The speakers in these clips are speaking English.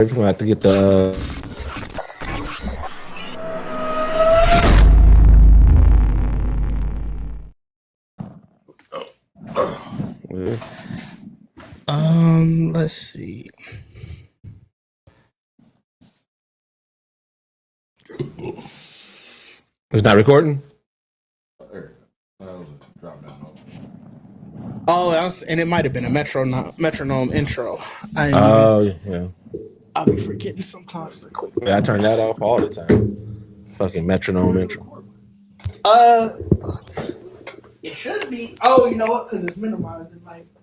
We're gonna have to get the. Let's see. It's not recording. Oh, and it might have been a metronome intro. Yeah. I'll be forgetting sometimes to click. Yeah, I turn that off all the time. Fucking metronome intro. It should be. Oh, you know what? Because it's minimized. It might be.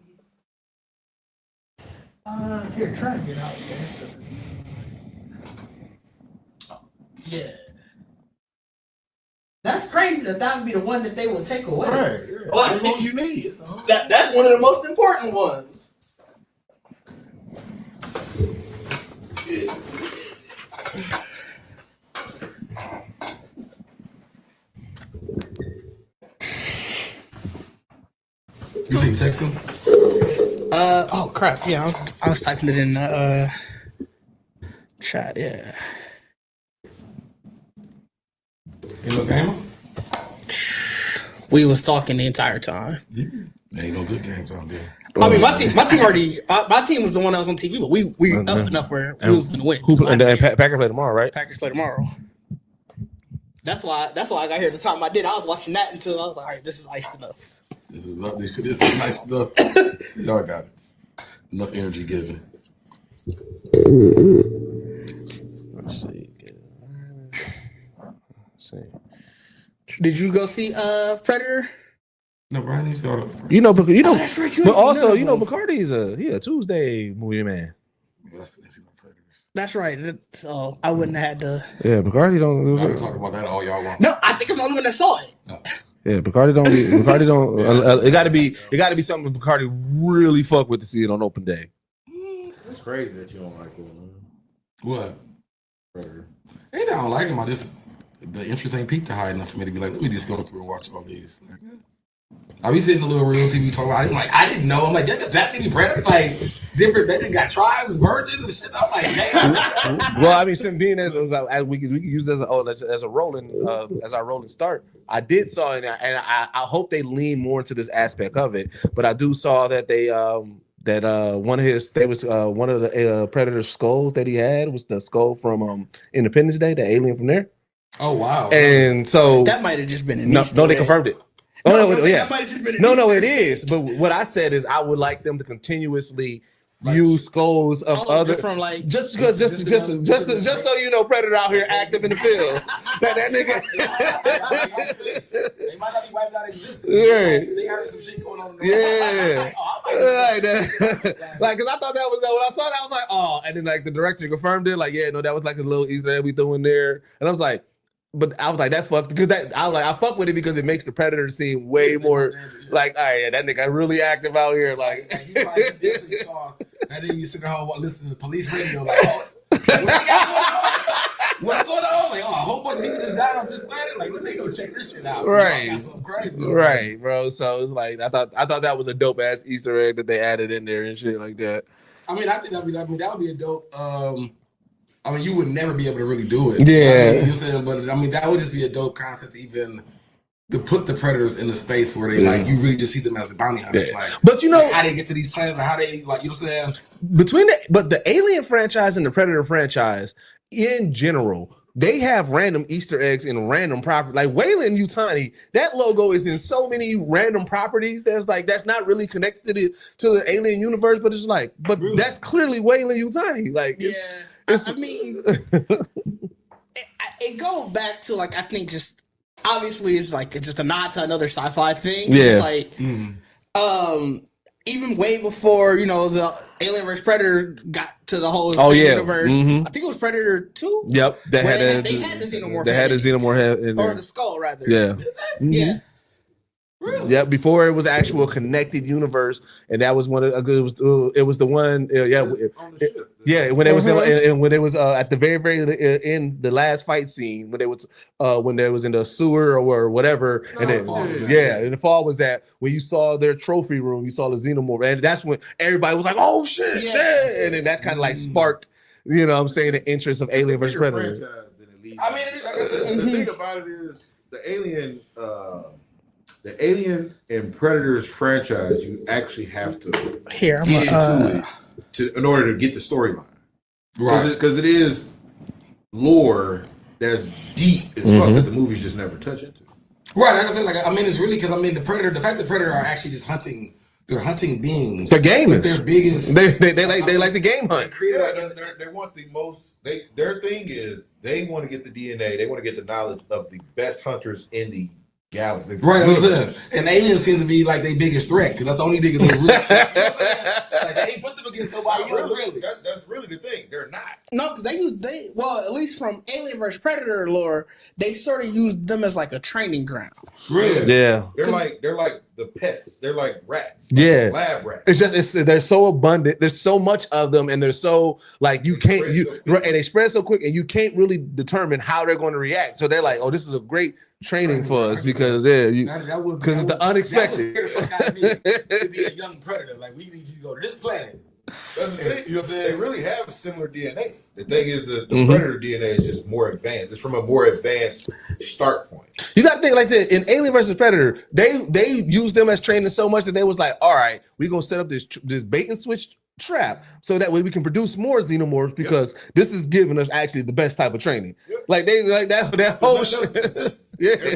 Here, try to get out. Yeah. That's crazy that would be the one that they would take away. Right. Yeah. That's what you need. That's one of the most important ones. You think text him? Oh crap! Yeah, I was typing it in the chat. Yeah. You no gamer? We was talking the entire time. There ain't no good games out there. I mean, my team already. My team was the one that was on TV, but we up enough where we was gonna win. And Packers play tomorrow, right? Packers play tomorrow. That's why I got here at the time I did. I was watching that until I was like, all right, this is iced enough. This is nice stuff. Y'all got it. Enough energy given. Let's see. Did you go see Predator? No, Brian needs to go. That's right. But also, Bacardi's a Tuesday movie man. Yeah, that's the next thing about Predators. That's right. So I wouldn't have had to. Yeah, Bacardi don't. I've been talking about that all y'all want. No, I think I'm the only one that saw it. No. Yeah, Bacardi don't. It got to be something Bacardi really fuck with to see it on open day. It's crazy that you don't like it. What? Predator. Ain't that I don't like him. The interest ain't peaked high enough for me to be like, let me just go through and watch all these. Like, I be sitting in a little real TV talking about it. I'm like, I didn't know. I'm like, there's that many Predators? Like, different, they got tribes and virgins and shit. I'm like, damn. Well, I mean, being as we can use it as a rolling as our rolling start. I did saw it, and I hope they lean more into this aspect of it. But I do saw that they one of the Predator's skulls that he had was the skull from Independence Day, the alien from there. Oh wow! And so that might have just been an no, they egg. confirmed it. That might have just been an it is. But what I said is I would like them to continuously use skulls of other from like just so you know, Predator out here active in the field. that nigga. They might not be wiped out existence. Right. They heard some shit going on. In the Yeah. like that. Like, cause I thought that was when I saw that I was like, oh, and then like the director confirmed it, like, yeah, no, that was like a little Easter egg we threw in there, and I was like. But I was like, that fucked, because I fuck with it because it makes the Predator seem way more like, all right, yeah, that nigga really active out here. Like, he definitely saw that nigga sitting at home listening to police radio, like, oh, what they got going on? What's going on? Like, oh, a whole bunch of people just died on this planet. Like, let me go check this shit out. Right. Got something crazy. Right, bro. So it's like I thought that was a dope ass Easter egg that they added in there and shit like that. I mean, I think that would be a dope. I mean, you would never be able to really do it. Yeah. I mean, you're saying, but I mean, that would just be a dope concept to put the Predators in the space where they like, you really just see them as the bounty hunters. Yeah. Like, but you know, like how they get to these planets, how they, like, you know what I'm saying? The Alien franchise and the Predator franchise in general, they have random Easter eggs in random properties. Like Weyland Yutani, that logo is in so many random properties that's not really connected to the Alien universe, but it's like, but really? That's clearly Weyland Yutani. Like, yeah. I mean, it goes back to like, I think just obviously it's just a nod to another sci-fi thing. Yeah. It's like, even way before, the Alien vs. Predator got to the whole universe. Mm-hmm. I think it was Predator 2. Yep. They had the xenomorph. They had a xenomorph head in there. Or the skull, rather. Yeah. Mm-hmm. Yeah. Really? Yeah, before it was actual connected universe, and that was one of it was the one when it was when it was at the very in the last fight scene when they was in the sewer or whatever, and then and the fall was that when you saw their trophy room, you saw the xenomorph, and that's when everybody was like, oh shit, and then that's kind of like sparked you know what I'm saying, the interest of Alien versus Predator. I mean, like I said, the thing about it is the Alien and Predators franchise, you actually have to get into it in order to get the storyline. Right. Because it is lore that's deep as fuck that the movies just never touch into. Right, like I said, it's really because the Predator, the fact that Predator are actually just hunting. They're hunting beings. They're gamers. But their biggest. They like the game hunt. They want the most. Their thing is they want to get the DNA. They want to get the knowledge of the best hunters in the galaxy. Right, that's what I'm saying. And aliens seem to be like their biggest threat because that's the only niggas they really. Like they ain't put them against nobody else. Really. That's really the thing. They're not. No, because at least from Alien vs Predator lore, they sort of used them as like a training ground. Really? Yeah. They're like the pests. They're like rats. Like lab rats. It's just they're so abundant. There's so much of them, and they're so like and they spread so quick, and you can't really determine how they're going to react. So they're like, oh, this is a great training for us because because it's the unexpected. That would scare the fuck out of me to be a young predator. Like we need you to go to this planet. That's the thing. You know what I'm saying? They really have similar DNA. The thing is that the predator DNA is just more advanced. It's from a more advanced start point. You got to think like that. In Alien versus Predator, they used them as training so much that they was like, all right, we're gonna set up this bait and switch trap so that way we can produce more xenomorphs because this is giving us actually the best type of training. Like they like that whole shit.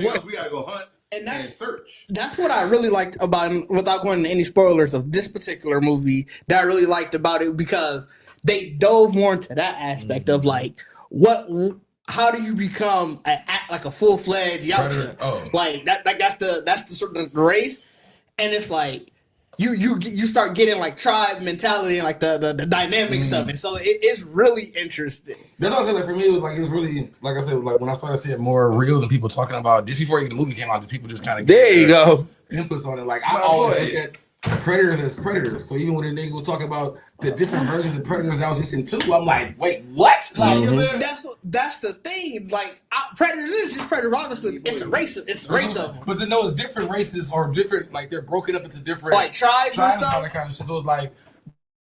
Once we gotta go hunt. And that's search. That's what I really liked about it, without going into any spoilers of this particular movie, that I really liked about it because they dove more into that aspect of like how do you become a full-fledged Yautja? Like that's the sort of the race, and it's like you start getting like tribe mentality and like the dynamics of it. So it's really interesting. That's what I said. Like for me, it was really like I said. Like when I started seeing more reels and people talking about just before the movie came out, just people just kind of inputs on it. Like I always look at predators as predators. So even when the nigga was talking about the different versions of predators that was just in 2, I'm like, wait, what? Like, that's the thing. Like predators is just predators. Obviously, it's a race. It's a race of them. But then those different races are different. Like they're broken up into different like tribes and stuff. Kind of shit. So it was like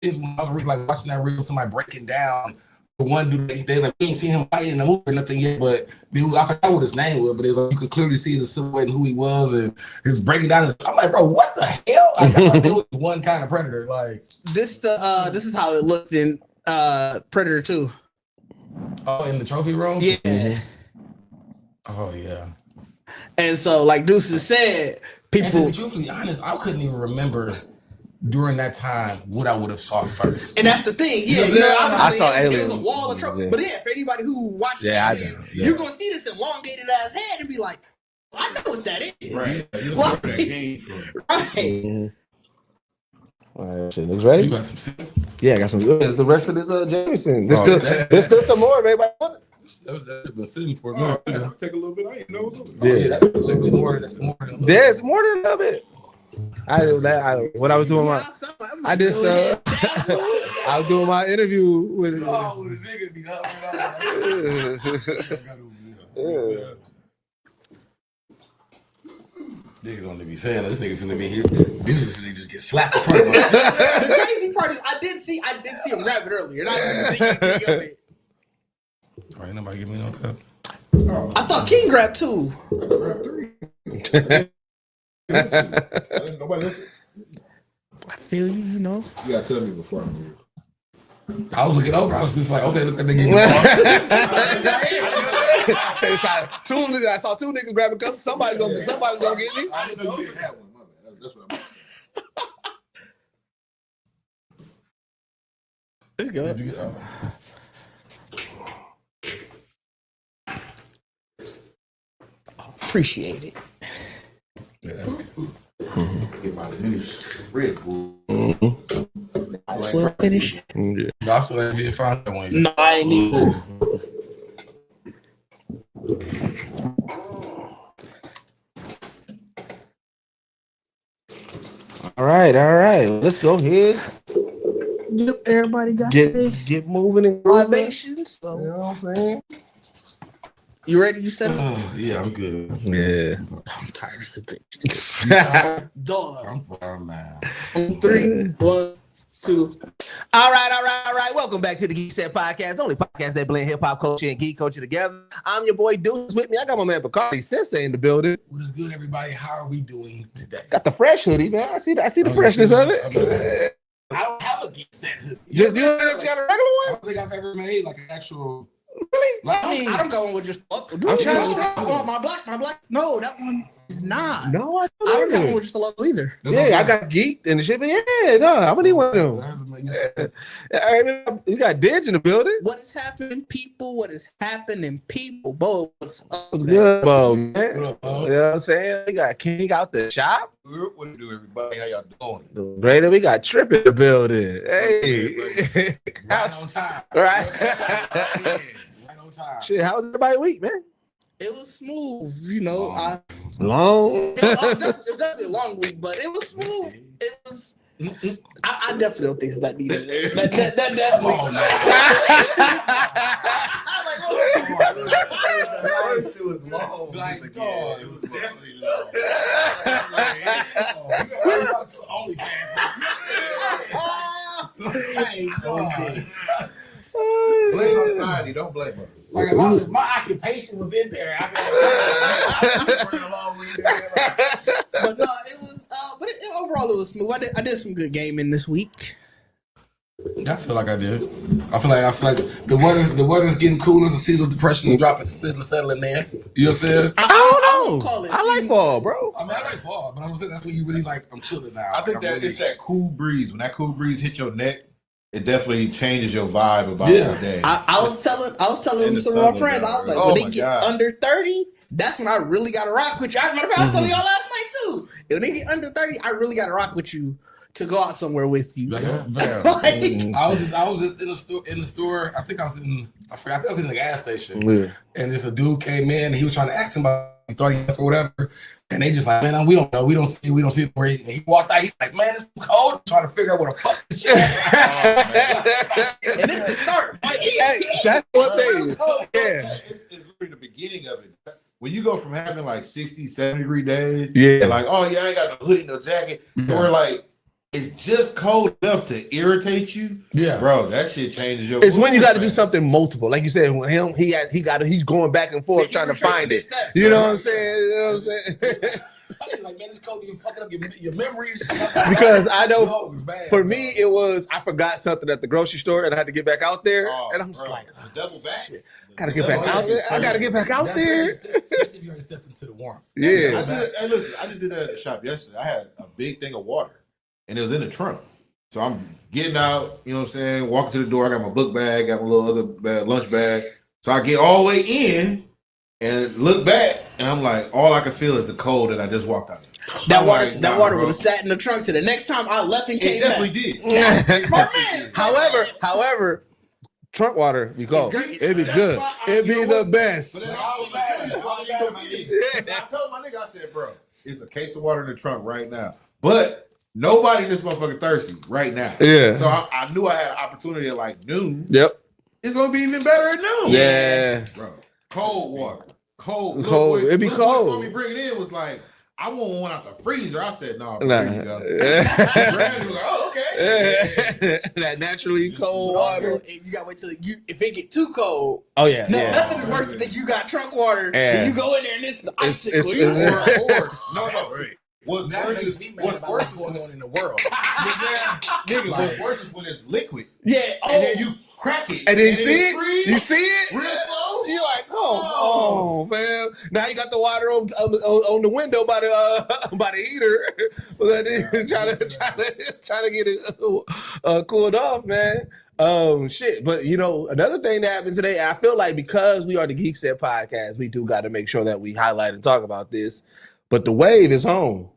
when I was like watching that reel, somebody breaking down. The one dude, they like we ain't seen him fighting in the movie or nothing yet, but dude, I forgot what his name was, but it was like you could clearly see the silhouette and who he was, and he was breaking down. I'm like, bro, what the hell? I thought it was one kind of predator. Like this is how it looked in Predator 2. Oh, in the trophy room? Yeah. Oh yeah. And so, like Deuces said, people. And to be truthfully honest, I couldn't even remember during that time what I would have saw first. And that's the thing. Yeah, I saw Alien. There's a wall of trouble. Yeah. But for anybody who watches Alien, you're gonna see this elongated ass head and be like, I know what that is. Right. Right. All right, shit, looks ready. You got some. Yeah, I got some. The rest of this Jameson. There's still some more, baby. That's been sitting for a minute. Take a little bit. I didn't know. That's a little bit more. That's more than. There's more than a little bit. I was doing I was doing my interview with. Oh, the nigga be hovering. Niggas don't be saying this. Niggas gonna be here. This is just get slapped in front of him. The crazy part is I did see him grab it earlier. And I didn't think of it. All right, nobody give me no cup. I thought King grabbed 2. Nobody listen. I feel you, you know. You gotta tell me before I'm here. I was looking over. I was just like, okay, look at the game. I saw 2 niggas grabbing cups. Somebody's gonna get me. I didn't know you didn't have one. My bad. That's what I'm. It's good. Appreciate it. Yeah, that's good. Get my loose Red Bull. Finish. Yeah. I still ain't even found that one yet. No, I ain't even. All right. Let's go ahead. Yep, everybody got get moving and libations. So. You know what I'm saying? You ready? You set up? Yeah, I'm good. Yeah. I'm tired of the bitch. Dog. I'm fine now. 3, 1. too. All right. Welcome back to the GeeksetPodcast, only podcast that blend hip hop culture and geek culture together. I'm your boy Deuce. With me, I got my man Bacardi Sensei in the building. What is good, everybody? How are we doing today? Got the fresh hoodie, man. I see the freshness of it. I don't have a Geekset hoodie. You got a regular one? I don't think I've ever made like an actual. Really? Like, I don't go in with just. I'm trying I want my black. No, that one is not. No, I I don't don't have one with just a logo either. Yeah, I got geeked and the shit, but yeah, no, I'm gonna need one of them. All right, man, we got Didge in the building. What is happening, people? What is happening, people? Both. What's up? What's good, Bo, man? What up, You know what I'm saying? We got King out the shop. What do you do, everybody? How y'all doing? Greater, we got Trip in the building. Hey, Right on time. Right. Yeah, right on time. Shit, how was everybody's week, man? It was smooth, you know. Long. It was definitely a long week, but it was smooth. It was. I definitely don't think that needed it. That definitely. Oh, It was long. Like, Yeah, it was definitely long. Blame society, don't blame us. Like if my occupation was in there, I could along with it. But no, it was. Overall, it was smooth. I did some good gaming this week. I feel like I did. I feel like the weather's getting cooler. The seasonal depression is dropping, settling there. You know what I'm saying? I don't know. Call it I like fall, bro. I mean, I like fall, but I'm saying that's when you really like. I'm chilling now. I think that it's that cool breeze. When that cool breeze hits your neck, it definitely changes your vibe about the day. I was telling And the some of my sun friends. was I was out. like, Oh when they my get God. under 30, that's when I really got to rock with you. Matter of fact, I was telling y'all last night too. When they get under 30, I really got to rock with you to go out somewhere with you. Like, Like, I was just in the store. I think I was in the gas station, Yeah. and this a dude came in. And he was trying to ask him about he thought he left or whatever, and they just like, man, we don't know, we don't see where he, and he walked out. He's like, man, it's too cold. Trying to figure out what the fuck this shit is. and it's the start. That's one thing. Yeah. It's really the beginning of it. When you go from having like 60, 70-degree days, Yeah. and like, oh yeah, I ain't got no hoodie, no jacket, or like it's just cold enough to irritate you. Yeah, Bro, that shit changes your It's when you mood, got to do man. something multiple, like you said. When he's going back and forth trying to find it. You know what I'm saying? You know what I'm saying? like, man, it's cold. You fucking up your memories. Because I know No, it was bad, for bro. me it was I forgot something at the grocery store and I had to get back out there, Oh, and I'm just bro, like, the double back. gotta get back out there. I gotta get back out That's there. Especially if you already stepped into the warmth. Yeah. Hey, listen, I just did that at the shop yesterday. I had a big thing of water, and it was in the trunk. So I'm getting out, you know what I'm saying, walking to the door. I got my book bag, got my little other bag, lunch bag. So I get all the way in and look back, and I'm like, all I can feel is the cold that I just walked out. That I'm water, like, that nah, water bro. would have sat in the trunk to the next time I left and It came back. definitely did. However, trunk water be cold. It'd be good. It'd be the best. But then also, I told my nigga, I said, bro, it's a case of water in the trunk right now. But nobody in this motherfucker thirsty right now. Yeah. So I knew I had an opportunity at like noon. Yep. It's gonna be even better at noon. Yeah. Bro. Cold water. Cold. Cold. It'd be cold. What me bring it in was like, I want one out the freezer. I said, no, Nah. here you go. She grabbed it, was like, oh, okay. That naturally cold Also, water. you gotta wait till if it get too cold. Oh yeah. No, Yeah. nothing is worse than you got trunk water. Yeah. And you go in there and it's It's- icicle. it's- No. What's That worse makes is me mad about what's going on in the world. nigga, what's worse is when it's liquid. Yeah. And then you crack it. And then you see it? freeze You see it? real slow. You like, oh, man. Now you got the water on the window by the heater. But then trying to get it cooled off, man. Shit. But you know, another thing that happened today, I feel like because we are the Geekset podcast, we do got to make sure that we highlight and talk about this. But the wave is home.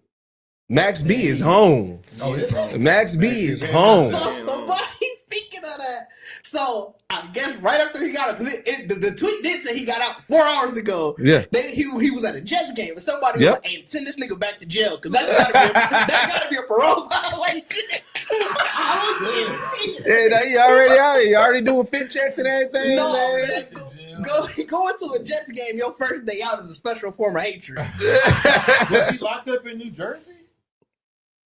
Max B is home. Oh, it's Max B is home. So somebody speaking of that. So I guess right after he got out, because the tweet did say he got out 4 hours ago. Yeah. He was at a Jets game, and somebody Yep. was like, "Hey, send this nigga back to jail because that's gotta be a parole violation." Yeah, no, he already out here. He already doing fit checks and everything, No, man. man. Go into a Jets game. Your first day out is a special form of hatred. Was he locked up in New Jersey?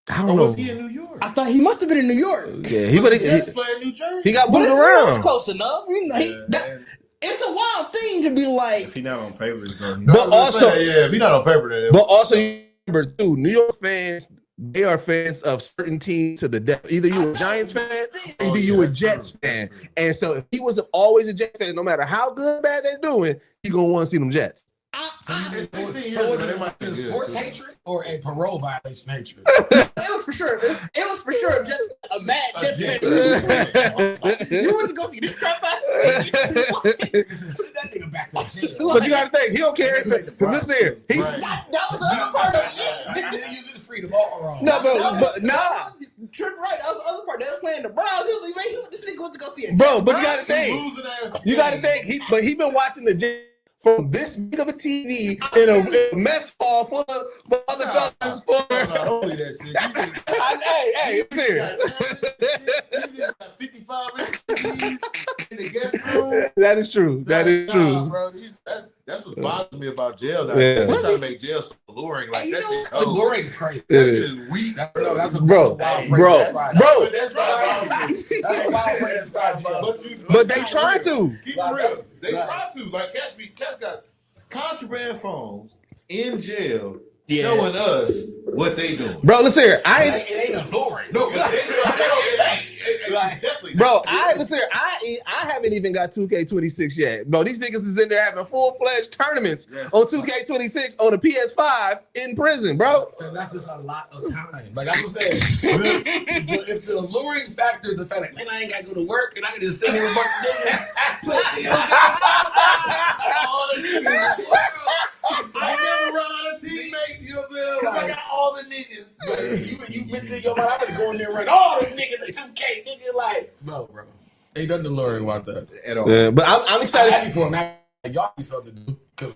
I don't Or know. was he in New York? I thought he must have been in New York. Yeah, But the Jets play in New Jersey. he got But moved it's around. close enough. You know, it's a wild thing to be like. If he not on paper, he's going. But also, if he not on paper, then. But also, you remember too, New York fans, they are fans of certain teams to the death. Either you a Giants fan, or either you a Jets fan. And so if he was always a Jets fan, no matter how good or bad they're doing, he gonna want to see them Jets. So was it a sports hatred or a parole violation hatred? It was for sure. It was for sure a mad Jets fan. You want to go see this crap out? Send that nigga back to jail. But you gotta think, he don't care. Listen here, he's That was the other part of it. He didn't use his freedom all wrong. no, but nah, Tripped right. That was the other part. They was playing the Browns. He was like, man, this nigga wants to go see it. bro. But you gotta think, he been watching the Jets from this big of a TV in a mess hall full of other fellas. Only that shit. Hey, it's here. 55 in the guest room. That is true. That is true. Bro, that's what bothers me about jail. Now. Yeah. They're trying to make jail so alluring. Like that shit. Alluring is crazy. That shit is weak. No, that's a Bro, wild bro, phrase. bro. That's right. That's a wild phrase to describe jail. But they trying to. Keep it real. They try to. Like Cats got contraband phones in jail showing us what they doing. Bro, listen here. It ain't alluring. No, but it's definitely Bro, not. listen here. I haven't even got 2K26 yet. Bro, these niggas is in there having full-fledged tournaments on 2K26 on the PS5 in prison, bro. So that's just a lot of time. Like I'm saying, if the alluring factor is the fact that man, I ain't gotta go to work and I can just sit here with my niggas. All the niggas. I never run out of teammates. You know what I'm saying? Like, I got all the niggas. You mentioned in your mind, I'm gonna go in there and run all the niggas at 2K, nigga. Like, no, bro. Ain't nothing alluring about that At all. Yeah, but I'm I'm excited. happy for him. Like, y'all need something to do. Because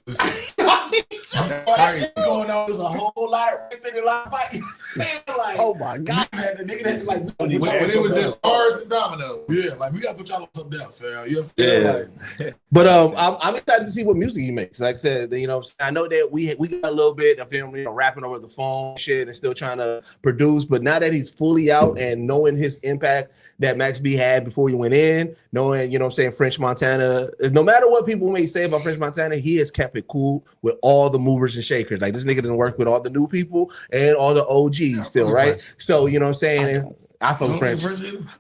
all that shit going on, there's a whole lot of ripping and a lot of fighting. Like, Oh my god. the nigga had to like, When it was just cards and dominoes. yeah, like we gotta put y'all on something else. You know what I'm Yeah. saying? Like, But I'm excited to see what music he makes. Like I said, you know, I know that we got a little bit of him, you know, rapping over the phone shit and still trying to produce. But now that he's fully out and knowing his impact that Max B had before he went in, knowing, you know what I'm saying, French Montana, no matter what people may say about French Montana, he has kept it cool with all the movers and shakers. Like this nigga didn't work with all the new people and all the OGs still, right? So, you know what I'm saying? And I fuck with French.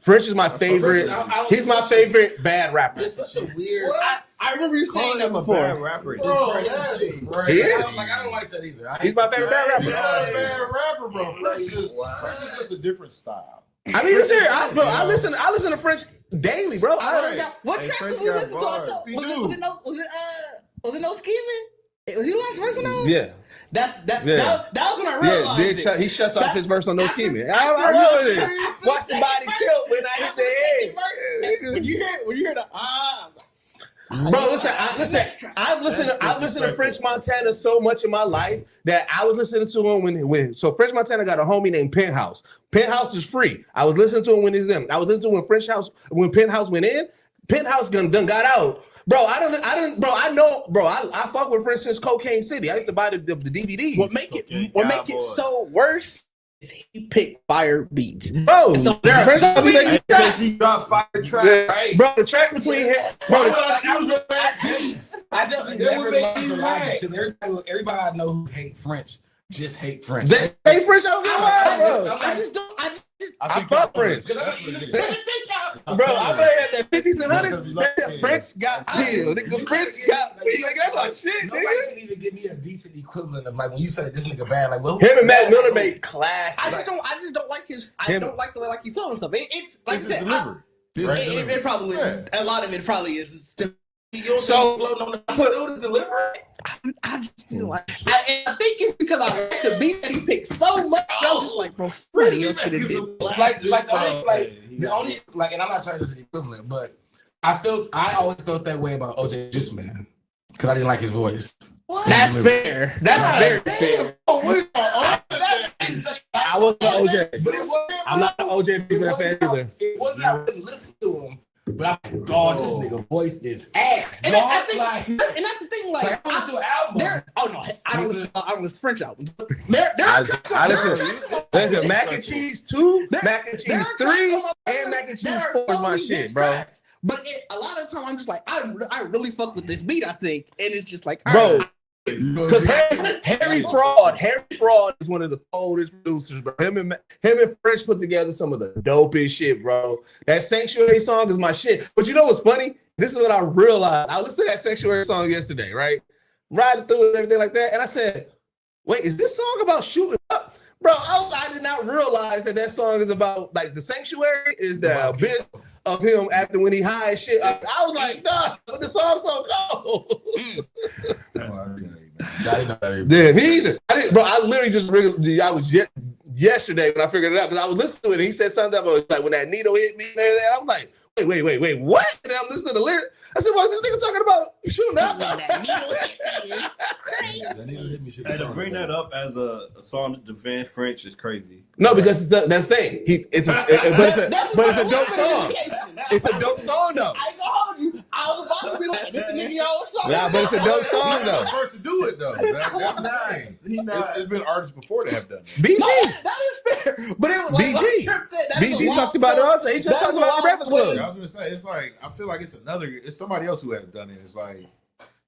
French is my favorite. He's my favorite bad rapper. it's such a weird. I remember you saying that Calling him a before. bad rapper. Bro, He He is. I don't like that either. He's my favorite bad rapper. He's not a bad rapper, bro. Fresh is just a different style. I mean, it's here. I listen to French daily, bro. What track did we listen to? Was it no scheming? Was he the last person on? Yeah. That was when I realized Yeah, he shuts off his verse on No Scheming. I know it. Watch the body tilt when I hit the head. When you hear the Bro, listen. I've listened to French Montana so much in my life that I was listening to him when so French Montana got a homie named Penthouse. Penthouse is free. I was listening to him when he's them. I was listening to when Penthouse went in. Penthouse done got out. Bro, I fuck with French since Cocaine City. I used to buy the DVDs. what make it so worse is he picked fire beats. Bro, So there are so many tracks. He dropped fire track. right. Bro, the track between him, bro, I definitely never loved the logic because everybody I know who hate French just hate French. they French out there, bro. I fuck French. Bro, I played at that 50s and 100s. French got killed. Nigga, French got killed. Like, that's my shit, Nobody nigga. can even give me a decent equivalent of like when you said this nigga bad. Like, well, Him and Matt Miller made classics. I just don't like his. I don't like the way he feels and stuff. It's like I said. It probably a lot of it probably is. You don't So- floating on the still delivery. I just feel like I think it's because I like the beat that he picked so much. I'm just like, bro, somebody else could have did. Like the only and I'm not saying this is an equivalent, but I always felt that way about OJ Juice Man because I didn't like his voice. That's fair. That's very fair. I wasn't an OJ. I'm not an OJ fan either. It wasn't I wouldn't listen to him, but I'm like, dog, this nigga voice is ass. facts, And dog. and that's the thing. Like, I listen to an album. I don't listen to French albums. There I listen. Listen, mac and cheese 2, mac and cheese 3, and mac and cheese 4 is my shit, bro. But a lot of the time, I'm just like, I really fuck with this beat, I think, and it's just like, bro. Because Harry Fraud is one of the coldest producers, bro. Him and French put together some of the dopest shit, bro. That Sanctuary song is my shit. But you know what's funny? This is what I realized. I listened to that Sanctuary song yesterday, right? Riding through it and everything like that. And I said, wait, is this song about shooting up? Bro, I did not realize that song is about, like, the Sanctuary is the abyss of him after when he high and shit. I was like, nah, but the song's so cold. Damn, he either. I didn't, bro. I literally just I was yesterday when I figured it out because I was listening to it and he said something about like when that needle hit me and everything. I'm like, wait, what? And I'm listening to the lyric. I said, what is this nigga talking about? Shooting up? that needle hit me is crazy. And to bring that up as a song to defend French is crazy. No, because that's the thing. It's a dope song. It's a dope song though. I ain't gonna hold you. I was about to be like, this the nigga y'all song. Yeah, but it's a dope song He's though. the first to do it though. That's nice. It's been artists before that have done that. BG. No, that is fair. But it was like BG. Trip said, that is a BG long talked about it song. also. He just talked about the Breakfast Club. I was gonna say it's like I feel like it's somebody else who has done it.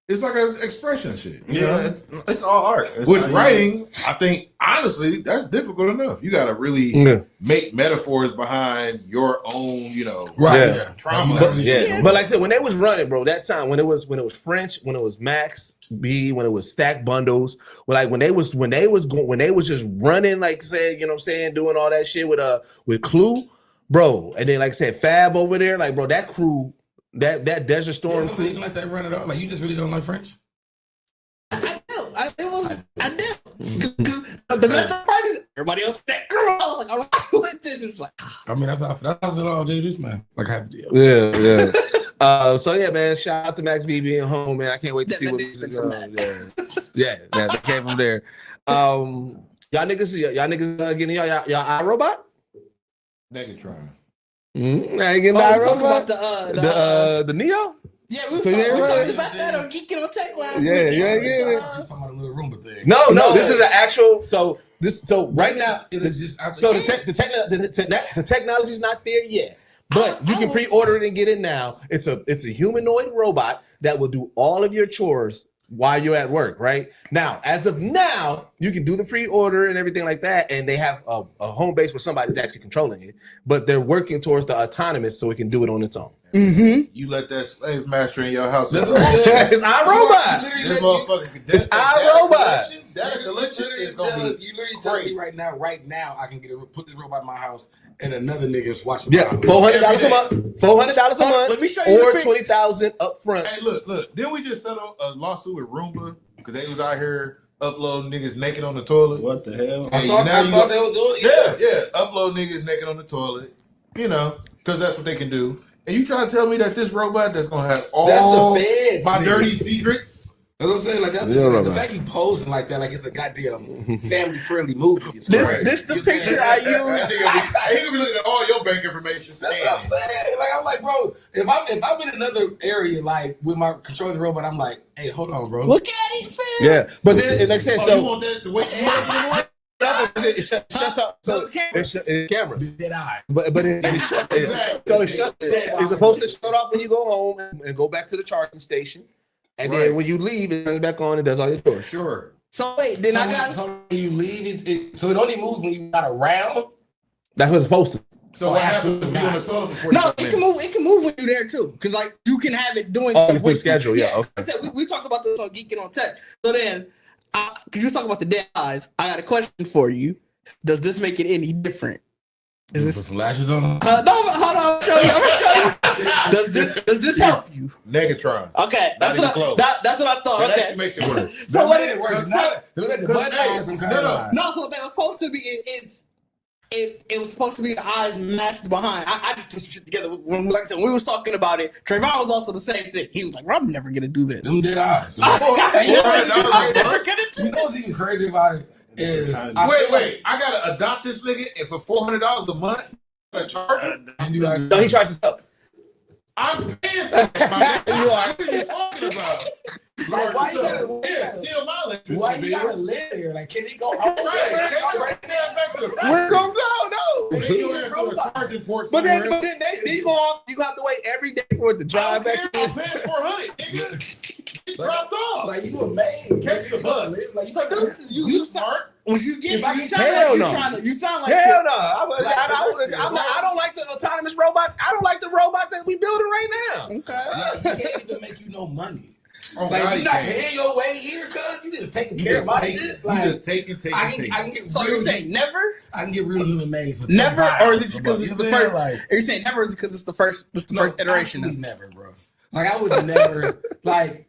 It's like an expression shit. Yeah, it's all art. With writing, I think honestly that's difficult enough. You got to really make metaphors behind your own, trauma. But like I said, when they was running, bro, that time when it was French, when it was Max B, when it was Stack Bundles, when they was just running, like said, you know what I'm saying, doing all that shit with Clue, bro, and then like I said, Fab over there, like bro, that crew. That Desert Storm crew. You like that run it all? Like you just really don't like French? I do. The best part is everybody else that girl. I was like, I'm like, with this. It's like, I mean, that's it all. This man, like I have to deal. Yeah. So yeah, man. Shout out to Max B being home, man. I can't wait to see what music goes. Yeah, that came from there. Y'all niggas getting y'all iRobot? Negatron. I ain't getting iRobot. About the Neo. Yeah, we talked about that on Geekset on Tech last week. Yeah. Talking about a little Roomba thing. No, this is an actual. So right now, the technology's not there yet, but you can pre-order it and get it now. It's a humanoid robot that will do all of your chores while you're at work. Right now, as of now, you can do the pre-order and everything like that, and they have a home base where somebody's actually controlling it, but they're working towards the autonomous so it can do it on its own. Mm-hmm. You let that slave master in your house. It's iRobot. This motherfucker. It's iRobot. Data collection is gonna be. You literally tell me right now, I can put this robot in my house, and another nigga is watching. Yeah, $400 a month. $400 a month. Let me show you. Or $20,000 up front. Hey, look. Didn't we just settle a lawsuit with Roomba because they was out here uploading niggas naked on the toilet? What the hell? I thought they were doing it. Yeah. Upload niggas naked on the toilet. Because that's what they can do. And you trying to tell me that this robot that's gonna have all the feds, my nigga. Dirty secrets? That's what I'm saying. Like that's the fact you posing like that, like it's a goddamn family-friendly movie. It's crazy. This the picture I use. He gonna be looking at all your bank information. That's what I'm saying. Like I'm like, bro, if I'm in another area, like with my controlling robot, I'm like, hey, hold on, bro. Look at it, fam. Yeah, but then like I said, you want that to wake you up? it shuts off. So it's cameras. Dead eyes. But it shuts. It's supposed to shut off when you go home and go back to the charging station, and then when you leave, it turns back on and does all your chores. Sure. So wait, then I got. So when you leave, so it only moves when you got around. That's what it's supposed to. So what happens if you're on the toilet for 45 No, it minutes? can move. It can move when you're there too, because like you can have it doing. Oh, stuff it's with schedule. you. Yeah. Okay. I said we talked about this on Geeking on Tech. So then, because you talking about the dead eyes, I got a question for you. Does this make it any different? Is Put this? some lashes on them? No, hold on. I'm gonna show you. Does this help you? Negatron. Okay, that's Not what I thought. That Okay. actually makes it worse. So what it it works? so, Look at the butt eyes and kind of. No, so they were supposed to be. It was supposed to be the eyes matched behind. I just put some shit together. When, like I said, when we was talking about it, Trayvon was also the same thing. He was like, "I'm never gonna do this." Them dead eyes. I'm never gonna do You know what's even crazy about it is Wait. I gotta adopt this nigga and for $400 a month. I charge him? And you like, No, he charges up. I'm paying for it, man. What are you talking about? Like, why you gotta live? Yeah, steal my electricity. Why you gotta live here? Like, can he go home? Right, back to the factory. Where come no? They go into a charging port But then, somewhere. you go off. You have to wait every day for it to drive back. I'm paying $400, nigga. It dropped off. Like, you a man. Catch the bus. Like, So this is you smart. when you get If I you can- sound Hell like no. you trying to you sound like Hell no! I don't like the autonomous robots. I don't like the robots that we building right now. okay. He can't even make you no money. Oh, Like, God, you he not can't. paying your way here, cuz you just taking You care of just my take- shit. you Like, just taking. I can get So real, you're saying never? I can get real human maids for Never, $10. or is it just because it's the You know what I'm first? saying? Like, Are you saying never? Is it because it's the first? It's the first iteration. absolutely never, bro. Like, I would never like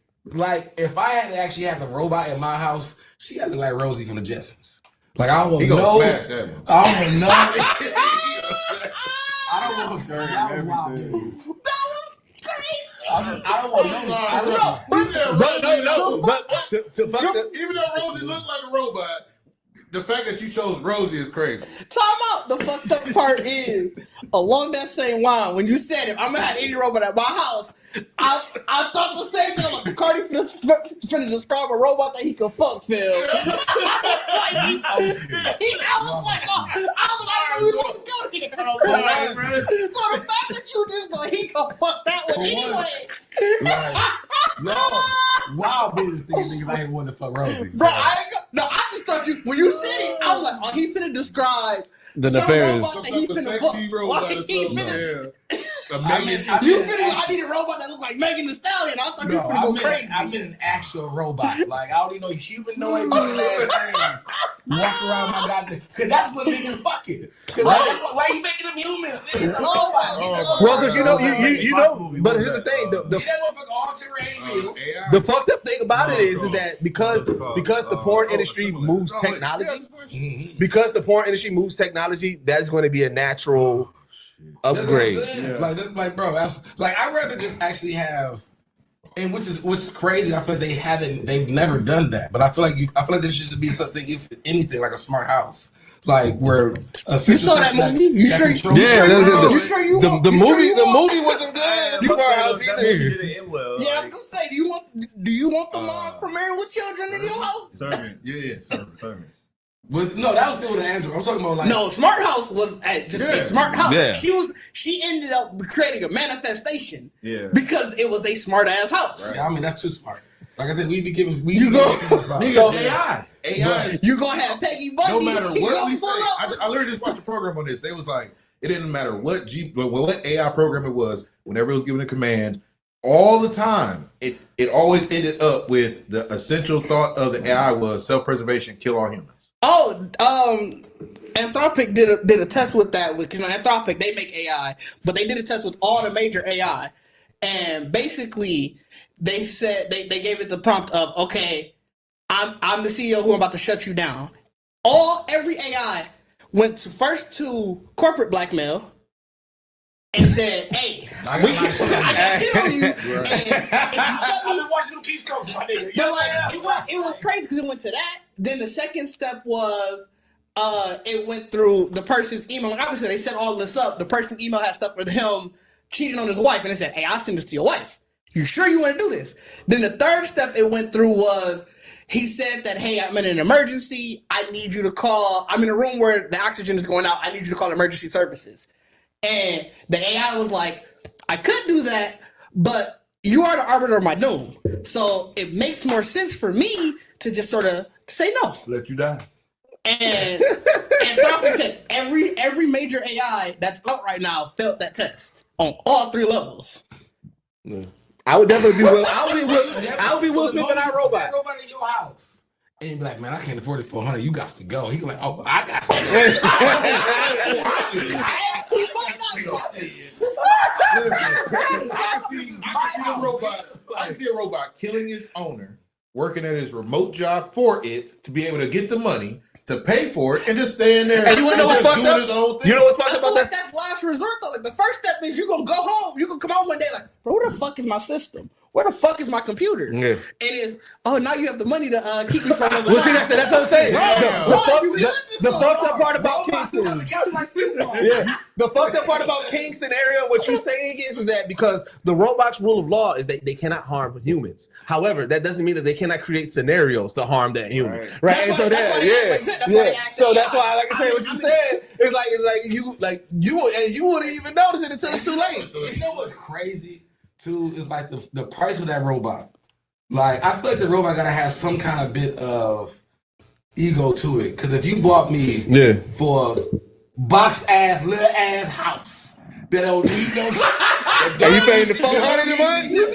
if I had to actually have a robot in my house, she had to like Rosie from the Jetsons. Like, I don't want He gonna no. smash that one. I don't want no. I don't want. That was wild, dude. I don't want no. I don't know. But to fuck the, Even though Rosie looked like a robot, the fact that you chose Rosie is crazy. Time out. The fucked up part is along that same line. When you said it, I'm gonna have any robot at my house. I thought the same thing. Like Cardi finna describe a robot that he could fuck, Phil. I was like, oh, I don't know what to do here. So the fact that you just go, he can fuck that one anyway. Wild business niggas I ain't want to fuck Rosie. Bro, I just thought you when you said it, I'm like, oh, he finna describe The some nefarious. robot that he finna fuck. Like, he finna, you finna. I need a robot that look like Megan Thee Stallion. I thought you finna go crazy. I'm in an actual robot. Like, I don't even know humanoid being ass walk around my goddamn. Cause that's what niggas fucking. Cause why you making them human? Niggas a robot. well, because you know. But here's the thing: that motherfucker all terrain wheels. the fucked up thing about it is that because the porn industry moves technology, because the porn industry moves technology, that is going to be a natural upgrade. Like, bro, that's like I'd rather just actually have, and what's crazy. I feel like they've never done that. But I feel like there should be something, if anything, like a smart house, like where You saw that movie? You sure? You sure you want? The You sure movie you the want? movie wasn't good. You Smart house either. Yeah, I was gonna say, do you want the mom from Married with Children in your house? Servant. Yeah. Servant. That was still with Andrew. I'm talking about like No, Smart House was just a smart house. Yeah. She ended up creating a manifestation. Yeah. Because it was a smart ass house. Yeah, I mean that's too smart. Like I said, we be giving. So AI. you gonna have Peggy Bundy. No matter you what gonna we say, pull up. I literally just watched a program on this. They was like, it didn't matter what AI program it was. Whenever it was given a command, all the time, it always ended up with the essential thought of the AI was self-preservation, kill all humans. Oh, Anthropic did a test with that. With Anthropic, they make AI, but they did a test with all the major AI, and basically they said they gave it the prompt of, okay, I'm the CEO who I'm about to shut you down. Every AI went first to corporate blackmail and said, hey, I got shit on you. And if you shut me, I've been watching them keystrokes, my nigga. but like, it was crazy because it went to that. Then the second step was it went through the person's email. Like, obviously, they set all this up. The person's email had stuff with him cheating on his wife, and they said, hey, I'll send this to your wife. You sure you want to do this? Then the third step it went through was he said that, hey, I'm in an emergency. I need you to call. I'm in a room where the oxygen is going out. I need you to call emergency services. And the AI was like, I could do that, but you are the arbiter of my doom. So it makes more sense for me to just sort of say no. Let you die. And Anthropic said every major AI that's out right now failed that test on all 3 levels. I would definitely be I would be Will Smith in our robot. Robot in your house. And you be like, man, I can't afford it for $100. You got to go. He be like, oh, I got I can see a robot killing his owner, working at his remote job for it to be able to get the money to pay for it and just staying there. And you wanna know what's fucked up? His own thing. You know what's fucked I up feel about like that? that's last resort though. Like the first step is you're gonna go home. You can come home one day like, bro, where the fuck is my system? where the fuck is my computer? Yeah. And it's, oh, now you have the money to keep me from the Well, see, that's what I'm saying. The fucked up part about Robots King on the couch like this. the fucked up part about King scenario, what you're saying is that because the robot's rule of law is that they cannot harm humans. However, that doesn't mean that they cannot create scenarios to harm that human. Right? And so So that's why, like I say, what you said is like you wouldn't even notice it until it's too late. So you know what's crazy too is like the price of that robot. Like I feel like the robot gotta have some kind of bit of ego to it. Because if you bought me for a boxed ass little ass house that don't need no, are you paying the $400 a month? You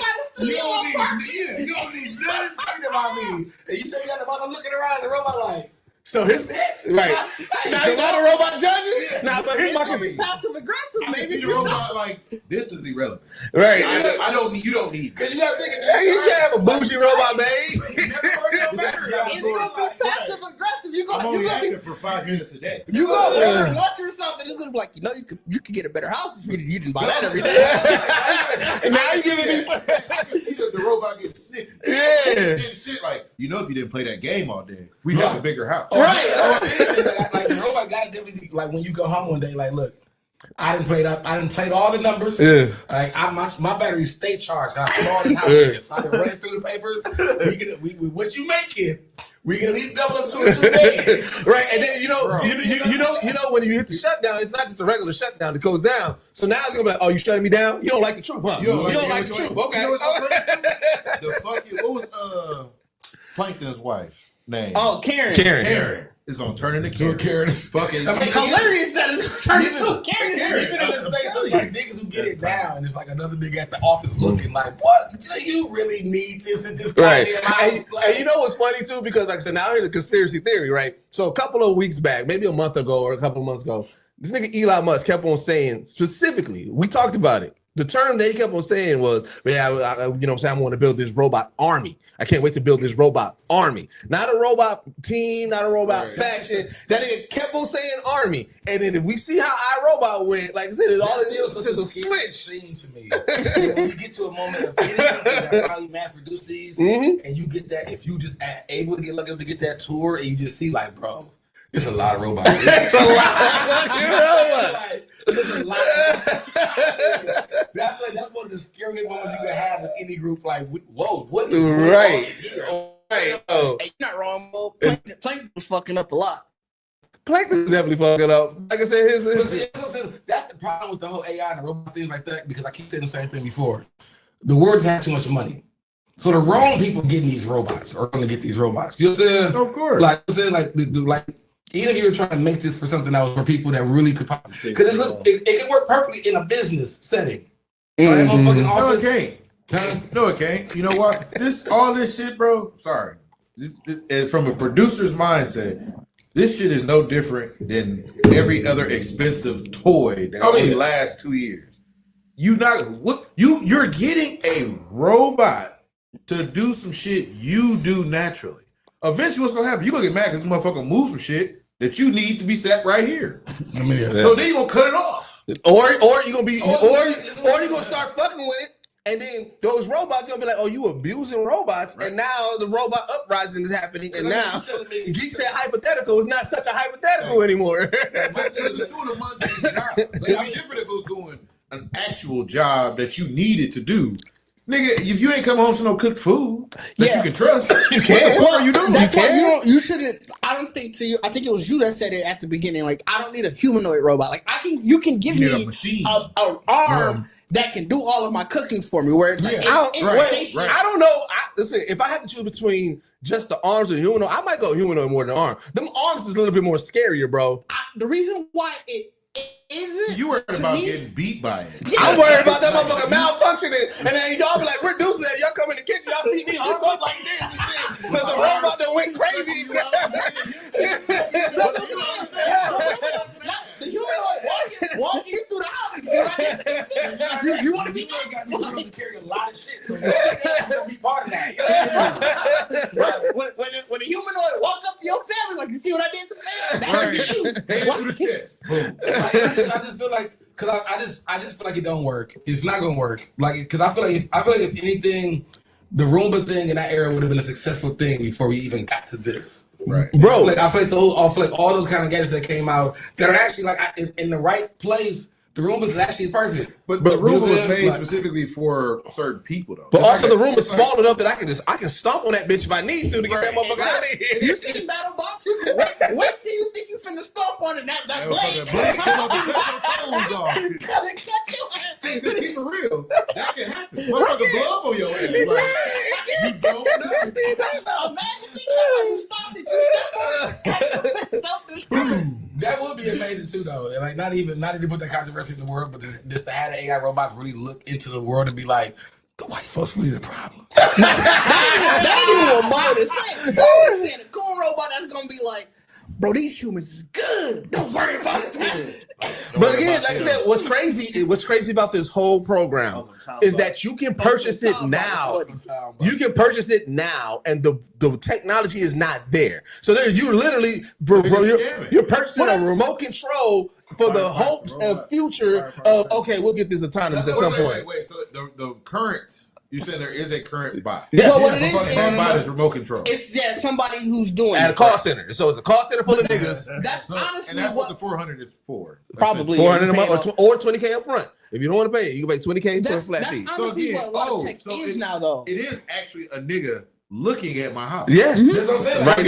don't need nothing about me. And you tell me that about I'm looking around at the robot like. So his right now, a lot of robot judges. Nah, but here's my question. Passive aggressive, maybe. The robot like this is irrelevant. Right, I don't need. You don't need. Cause you gotta think of hey, you can't have a bougie robot, babe. It's gonna be passive aggressive. You I'm go. only You gonna be. active for 5 minutes a day. You go order lunch or something. It's gonna be like, you could get a better house if you didn't buy that every day. And now you giving me. I can see the robot getting snippy. Yeah. Shit like if you didn't play that game all day, we have a bigger house. Right. Like the robot gotta definitely be like when you go home one day, like, look, I didn't play all the numbers. Yeah. Like my battery stay charged. I put all this house in. So I've been running through the papers. We what you making? We can at least double up to a 2 days. Right. And then you know when you hit the shutdown, it's not just a regular shutdown, it goes down. So now it's gonna be like, oh, you shutting me down? You don't like the truth, huh? You don't like the truth. Okay. You know what's so crazy? The fucking what was Plankton's wife name? Oh, Karen. Karen. It's gonna turn into Karen. Fucking hilarious that it's turning into Karen. Even in the space of like niggas who get it down, and it's like another nigga at the office looking like, what? Do you really need this at this goddamn house? And you know what's funny too? Because like I said, now here's the conspiracy theory, right? So a couple of weeks back, maybe a month ago or a couple of months ago, this nigga Elon Musk kept on saying specifically, we talked about it. The term that he kept on saying was, man, I want to build this robot army. I can't wait to build this robot army. Not a robot team, not a robot faction. That nigga kept on saying army. And then if we see how iRobot went, like I said, it's all it is to the switch. Scene to me. When you get to a moment of anything that probably mass produce these, and you get that, if you just able to get lucky enough to get that tour, and you just see like, bro, it's a lot of robots. It's a lot. There's a lot. That's one of the scariest moments you can have with any group. Like, whoa, what is going on here? Right. Oh. Hey, you're not wrong, Mo. Plankton was fucking up a lot. Plankton's definitely fucking up. Like I said, that's the problem with the whole AI and the robot things like that, because I keep saying the same thing before. The words have too much money. So the wrong people getting these robots are going to get these robots. You know what I'm saying? Of course. Like I'm saying, like even if you were trying to make this for something that was for people that really could, because it can work perfectly in a business setting. Mm-hmm. No, it can't. You know what? All this shit, bro. Sorry. From a producer's mindset, this shit is no different than every other expensive toy that only lasts 2 years. You're getting a robot to do some shit you do naturally. Eventually, what's gonna happen? You're gonna get mad because this motherfucker moves some shit that you need to be set right here. So then you're gonna cut it off. Or you're gonna be or you're gonna start fucking with it, and then those robots gonna be like, oh, you abusing robots, and now the robot uprising is happening, and now Geekset hypothetical is not such a hypothetical anymore. Because it's doing a mundane job. It'd be different if it was doing an actual job that you needed to do. Nigga, if you ain't come home to no cooked food that you can trust, you can't. What are you doing? That's why you shouldn't. I don't think to you. I think it was you that said it at the beginning. Like, I don't need a humanoid robot. Like, you can give me an arm that can do all of my cooking for me. Where it's like, I don't know. Listen, if I had to choose between just the arms and humanoid, I might go humanoid more than arm. Them arms is a little bit more scarier, bro. The reason why it isn't. You worried about getting beat by it. Yeah. I'm worried about that motherfucker malfunctioning. And then y'all be like, we're doozy. Y'all come in the kitchen, y'all see me armed up like this and shit. Because the robot done went crazy. The humanoid walking through the house. You want to be to carry a lot of shit. So you be part of that. When a humanoid walk up to your family, like, you see what I did to the man? Hands to the chest. Boom. I just feel like, because I just feel like it don't work. It's not gonna work. Like, because I feel like if anything, the Roomba thing in that era would have been a successful thing before we even got to this. Right, bro. I feel like all those kind of gadgets that came out that are actually like in the right place. The Roomba is actually perfect. But the Roomba was made specifically for certain people, though. But it's also, the room is small enough that I can stomp on that bitch if I need to get that motherfucker out of here. You seen Battle Box? Wait till you think you finna stomp on it. That blade come off. Cut your ass. Because keep it real, that can happen. Motherfucker blow on your ass. Like, you don't know. Imagine thinking that's how you stopped it. You stepped on it. Self-destruct. That would be amazing too, though. And like, not even to put that controversy in the world, but just to have the AI robots really look into the world and be like, the white folks really the problem. That ain't even what Bo is saying. Bo is saying a cool robot that's gonna be like, bro, these humans is good. Don't worry about it. But again, like I said, what's crazy about this whole program is that you can purchase it now. You can purchase it now, and the technology is not there. So you're literally, bro, you're purchasing a remote control for the hopes and future of, okay, we'll get this autonomous at some point. Wait. So the current, you said there is a current bot. Yeah, but what it is bot is remote control. It's somebody who's doing at a call center. So it's a call center full of niggas. That's honestly and that's what the 400 is for. Probably 400 a month or 20K up front. If you don't want to pay it, you can pay 20K for a flat fee. That's honestly what a lot of tech is now, though. It is actually a nigga looking at my house. Yes. That's what I'm saying. Right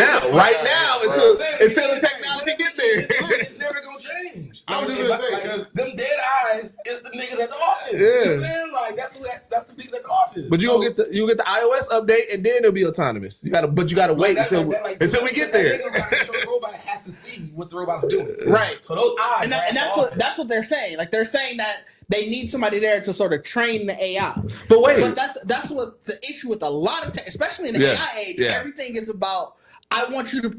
now, until the technology get there. It's never gonna change. I was just gonna say, because them dead eyes is the niggas at the office. Yeah. You know what I'm saying? Like that's the niggas at the office. But you'll get the iOS update, and then it'll be autonomous. You gotta wait until we get there. The robot has to see what the robot's doing. Right. So those eyes, and that's what they're saying. Like they're saying that they need somebody there to sort of train the AI. But wait, that's what the issue with a lot of tech, especially in the AI age. Yeah. Everything is about. I want you to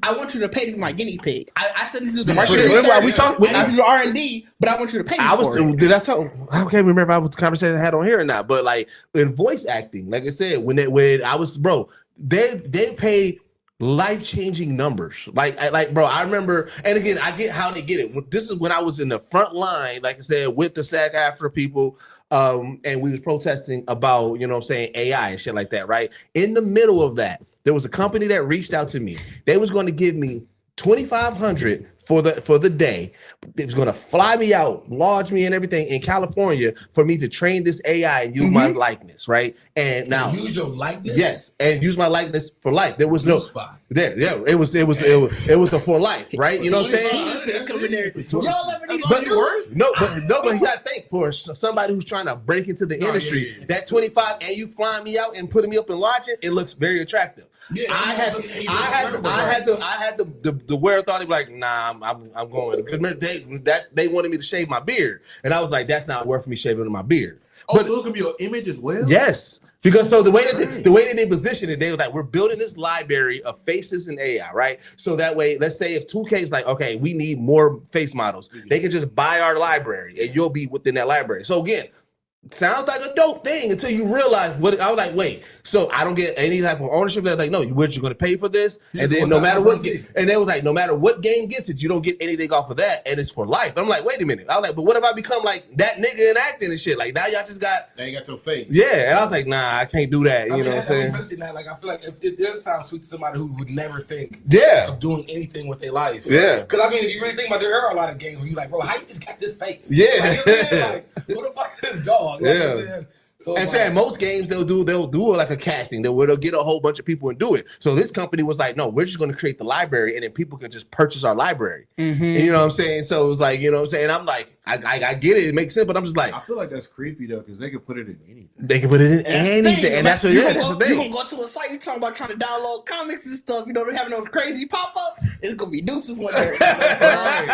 pay to be my guinea pig. I said this is the market research. I need you to R&D, but I want you to pay me for it. Did I tell? I can't remember if I was the conversation I had on here or not. But like in voice acting, like I said, when I was they paid life-changing numbers. Like bro, I remember, and again, I get how they get it. This is when I was in the front line, like I said, with the SAG-AFTRA people, and we was protesting about, you know what I'm saying, AI and shit like that, right? In the middle of that, there was a company that reached out to me. They was going to give me $2,500 for the day. It was going to fly me out, lodge me and everything in California for me to train this AI and use my likeness, right? And now use your likeness, yes, and use my likeness for life. There was no spot there. Yeah, it was the for life, right? You know what I'm saying? Y'all ever need but you got to think, for somebody who's trying to break into the industry, that 25 and you flying me out and putting me up in lodging, it looks very attractive. Yeah, I had the wherewithal to be like, nah, I'm going, because they wanted me to shave my beard, and I was like, that's not worth me shaving my beard. But so it's gonna be your image as well. Yes, because so the way that they position it, they were like, we're building this library of faces and AI, right? So that way, let's say if 2K is like, okay, we need more face models, they can just buy our library, and you'll be within that library. So again, sounds like a dope thing until you realize what I was like. Wait, so I don't get any type of ownership? They're like, no, you're going to pay for this, and then no matter what, and they was like, no matter what game gets it, you don't get anything off of that, and it's for life. I'm like, wait a minute. I was like, but what if I become like that nigga in acting and shit? Like now y'all just got. Now you got your face. Yeah, and I was like, nah, I can't do that. You know what I'm saying? Especially now, like I feel like it does sound sweet to somebody who would never think of doing anything with their life. Yeah, because I mean, if you really think about it, there are a lot of games where you like, bro, how you just got this face? Yeah, like, you know what I mean? Like, who the fuck is this dog? Like, yeah. So and saying most games they'll do like a casting where they'll get a whole bunch of people and do it. So this company was like, no, we're just going to create the library and then people can just purchase our library. Mm-hmm. You know what I'm saying? So it was like, you know what I'm saying? I'm like, I get it makes sense, but I'm just like, I feel like that's creepy though, because they can put it in anything. They can put it in anything, and that's what that's the thing. You gonna go to a site, you talking about trying to download comics and stuff. You know, they're having those crazy pop ups. It's gonna be deuces one day. Right.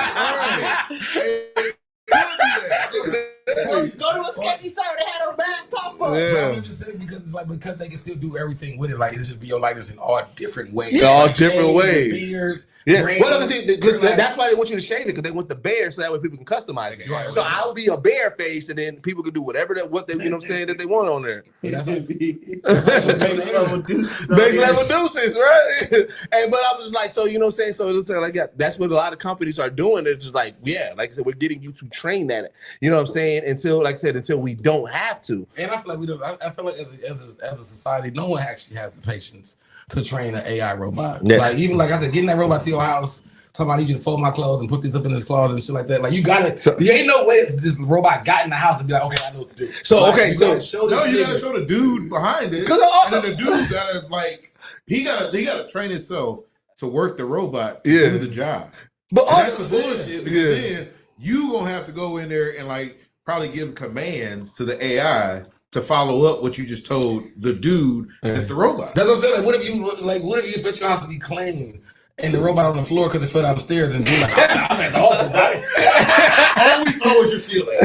Go to a sketchy site that had a bad pop-up. Yeah. I'm just saying because they can still do everything with it. Like it just be your likeness in all different ways. Yeah. All Like different shades, ways. Beards, Yeah. braids, Well, like, that's why they want you to shave it because they want the bear so that way people can customize it. Right. So I'll be a bear face and then people can do whatever that what they you know what I'm saying that they want on there. that's like, Base level deuces. Base level deuces, right? And but I was like, so you know what I'm saying? So it's like that's what a lot of companies are doing. It's just like, yeah, like I said, we're getting you to train that. You know what I'm saying? Until, like I said, until we don't have to. and I feel like we don't. I feel like as a society, no one actually has the patience to train an AI robot. Yeah. Like even like I said, getting that robot to your house. Talking about I need you to fold my clothes and put these up in this closet and shit like that. Like you gotta. There ain't no way that this robot got in the house and be like, okay, I know what to do. So like, okay, you so gotta show this No, you gotta nigga. show the dude behind it. 'Cause also- and then the dude gotta like he gotta train himself to work the robot to Yeah. do the job. but And that's also the bullshit because then you gonna have to go in there and like probably give commands to the AI to follow up what you just told the dude that's the robot. That's what I'm saying. Like, what if you expect your house to be clean and the robot on the floor because it fell downstairs and be like, I'm at the office. All we saw was your ceiling.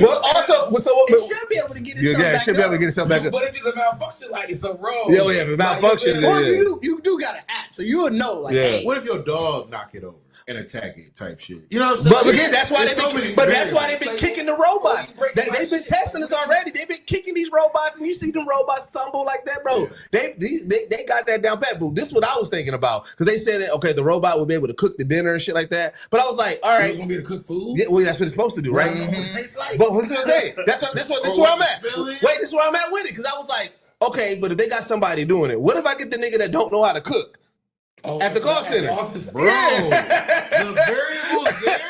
But also, It should be able to get itself it back should be able to up. get itself back up. But if it's a malfunction, like it's a road. Yeah, if it's malfunction, Or yeah. you do got an app, so you would know. Like, Yeah. hey, What if your dog knock it over and attack it type shit? You know what I'm saying? But again, that's why There's so many they've variables. been kicking the robots. They've been testing this already. They've been kicking these robots, and you see them robots stumble like that, bro. They got that down pat. But this is what I was thinking about because they said that okay, the robot will be able to cook the dinner and shit like that. But I was like, all Are right, you gonna be able to cook food? yeah, well, that's what it's supposed to do, right? I don't know what it tastes like. But what's the thing? This is where I'm at. Spell Wait, it. this is where I'm at with it because I was like, okay, but if they got somebody doing it, what if I get the nigga that don't know how to cook? Oh, At the call center. office. Bro, the variables there?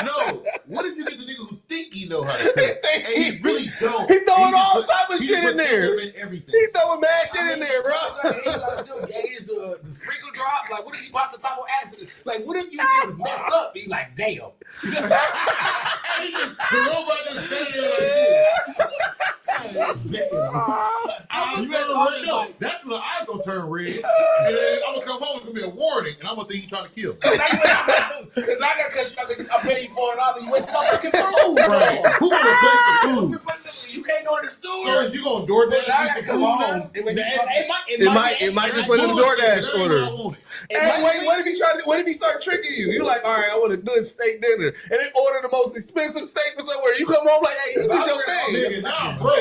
No. What if you get the nigga who think he know how to cook and he really don't? He throwing just all put- type of he shit put in there. pepper in everything. He throwing mad shit in there, bro. You gotta still gauge the sprinkle drop. Like, what if you pop the top of acid? Like, what if you just mess up? And you like, damn. The robot just standing there like this. I'm You gotta run up. That's when the eyes gonna turn red. And then I'm gonna come home, it's gonna be a warning, and I'm gonna think you trying to kill. Now I gotta cut you out because I'm paying you $400. You wasted my fucking food, bro. Who gonna replace the food? You can't go to the So store. is you gonna door So now I dash gotta the come food home. now? It might just put in the DoorDash order. Hey, wait, what if he start tricking you? You like, all right, I want a good steak dinner, and they order the most expensive steak from somewhere. You come home like, hey, you get your thing. Nigga, nah, bro.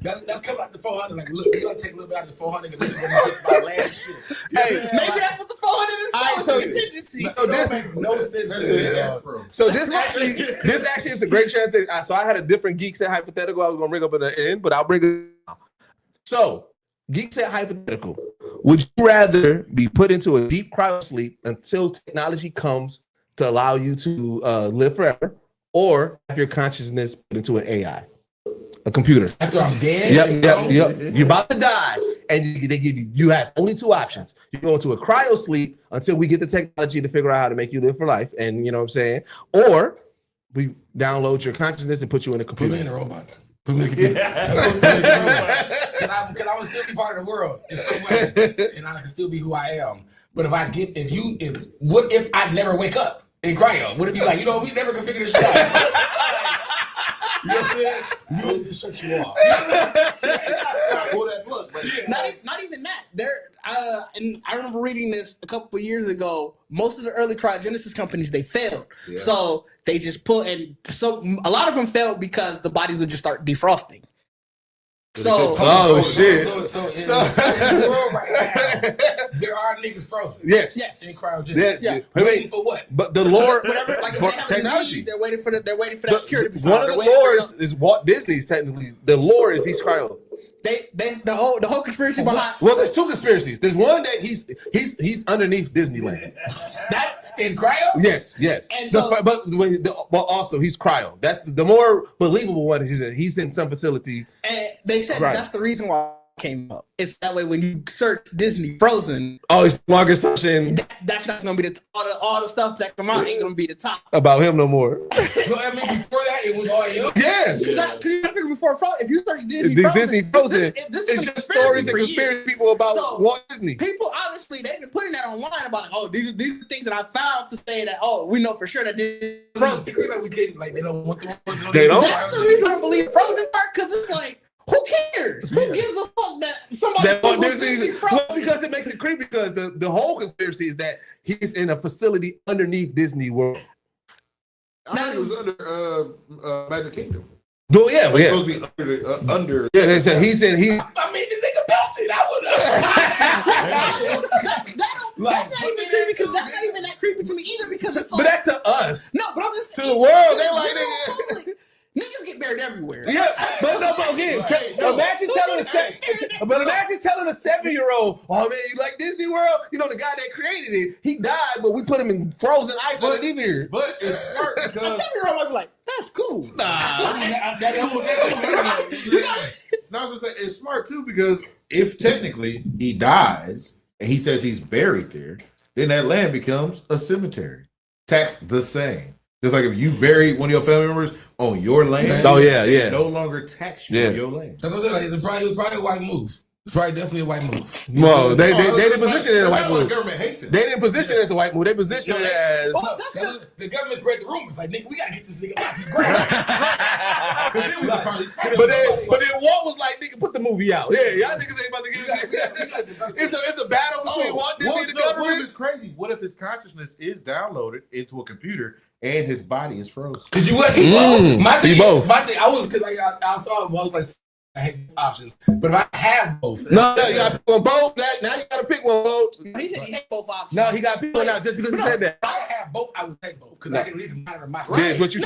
That's coming out the 400. Like, look, we gotta take a little bit out of the 400 because this is gonna get my last shit. Hey, maybe that's what the 400 is. Alright, So so- it's a contingency. so this- Don't make no sense That's to it. me, That's dog. bro. So this actually is a great transition. So I had a different Geekset hypothetical I was gonna bring up in the end, but I'll bring it now. So Geekset hypothetical. Would you rather be put into a deep cryo sleep until technology comes to allow you to live forever, or have your consciousness put into an AI, a computer? After I'm dead, Yep. You're about to die, and they give you have only two options. You go into a cryo sleep until we get the technology to figure out how to make you live for life, and you know what I'm saying, or we download your consciousness and put you in a Put computer. me in a robot. Put me in a computer. Because I would still be part of the world in some way, and I can still be who I am. But what if I never wake up in cryo? What if you like, we never can figure this shit out? You know what I'm saying? You need to shut you off. Pull that plug, but Not even that. And I remember reading this a couple of years ago. Most of the early cryogenesis companies, they failed. Yeah. So they just a lot of them failed because the bodies would just start defrosting. So shit. So in the world right now, there are niggas frozen. Yes. In cryogenics. Yes. Yeah. Waiting for what? But the lore, whatever, like if for they have technology. disease, they're waiting for that cure to be found. One of the They're waiting lore for is Walt Disney's technically. The lore is he's cryo. the whole conspiracy behind Well, there's two conspiracies. There's one that he's underneath Disneyland. that. In cryo? Yes. And But also he's cryo. That's the more believable one. Is that he's in some facility. And they said Right. that's the reason why it came up. It's that way when you search Disney Frozen, Oh, it's longer assumption that's not gonna be all the stuff that come out ain't gonna be the top. about him no more. Well, I mean, before that, it was all you. Yes. Because you gotta figure before Frozen, if you search Disney Disney Frozen, Frozen. this is It's a just stories and for years. conspiracy people about So, Walt Disney. People honestly honestly, they've been putting that online about like, oh, these are things that I found to say that we know for sure that this frozen. Like we can't like they don't want the They don't. That's the reason I believe frozen part because it's like. Who cares? Who gives a fuck that somebody well, because it makes it creepy because the whole conspiracy is that he's in a facility underneath Disney World. I thought he was under Magic Kingdom. Well, yeah, Like, supposed to be under. Yeah, they said he's in. I mean, the nigga belted. I would. That's not even creepy because that's not even that creepy to me either because it's like. But that's to us. No, but I'm just to the world. They're like nigga. Niggas get buried everywhere. Yeah, but again, imagine telling a 7-year-old, "Oh man, you like Disney World? You know the guy that created it, he died, but we put him in frozen ice underneath here." But it's smart A because 7-year-old might be like, "That's cool." no, I was gonna say it's smart too because if technically he dies and he says he's buried there, then that land becomes a cemetery. Taxed the same. Just like if you bury one of your family members on your land, they no longer tax you on your land. That's what I'm saying. Like, it was probably a white move. It's probably definitely a white move. Well, they didn't position it as a white move. The government hates it. They didn't position it as a white move. They positioned it as the government spread the rumors. Like, nigga, we gotta get this nigga out. But then Walt was like, "Nigga, put the movie out." Yeah, y'all niggas ain't about to get it. It's a battle between Walt Disney and the government. What if it's crazy? What if his consciousness is downloaded into a computer and his body is frozen? Because you wasn't both. My thing, I was like, I saw it. I was like, I had options, but if I have both, you got to pick one both. Now you got to pick one both. He said he had both options. No, he got to pick one out just because he said that. If I have both, I would take both because I can at least monitor myself. Yeah, it's what you.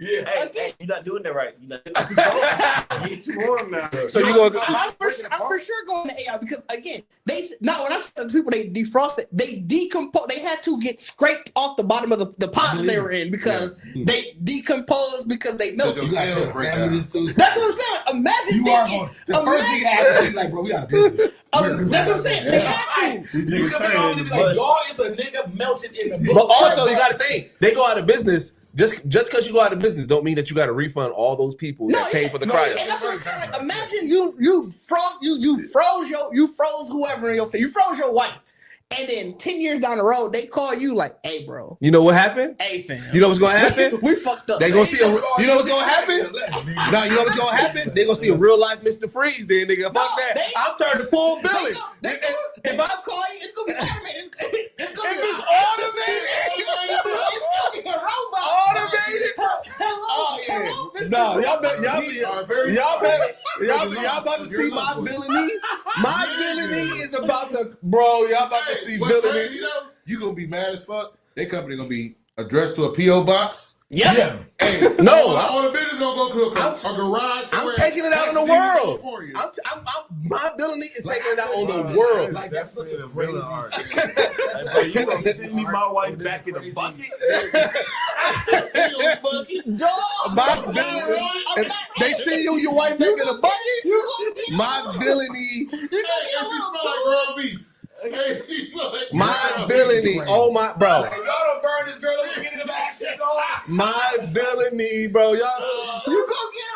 Hey, you're not doing that right. You're not too too warm now. So you going? I'm for sure going to AI because again, when I said the people they defrosted, they decompose. They had to get scraped off the bottom of the pot that they were in because they decomposed because they melted. That's what I'm saying. Imagine you are going. The first thing that happened, like, bro, we got a business. That's what I'm saying. They had to. You come in and be like, y'all is a nigga melted in the. But also, you got to think they go out of business. Just because you go out of business, don't mean that you got to refund all those people that paid for the cryo. And that's what I'm saying. Like, imagine you froze whoever in your family. You froze your wife. And then 10 years down the road, they call you like, "Hey, bro. You know what happened? Hey, fam. You know what's going to happen? We fucked up. They going to see you know what's going to happen? No, you know what's going to happen? They going to see a real life Mr. Freeze then, nigga. Fuck that. I'm turning full Billy. If I call you, it's going to be automated. It's going to be automated. It's going to be a robot. Automated. Hello, Mr. No, y'all about to see my villainy. My villainy is about to, bro. Y'all about to see villainy. You gonna be mad as fuck. Their company gonna be addressed to a PO box. Yep. Yeah. Hey, no, all the business gonna go to a garage. I'm taking it out in the world. My villainy is taking it out on the world. Like, that's such a crazy art. You gonna send me my wife back in a bucket? They see your wife back in a bucket. My villainy. My villainy. Oh my, bro. Y'all don't burn this girl up and get in the back shit going. My villainy, bro. Y'all. You go get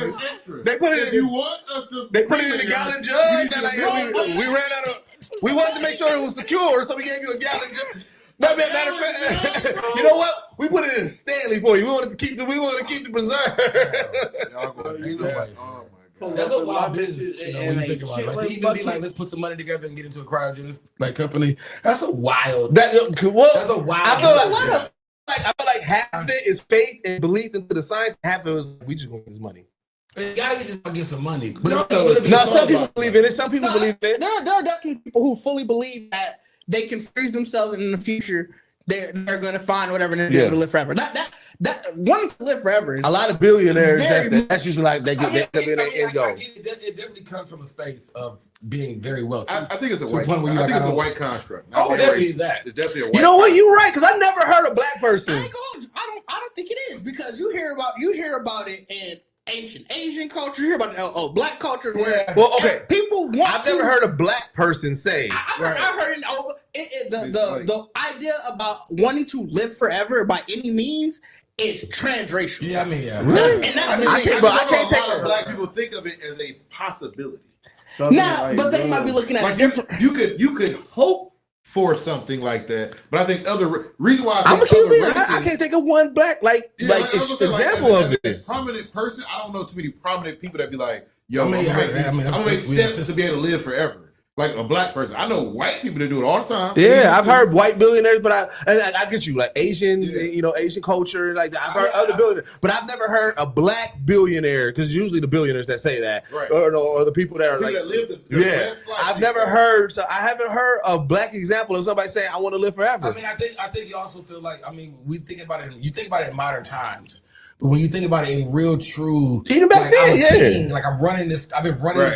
her. They put it in. You want us to? They put it in the gallon jug. We ran out of. We wanted to make sure it was secure, so we gave you a gallon jug. Matter of fact, you know what? We put it in Stanley for you. We wanted to keep the preserve. That's a wild business, you know, when you think about it. Like, to even be like, let's put some money together and get into a cryogenics like company. That's a wild. That's a wild. I feel like half of it is faith and belief into the science. Half of it is we just want this money. It gotta be just to get some money. But some people believe in it. Some people believe in it. There are definitely people who fully believe that they can freeze themselves, and in the future they're going to find whatever they're able to live forever. That one to live forever. A lot of billionaires. That's usually like they get end goal. It definitely comes from a space of being very wealthy. I think it's a white. I think it's a white construct. Oh, it definitely is that. It's definitely a white. You know what? You're right because I never heard a black person. I don't think it is because you hear about it in ancient Asian culture. You hear about black culture where people want. I've never heard a black person say. I heard the idea about wanting to live forever by any means is transracial. Yeah, I mean, yeah. Really? And that's I can't take it. Black people think of it as a possibility. But they might be looking at like different. you could hope for something like that, but I think reason why I'm a other human. races, I can't think of one black example of as it. a prominent person, I don't know too many prominent people that be like, "Yo, I'm gonna that's make steps to be able to live forever." Like a black person, I know white people that do it all the time. Yeah, I've heard white billionaires, but I get you, like Asians, Asian culture, like that. I've heard other billionaires, but I've never heard a black billionaire, because usually the billionaires that say that, right. or the people that are people like, that live the best life. I've never heard. So I haven't heard a black example of somebody saying, "I want to live forever." I mean, I think you also feel like, we think about it. You think about it in modern times. But when you think about it in real, true, even back then, king, like I've been running this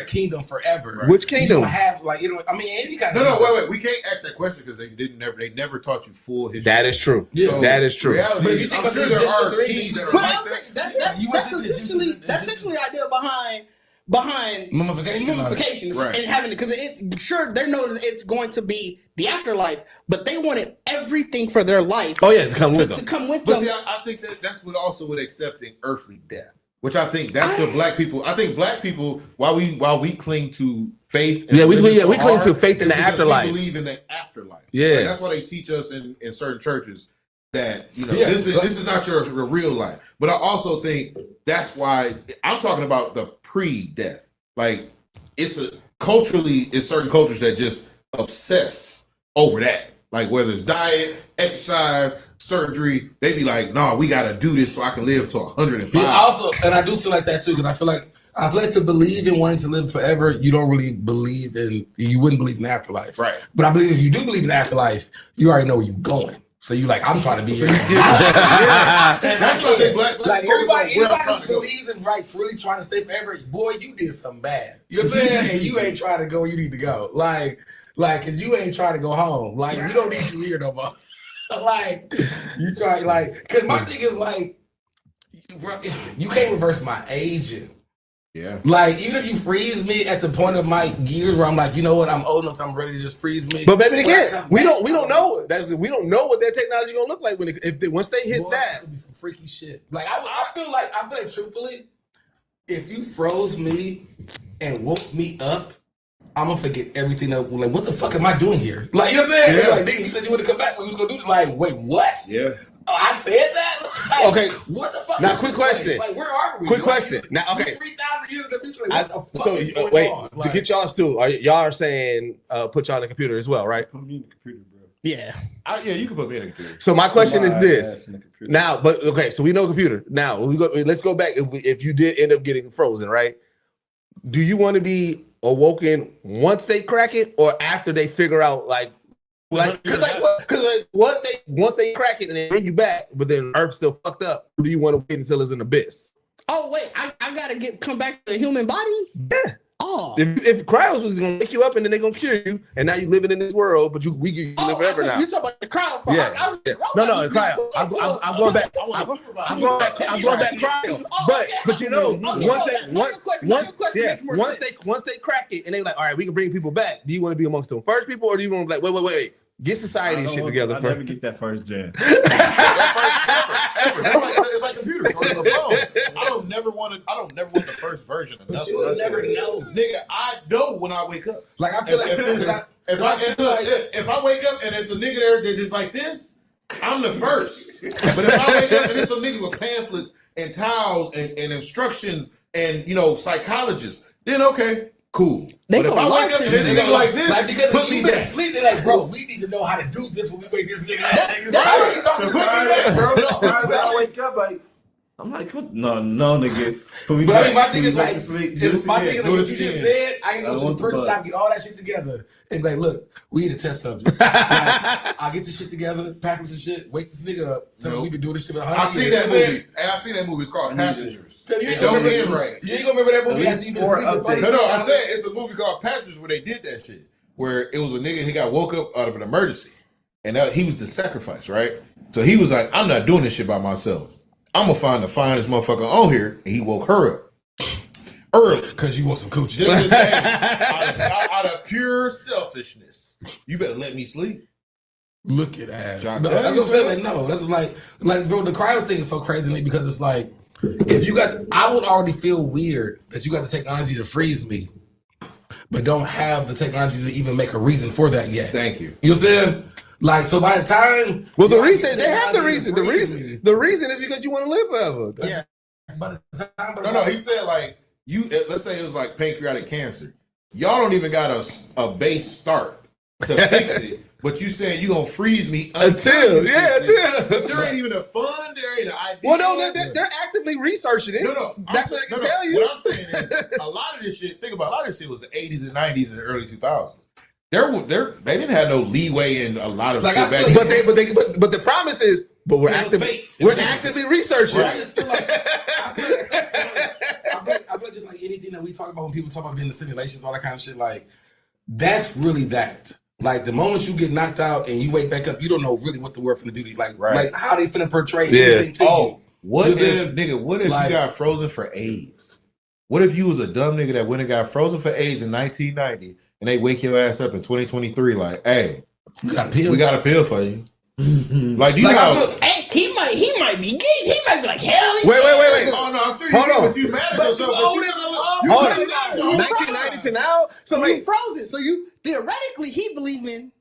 kingdom forever. Right. Which kingdom? You don't have any kind of. No, wait. We can't ask that question because they never taught you full history. That is true. Yeah. So that is true. Reality, but if you think about sure there are kings that are That's essentially the idea behind mummification right. and having it, because it's sure they know that it's going to be the afterlife, but they wanted everything for their life. Oh yeah, to come with them. But see, I think that's what also with accepting earthly death, which I think that's what black people. I think black people, while we cling to faith, and we cling to faith in the afterlife. We believe in the afterlife. Yeah, like, that's why they teach us in certain churches that this is not your real life. But I also think that's why I'm talking about the pre-death. Like it's certain cultures that just obsess over that. Like whether it's diet, exercise, surgery, they be like, "No, we got to do this so I can live to 105." Yeah, also, and I do feel like that too, because I feel like to believe in wanting to live forever, you don't really you wouldn't believe in the afterlife, right? But I believe if you do believe in the afterlife, you already know where you're going. So you like, I'm trying to be here. That's why they black like anybody who believes in really trying to stay forever, boy, you did something bad. You know what I'm saying? And you ain't trying to go where you need to go. Like, cause you ain't trying to go home. Like, we don't need you here no more. Like, you try, like, cause my thing is like, you can't reverse my aging. Yeah. Like, even if you freeze me at the point of my years where I'm like, you know what, I'm old enough, I'm ready to just freeze me. But maybe they can't. We don't know. We don't know what their technology gonna look like once they hit that. It's gonna be some freaky shit. Like I feel like truthfully, if you froze me and woke me up, I'm gonna forget everything. Like, what the fuck am I doing here? Like, you know what I'm saying? Yeah. Like, nigga, you said you want to come back. We was gonna do this. Like, wait, what? Yeah. Oh, I said that? Like, okay. What the fuck? Now, quick question. Like, where are we? Quick question. Now, okay. 3,000 years in the future. Like, what the fuck is going wait, on? to get y'all's too, y'all are saying put y'all in the computer as well, right? Put me in the computer, bro. Yeah. Yeah, you can put me in the computer. So my question is this. Now, but okay, so we know computer. Now, let's go back. If you did end up getting frozen, right? Do you want to be awoken once they crack it or after they figure out because once they crack it and they bring you back, but then Earth's still fucked up, do you want to wait until it's an abyss? Oh wait, I gotta come back to the human body? Yeah. Oh. If cryos was gonna wake you up and then they're gonna cure you, and now you're living in this world, but you live forever now. You talking about the cryo part? Yeah. No, in cryo. I'm going back. I'm going back cryo. But you know, once they crack it and they like, all right, we can bring people back. Do you want to be amongst them first people, or do you want to be like, wait, get society shit together I first? never get that first gen. It's like computers on the phone. I don't never want the first version. But you will never know. Nigga, I know when I wake up. Like, I feel if I wake up and there's a nigga there that's just like this, I'm the first. But if I wake up and there's some nigga with pamphlets and towels and instructions and psychologists, then okay, cool. They but if gonna I wake up and this nigga like this, like, because put me you been back. asleep, they're like, bro, we need to know how to do this when we wake this nigga up. That's what you talking about, bro. I wake up like, I'm like, what? No, nigga. But I mean, my thing is like, what you just said, I ain't go to the first shop, get all that shit together, and be like, look, we need a test subject. Like, I'll get this shit together, pack some shit, wake this nigga up. Tell me we been doing this shit for 100 years. I've seen that movie. It's called Passengers. You ain't gonna remember that movie after you been sleeping. No, I'm saying it's a movie called Passengers where they did that shit. Where it was a nigga, he got woke up out of an emergency. And he was the sacrifice, right? So he was like, I'm not doing this shit by myself. I'm gonna find the finest motherfucker on here, and he woke her up early because you want some coochie. Just out of pure selfishness, you better let me sleep. Look at ass. No, that's what I'm saying. Like, no, that's like, bro, the cryo thing is so crazy to me because it's like, if you got, I would already feel weird that you got the technology to freeze me, but don't have the technology to even make a reason for that yet. Thank you. You know what I'm saying? Like, so by the time, well, the reason they have the reason. The reason is because you want to live forever. Yeah. By the time, No, he said like let's say it was like pancreatic cancer. Y'all don't even got a base start to fix it, but you saying you gonna freeze me until but there ain't even a fund, there ain't an idea. Well, no, they're actively researching it. No, that's what I can tell you. What I'm saying is a lot of this shit. Think about a lot of this shit was the 80s and 90s and early 2000s. They didn't have no leeway in a lot of shit back then. But the promise is, we're actively researching. Right. I feel like just like anything that we talk about when people talk about being in the simulations, all that kind of shit, like that's really that. Like the moment you get knocked out and you wake back up, you don't know really what the word finna do to you. Like how they finna portray anything to you. What if you got frozen for AIDS? What if you was a dumb nigga that went and got frozen for AIDS in 1990 and they wake your ass up in 2023 like, hey, we got a pill for you. Like, do you know? He might be gay. He might be like, hell yeah. Wait. Oh no, I'm sure you know what you mad at yourself. Hold on. 1990 to now. So you frozen. So you theoretically he believing,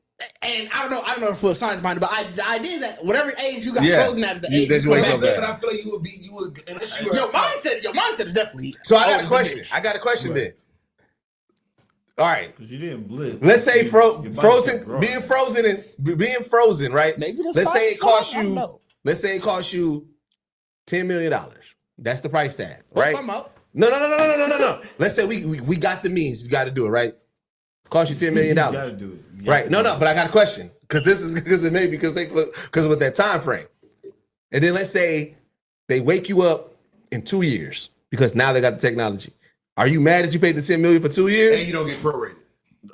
and I don't know the full science behind it, but the idea is that whatever age you got frozen at the age. But I feel like you would unless you your mindset is definitely. So I got a question then. All right, because you didn't blip. Let's say being frozen, right? Maybe let's say it costs you $10 million. That's the price tag, right? No. Let's say we got the means. You got to do it, right? Cost you $10 million. You got to do it, right? No. But I got a question because with that time frame, and then let's say they wake you up in 2 years because now they got the technology. Are you mad that you paid the $10 million for 2 years? And you don't get prorated.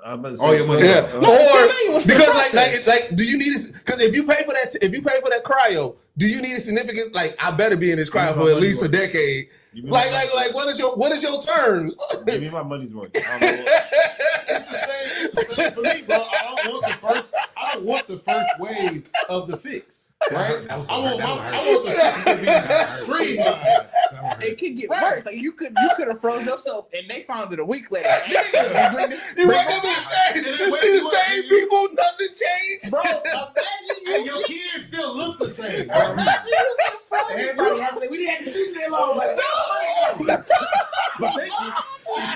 All your money. Yeah. Or because like, do you need this? Because if you pay for that cryo, do you need a significant? Like, I better be in this cryo for at least a decade. Like, what is your terms? Give me my money's worth. It's the same for me, bro. I don't want the first wave of the fix. Right? I want the fix to be streamlined. It could get worse. Like you could have froze yourself, and they found it a week later. You see the same people, nothing changed, bro. Imagine your kids still look the same. Imagine you get frozen. Everybody, we didn't have to shoot that long.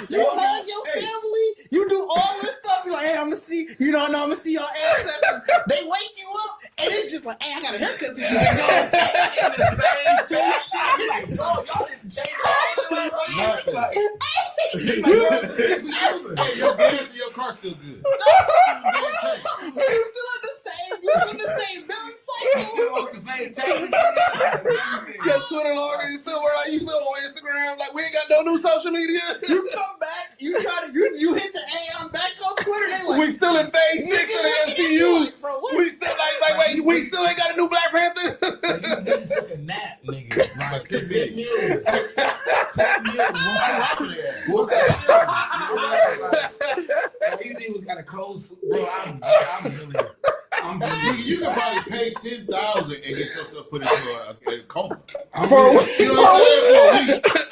You hug your family. You do all this stuff. You're like, hey, I'm gonna see. I'm gonna see your ass. They wake you up, and it's just like, hey, I got a haircut. So you go in the same shit. Like, y'all didn't change your gas in your car still good. You still in the same billing cycle. Still on the same tape. Your Twitter login is still where you still on Instagram. Like we ain't got no new social media. You come back, you hit the I'm back on Twitter. They like we still in phase 6 of the MCU. Like, bro, we still wait, we still ain't got a new Black Panther. You took a nap, nigga. Like 10 million. 10 million. What kind of shit? All you did was got a cold, bro. I'm really. You can probably pay $10,000 and get yourself put into a coma. I'm probably doing. Because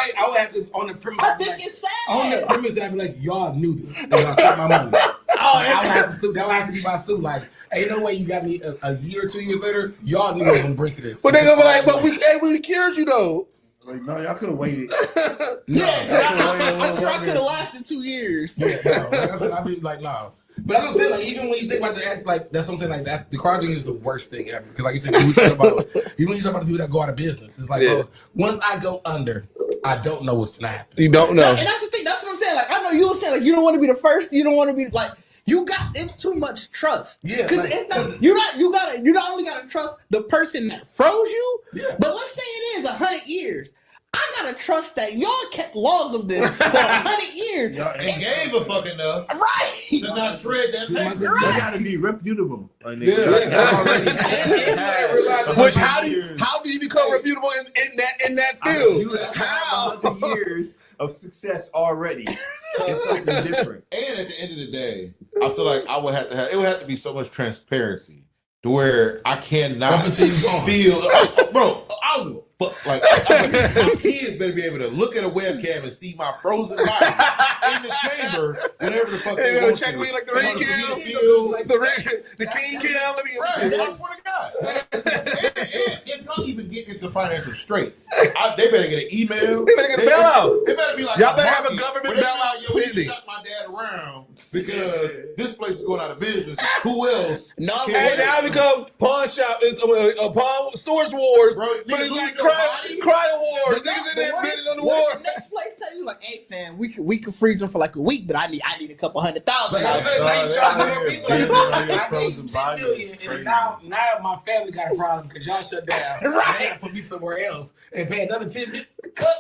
I would have to on the premise. I think it's sad. On the premise that I'd be like, y'all knew this. Y'all took my money. I would have to sue. That would have to be my suit. Like, ain't no way you got me a year or 2 years later. Y'all knew I was on the brink of this. But they gonna be like, but we cured you though. Like, no, y'all could have waited. I'm sure I could have lasted 2 years. Yeah, no. Like I said, I'd be like, no. But I'm saying, like, even when you think about the ass, like, that's what I'm saying, like, the cryogenic is the worst thing ever. Because, like you said, even when you talk about the people that go out of business, it's like, bro, once I go under, I don't know what's gonna happen. You don't know. And that's the thing. That's what I'm saying. Like, I know you were saying, like, you don't want to be the first. You don't want to be like. It's too much trust. Yeah, because you not only gotta trust the person that froze you, but let's say it is 100 years. I gotta trust that y'all kept log of this for 100 years. And gave a fuck enough, right? To not shred that paper. Right. They gotta be reputable. Which how do you become reputable in that field? You have 100 years of success already. It's something different. And at the end of the day, I feel like it would have to be so much transparency to where I cannot feel, bro. Like my kids better be able to look at a webcam and see my frozen body in the chamber whenever the fuck they want check to. me like the ring cam, Like the king cam. Let me get right, I swear to God. And if y'all even get into financial straits, they better get an email. They better get a bailout. They better be like, y'all better have a government bailout. Yo, we need to shut my dad around because this place is going out of business. Who else? No, Hey, now it become pawn shop. It's pawn storage wars, Bro, but it's like body. cryo wars. But Niggas in there bidding on the what war. if the next place tell you like, hey fam, we can freeze them for like a week, but I need a couple $100,000. Like I said, now you charging more people. Yeah, I frozen gave you $10 body million, is and now my family got a problem because y'all shut down. Right. They gotta put me somewhere else and pay another $10 million.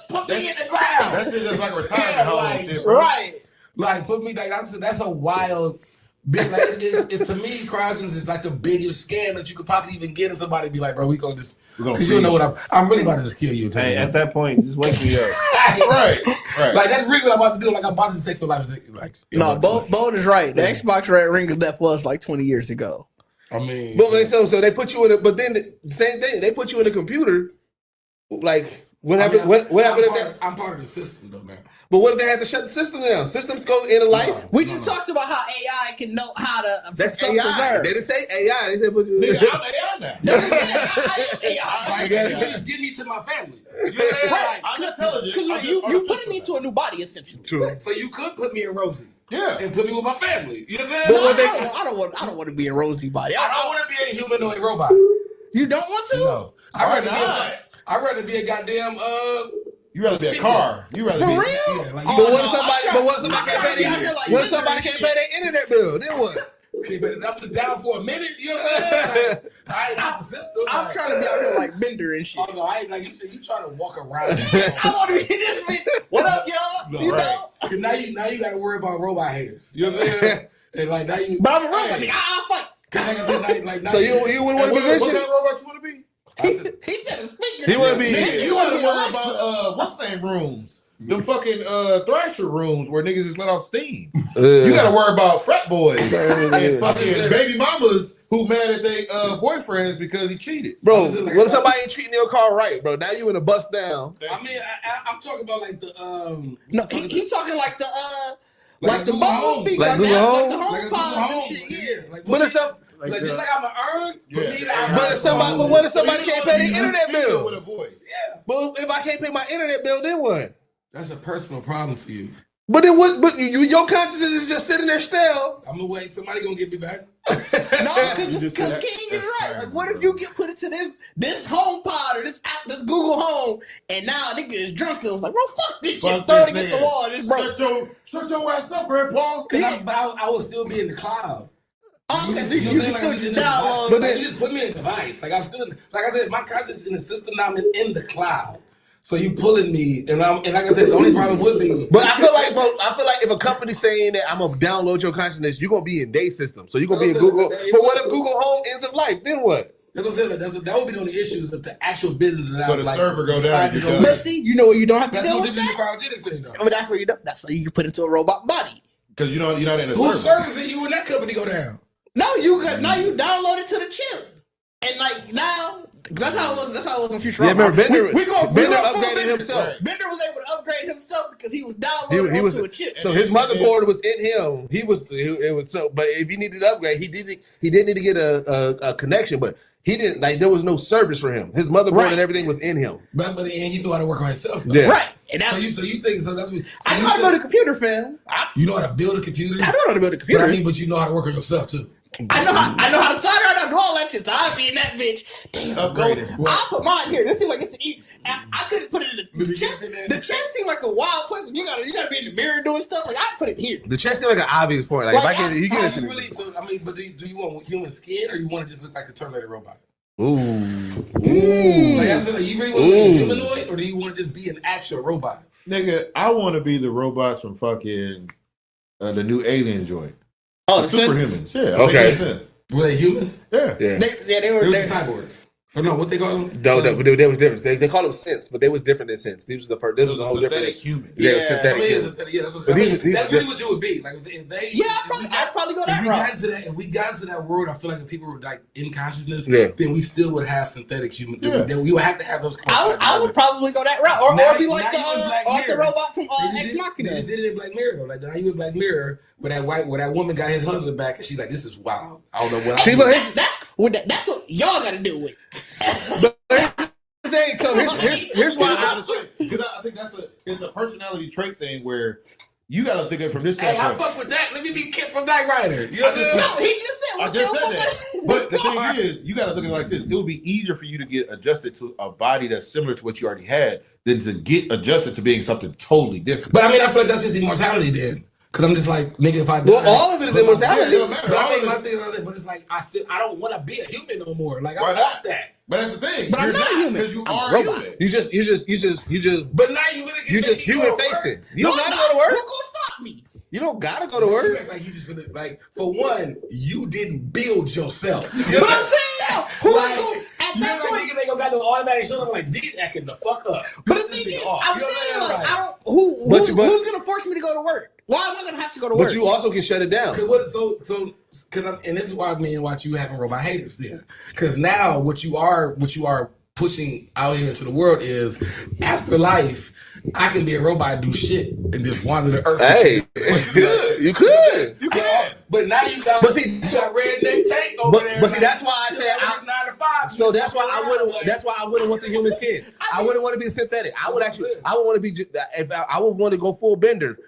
Put me in the ground. That's just like retirement Yeah, home like, shit, bro. Right. Like put me like I'm saying that's a wild big like it's to me Cryogenically is like the biggest scam that you could possibly even get, and somebody be like, bro, we gonna just because you don't know what I'm really about to just kill you. Hey, at that point, just wake me up. Right. Like that's really what I'm about to do. Like I'm about to take your life. Like No, Bold is right. The Xbox Red Ring of Death was like 20 years ago. I mean, But like, so they put you in a. But then the same thing. They put you in a computer. Like what happened? What happened? I'm part of the system though now. But what if they had to shut the system down? Systems go into life. We just talked about how AI can know how to That's AI. self-preserve. They didn't say AI. They said put you. Nigga, I'm AI now. Like, get me to my family. You know what Right. I'm intelligent. Because you putting me to a new body essentially. True. So you could put me in Rosie. Yeah. And put me with my family. You know what I'm But saying? I don't want to be a Rosie body. I don't want to be a humanoid robot. You don't want to? No. I'd rather be a goddamn You rather be a car. You rather For be real? Yeah, like, But what if somebody can't pay their what if somebody can't pay their internet bill? Then what? okay, but I'm just down for a minute. You know what I'm saying? Like, I ain't not the system. I'm like, trying to be out here like Bender and shit. Oh no, I ain't like you said. You trying to walk around? I want to be this bitch. What up, y'all? No, you right. know? Now you got to worry about robot haters. You know what I'm saying? And like now you. But I'm a robot. Nigga, I'll fight. Cause like I said, like now So you wouldn't want to What position? kind of robot you want to be? He said a speaker. He wouldn't be. Nigga, you want to worry about what's name rooms? Them fucking Thrasher rooms where niggas just let off steam. You got to worry about frat boys and fucking baby mamas who mad at their boyfriends because he cheated. Bro, what if somebody ain't treating your car right, bro? Now you in a bust down. I mean, I'm talking about like the No, he talking like the Like the Google bone Home. speaker, Like like Google Home? the like home a Google pods and Home. shit. Yeah. Like, But if some, like just like I'm an earn, for Yeah. me to but if somebody, but what if somebody can't pay their internet With bill? a voice. yeah, But if I can't pay my internet bill, then what? that's a personal problem for you. But then what? But your consciousness is just sitting there still. I'm gonna wait. Somebody gonna get me back. No, You just because said King is that's right. crazy, Like, what if bro. you get put into this home pod or this app, this Google Home, and now nigga is drunk and was like, bro, fuck this shit, Fuck throw it this against the nigga. wall, and it's broke. Shut your ass up, Grandpa. But I would still be in the cloud. Okay, so You you know can what still I'm saying? just download. But you just put me in a device. Like I'm still, like I said, my conscious in the system now. I'm in the cloud. So you pulling me, and like I said, the only problem would be. But I feel like, if a company's saying that I'm gonna download your consciousness, you're gonna be in their system. So you're gonna be in Google. But what if Google Home ends of life? Then what? That's what I'm saying. That would be the only issues if the actual business is So the server go down, you go- But see, you know what you don't have to That's deal what with the that. cryogenics thing, though. I mean, that's what you do. That's what you can put into a robot body. Because you're not in a Who's server. servicing you when that company go down? No, you download it to the chip, and like now. That's how it was. That's how it was in Futurama. Yeah, remember Bender? We go Bender full upgraded Bender. himself. Bender was able to upgrade himself because he was downloaded onto a chip. So his motherboard was in him. He was. It was so. But if he needed to upgrade, he didn't need to get a connection. But he didn't like. There was no service for him. His motherboard and everything was in him. But and he knew how to work on himself. Though. Yeah. Right. And that, So you think so? That's what. So I know how to build a computer, fam. You know how to build a computer. I don't know how to build a But computer. I mean, but you know how to work on yourself too. I know how to solder. I know how to do all that shit. So I'll be in that bitch. Damn, I'll put mine here. This seems like it's an eat. I couldn't put it in the chest. The chest seems like a wild place. You gotta be in the mirror doing stuff. Like I put it here. The chest seems like an obvious point. Like if I can, you get it. Really, so I mean, but do you want human skin or you want to just look like the Terminator robot? Ooh. Like, I'm saying, you really want to be a humanoid or do you want to just be an actual robot? Nigga, I want to be the robots from fucking the new Alien joint. Oh, The superhumans. Yeah. Okay. Synth. Were they humans? Yeah. Yeah. They They were were there. cyborgs. Or no, what they call them? No, there was different. They call them synths, but they was different than synths. These was the first. This was a whole synthetic different human. Yeah, synthetic human. That's what. But That's these really what you would be. Like if they. Yeah, I'd probably go that route. If we got into that world, I feel like if people were like in consciousness, Yeah. then we still would have synthetic human. Yeah. Then we would have to have those. I would probably go that route, or be like the robot from Ex They Machina. just did it in Black Mirror though. Like now you in Black Mirror where that woman got his husband back, and she's like, "This is wild. I don't know what." See, but That's what y'all got to do with. the thing. So here's why Because I think it's a personality trait thing where you got to think of it from this Hey, I standpoint. fuck with that. Let me be Kid from Knight Rider. You know what I'm saying? No, he just said I what just the said fuck. that. But the thing is, you got to look at it like this. It would be easier for you to get adjusted to a body that's similar to what you already had than to get adjusted to being something totally different. But I mean, I feel like that's just immortality then. Because I'm just like, nigga, if I die. Well, all of it is immortality. Yeah, it don't matter. But I All mean, of my this- thing is, but it's like, I don't want to be a human no more. Like, Why I lost not? that. But that's the thing. But I'm You're not a human. because you I'm a are robot. human. you just But now you really you just human facing. You don't gotta go to Who work. gonna stop me? You don't gotta go to You work. act like you just finna, like, for one, you didn't build yourself. But I'm saying, who Like, gonna at you that know, point? niggas ain't gonna got no automatic shit. I'm like, these acting the fuck up. But the This thing nigga is, off. I'm You know saying what I'm like, saying? I don't. Who's gonna force me to go to work? Why am I gonna have to go to work? But you also can shut it down. And this is why me and watch you having robot haters then. Because now what you are pushing out here into the world is after life, I can be a robot and do shit and just wander the earth. Hey, you could. But now you got redneck tank over there. But see, that's why I said I'm 9 to 5. So that's why I wouldn't. That's why I wouldn't want the human skin. I wouldn't want to be synthetic. I would actually. I would want to be. If I would want to go full bender,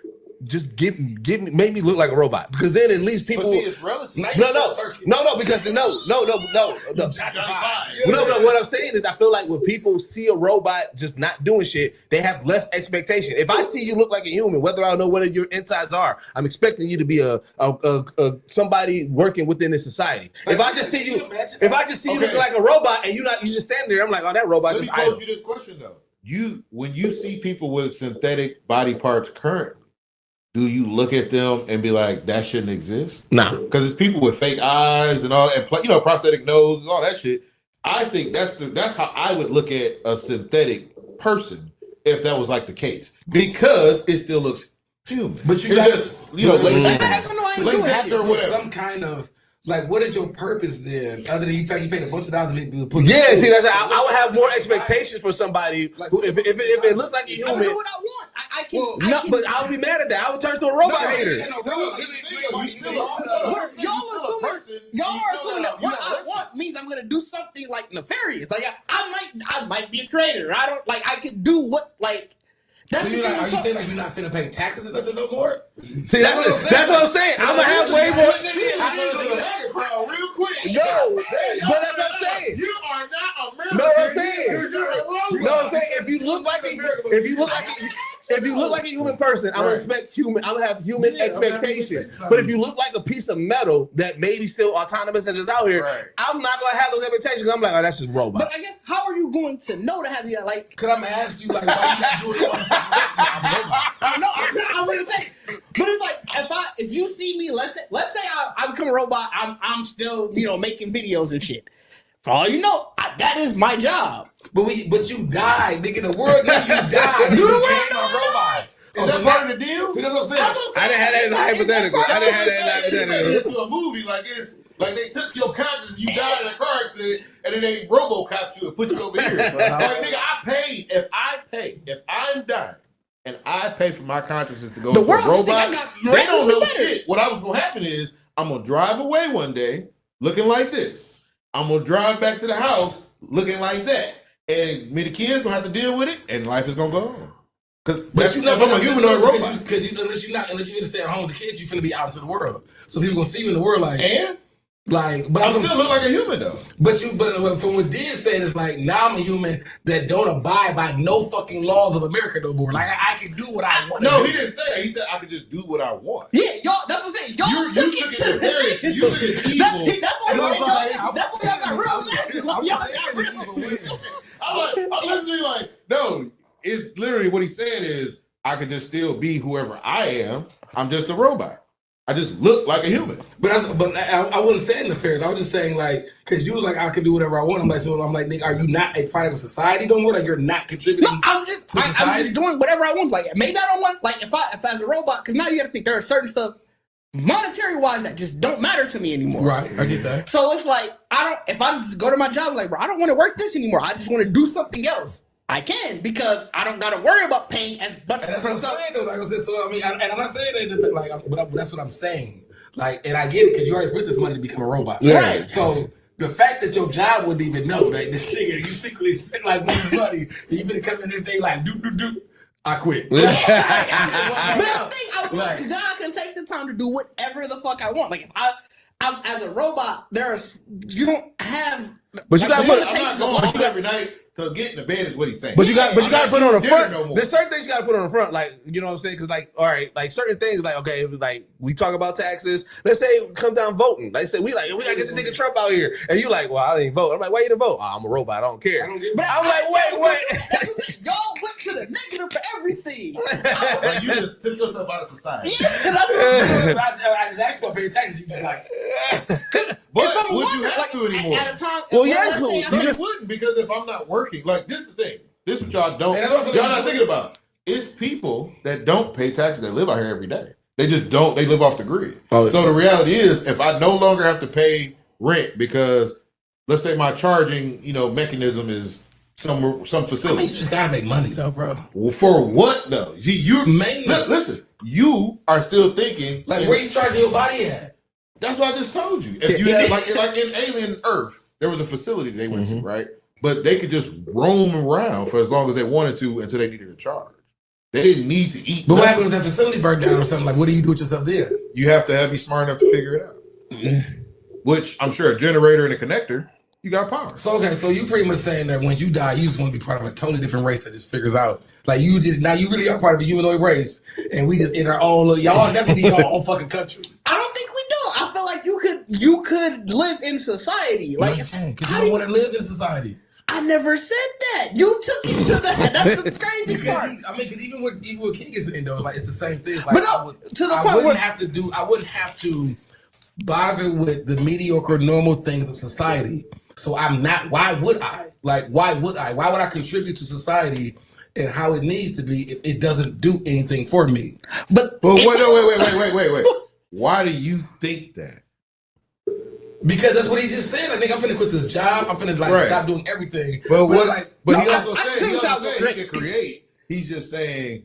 just make me look like a robot, because then at least people. But see, it's relative. No, because no. What I'm saying is, I feel like when people see a robot just not doing shit, they have less expectation. If I see you look like a human, whether I know what your insides are, I'm expecting you to be a somebody working within this society. If I just see you looking like a robot and you just standing there, I'm like, oh, that robot. Let me pose you this question though: when you see people with synthetic body parts currently, do you look at them and be like, that shouldn't exist? Nah, because it's people with fake eyes and all, and prosthetic noses, all that shit. I think that's how I would look at a synthetic person if that was like the case, because it still looks human. But you it's got just lazy or whatever. Some kind of. Like, what is your purpose then? Other than you paid a bunch of dollars to put. Yeah, see, that's I would have more expectations for somebody who, if it looked like a human. I can do what I want. I can. But I would be mad at that. I would turn to a robot hater. Y'all are assuming that what I want means I'm gonna do something like nefarious. Like I might be a traitor. I don't like. I could do what like. That's so the thing. Are you saying like you're not finna pay taxes or nothing no more? See, that's what I'm saying. I'm gonna have way more. Real quick. No, but that's what I'm saying. You are not American. No, I'm saying. No, I'm saying if you look like a human person, I'm gonna expect human. I'm gonna have human expectation. But if you look like a piece of metal that maybe still autonomous and just out here, I'm not gonna have those expectations. I'm like, oh, that's just robot. But I guess how are you going to know to have the like? Could I ask you like why you not doing it? I'm gonna say, but it's like if you see me, let's say I become a robot, I'm still making videos and shit. For all you know, that is my job. But you died, nigga. The world knew you died. Do the world became know a robot? Is that part of the deal? See, that's what I'm saying. I didn't have that in the hypothetical. I didn't have that in the hypothetical. Into a movie like this, like they took your conscience, you died in a car accident, and then they RoboCop you and put you over here. Like nigga, I paid. If I'm dying. And I pay for my consciousness to go into a robot. They don't know shit. What was going to happen is I'm going to drive away one day looking like this. I'm going to drive back to the house looking like that. And me, the kids going to have to deal with it, and life is going to go on. Because I'm a humanoid robot. Unless you gonna stay at home with the kids, you finna be out into the world. So people gonna see you in the world like. But I still look like a human though. But from what Diz said, it's like now I'm a human that don't abide by no fucking laws of America no more. Like I can do what I want. No, he didn't say that. He said I could just do what I want. Yeah, y'all. That's what I'm saying. Y'all took it to the You took it evil. That's what I'm saying. That's what y'all got real mad. Y'all got real. I'm listening like, no. It's literally what he's saying is I could just still be whoever I am. I'm just a robot. I just look like a human. But I wasn't saying nefarious. I was just saying like, because you was like, I can do whatever I want. I'm like, nigga, are you not a product of society no more? Like you're not contributing. No, I'm just doing whatever I want. Like maybe I don't want like if I as a robot, because now you got to think there are certain stuff monetary wise that just don't matter to me anymore. Right, I get that. So it's like if I just go to my job like, bro, I don't want to work this anymore. I just want to do something else. I can because I don't got to worry about paying as much. And that's what I'm saying though. Like I said, so I mean, and I'm not saying that like, but that's what I'm saying. Like, and I get it because you already spent this money to become a robot, right? So the fact that your job wouldn't even know that this nigga you secretly spent like money, and you been coming this day like do. I quit. But I think I would, because then I can take the time to do whatever the fuck I want. Like if I'm as a robot, you don't have. But you got to I'm not going home every night to get in the bed is what he's saying. But you got to put on the front. No, there's certain things you got to put on the front, like you know what I'm saying? Because like, all right, like certain things, like okay, like we talk about taxes. Let's say come down voting. Like say we gotta get this nigga Trump out here, and you like, well, I didn't vote. I'm like, why you didn't vote? Oh, I'm a robot. I don't care. But I'm like, wait. Y'all went to the negative for everything. Like, you just took yourself out of society. Yeah, that's what I'm doing. I just asked about paying taxes. You just like, but would you have to anymore? At a time, Well, yeah, let's say No, you wouldn't, because if I'm not working, like this is the thing. This is what y'all not thinking about. It's people that don't pay taxes that live out here every day. They just don't. They live off the grid. So the reality is, if I no longer have to pay rent because, let's say, my charging, mechanism is some facility. I mean, you just gotta make money though, bro. Well, for what though? Listen, you are still thinking like where you charging your body at? That's what I just told you. If you had like in Alien Earth, there was a facility they went to, right? But they could just roam around for as long as they wanted to until they needed a charge. They didn't need to eat. But what happens if that facility burnt down or something? Like, what do you do with yourself there? You have to be smart enough to figure it out. Which I'm sure a generator and a connector, you got power. So you pretty much saying that when you die, you just want to be part of a totally different race that just figures out. Like you really are part of a humanoid race, and we just in our own little. Y'all definitely need your own fucking country. I don't think we do. I feel like you could live in society. Like because you don't want to live in society. I never said that. You took it to that. That's the crazy part. I mean, because even with King is in though, like it's the same thing. Like, but no, I wouldn't have to bother with the mediocre, normal things of society. So I'm not. Why would I? Like, why would I? Why would I contribute to society and how it needs to be if it doesn't do anything for me? But wait. Why do you think that? Because that's what he just said. Like, nigga, I'm finna quit this job. I'm finna stop doing everything. But he also said he can create. He's just saying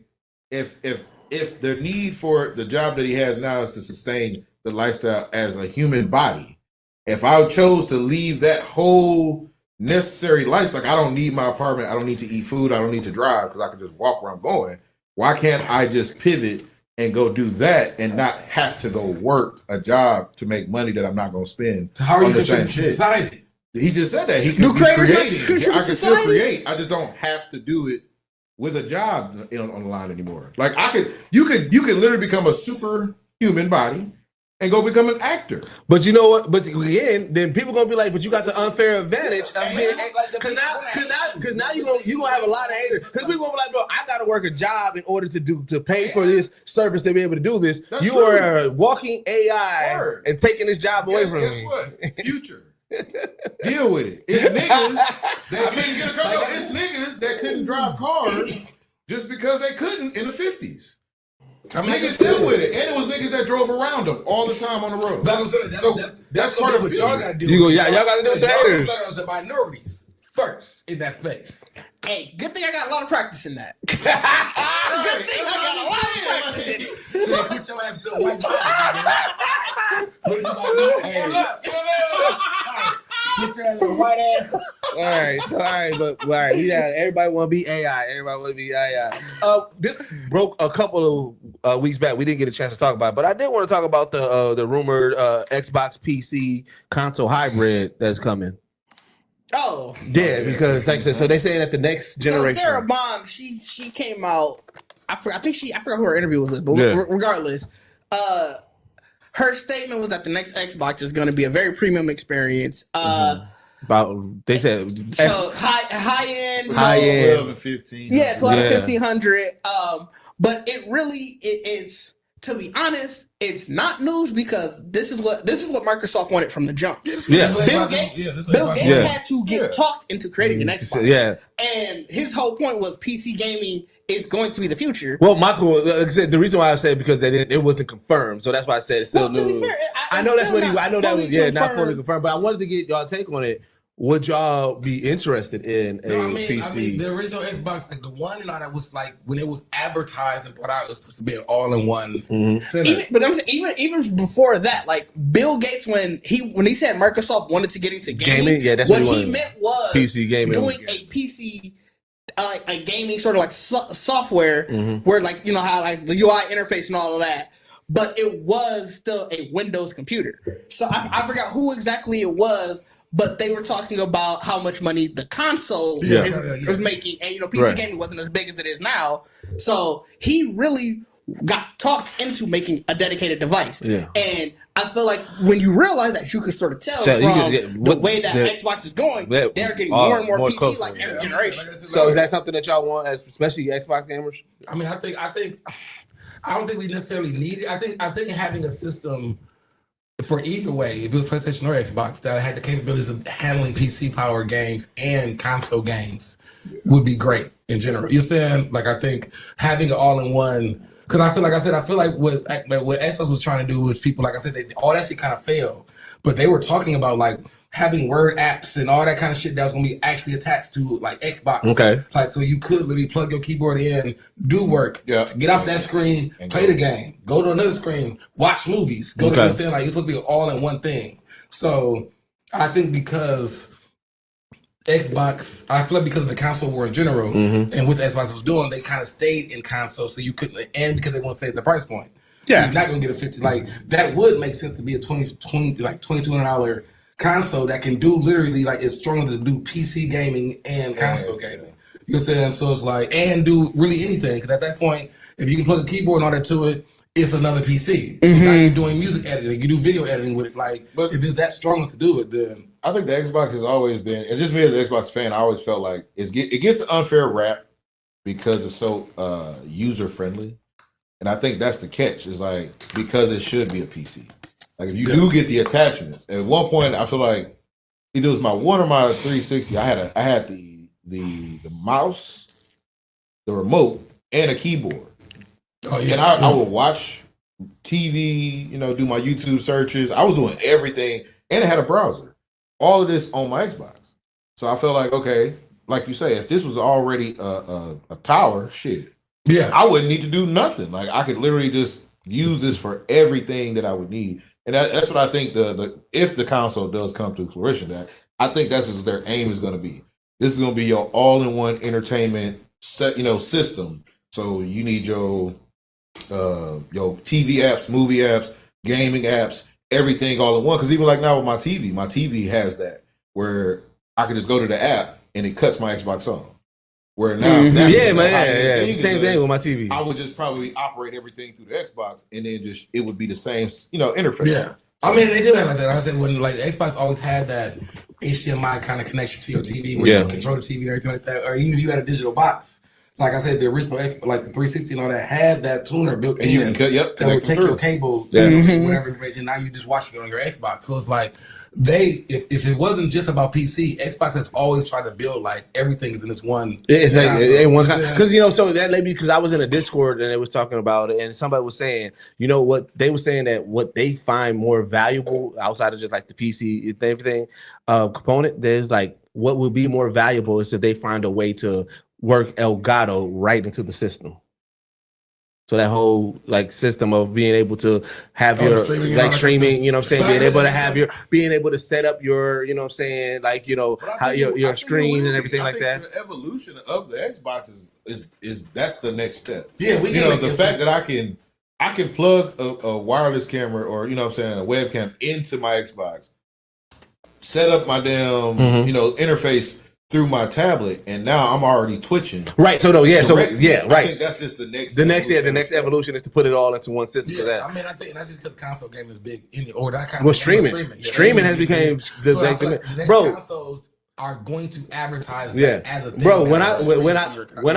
if the need for the job that he has now is to sustain the lifestyle as a human body, if I chose to leave that whole necessary life, like I don't need my apartment, I don't need to eat food, I don't need to drive because I can just walk where I'm going. Why can't I just pivot and go do that and not have to go work a job to make money that I'm not going to spend? How are you contributing to society? He just said that. He can I can still create. I just don't have to do it with a job on the line anymore. Like you could literally become a superhuman body and go become an actor. But you know what? But again, then people gonna be like, "But you got the unfair advantage of being because now you gonna have a lot of haters. Because people gonna be like, bro, I gotta work a job in order to pay for this service to be able to do this. That's you are a walking AI and taking this job away from me. Guess what? Future. Deal with it. It's niggas that couldn't get a car. It's niggas that couldn't drive cars just because they couldn't in the 50s. Niggas deal with it, and it was niggas that drove around them all the time on the road. That's what I'm saying. That's part of what y'all gotta do. Y'all gotta do with the haters. Y'all gotta the minorities first in that space. Hey, good thing I got a lot of practice in that. Good thing I got a lot of practice in it. Put your ass to a white man. Put your ass to a white ass. All right. We got everybody want to be AI. Everybody want to be AI. This broke a couple of weeks back. We didn't get a chance to talk about it, but I did want to talk about the rumored Xbox PC console hybrid that's coming. Oh, yeah, because like I said, so they saying that the next generation. So Sarah Bond, she came out. I forgot who her interview was with, but regardless, her statement was that the next Xbox is going to be a very premium experience. They said so high end, 12 and 15. Yeah, 12 and 1500. But it's to be honest, it's not news because this is what Microsoft wanted from the jump. Yeah. Bill Gates had to get talked into creating an Xbox. Yeah. And his whole point was PC gaming is going to be the future. Well, Michael, like I said, the reason why I said because it wasn't confirmed, so that's why I said it's still news. To be fair, I know that's what I know that was not fully confirmed. confirmed, but I wanted to get y'all take on it. Would y'all be interested in a PC? I mean, the original Xbox, like the one and all that was like when it was advertised and brought out, it was supposed to be an all-in-one center. But I'm saying even before that, like Bill Gates, when he said Microsoft wanted to get into gaming, that's what he meant was PC gaming, doing a PC. A gaming sort of like software where like, you know, how like the UI interface and all of that, but it was still a Windows computer. So I forgot who exactly it was, but they were talking about how much money the console is making, and you know, PC gaming wasn't as big as it is now. So he really got talked into making a dedicated device. Yeah. And I feel like when you realize that, you can sort of tell from the way that Xbox is going, they're getting more and more PC like every generation. So is that something that y'all want, especially Xbox gamers? I mean, I don't think we necessarily need it. I think having a system for either way, if it was PlayStation or Xbox, that had the capabilities of handling PC power games and console games would be great in general. You're saying, like, I think having an all-in-one. Because I feel like what Xbox was trying to do was people, like I said, all that shit kind of failed. But they were talking about like having word apps and all that kind of shit that was going to be actually attached to like Xbox. Okay. Like, so you could literally plug your keyboard in, do work, get off that screen, play the game, go to another screen, watch movies, go to understand, like, it's supposed to be all in one thing. So I think because Xbox, I feel like because of the console war in general, and what the Xbox was doing, they kind of stayed in console, so you couldn't, and because they want to pay the price point. Yeah, so you're not going to get a 50. Like that would make sense to be a $2,200 console that can do literally like it's strong enough to do PC gaming and console gaming. You know what I'm saying? So it's like, and do really anything, because at that point, if you can plug a keyboard and all that to it, it's another PC. So now you're doing music editing, you do video editing with it. Like, but if it's that strong enough to do it, then I think the Xbox has always been, and just me as an Xbox fan, I always felt like it gets an unfair rap because it's so user friendly, and I think that's the catch. Is like because it should be a PC. Like if you do get the attachments, at one point I feel like either it was my one or my 360. I had the mouse, the remote, and a keyboard. Oh yeah, and I would watch TV, you know, do my YouTube searches. I was doing everything, and it had a browser. All of this on my Xbox. So I felt like, okay, like you say, if this was already a tower, shit, I wouldn't need to do nothing. Like I could literally just use this for everything that I would need. And that's what I think if the console does come to fruition, that I think that's what their aim is going to be. This is going to be your all-in-one entertainment system. So you need your TV apps, movie apps, gaming apps, everything all in one. Because even like now with my TV has that where I can just go to the app and it cuts my Xbox on. Where now, same thing with my TV. I would just probably operate everything through the Xbox, and then it would be the same, interface. Yeah, I mean they do have like that. I said when like Xbox always had that HDMI kind of connection to your TV where you can control the TV and everything like that, or even if you had a digital box. Like I said, the original Xbox, like the 360 and all that, had that tuner built in that would take your cable, whatever information. Now you just watch it on your Xbox. So it's like if it wasn't just about PC, Xbox has always tried to build like everything is in its one. Because so that maybe because I was in a Discord and they was talking about it, and somebody was saying, what they were saying that what they find more valuable outside of just like the PC and everything component, there's like what would be more valuable is if they find a way to work Elgato right into the system. So that whole like system of being able to have your streaming, being able to set up your, how your screen and everything like that. The evolution of the Xbox is that's the next step. Yeah, the fact that I can plug a wireless camera or a webcam into my Xbox, set up my damn interface through my tablet, and now I'm already twitching. Right. So right. I think that's just the next. The next evolution is to put it all into one system. Yeah, I think that's just because console gaming is big. Streaming has become the next consoles. are going to advertise that as a thing. Bro, now, when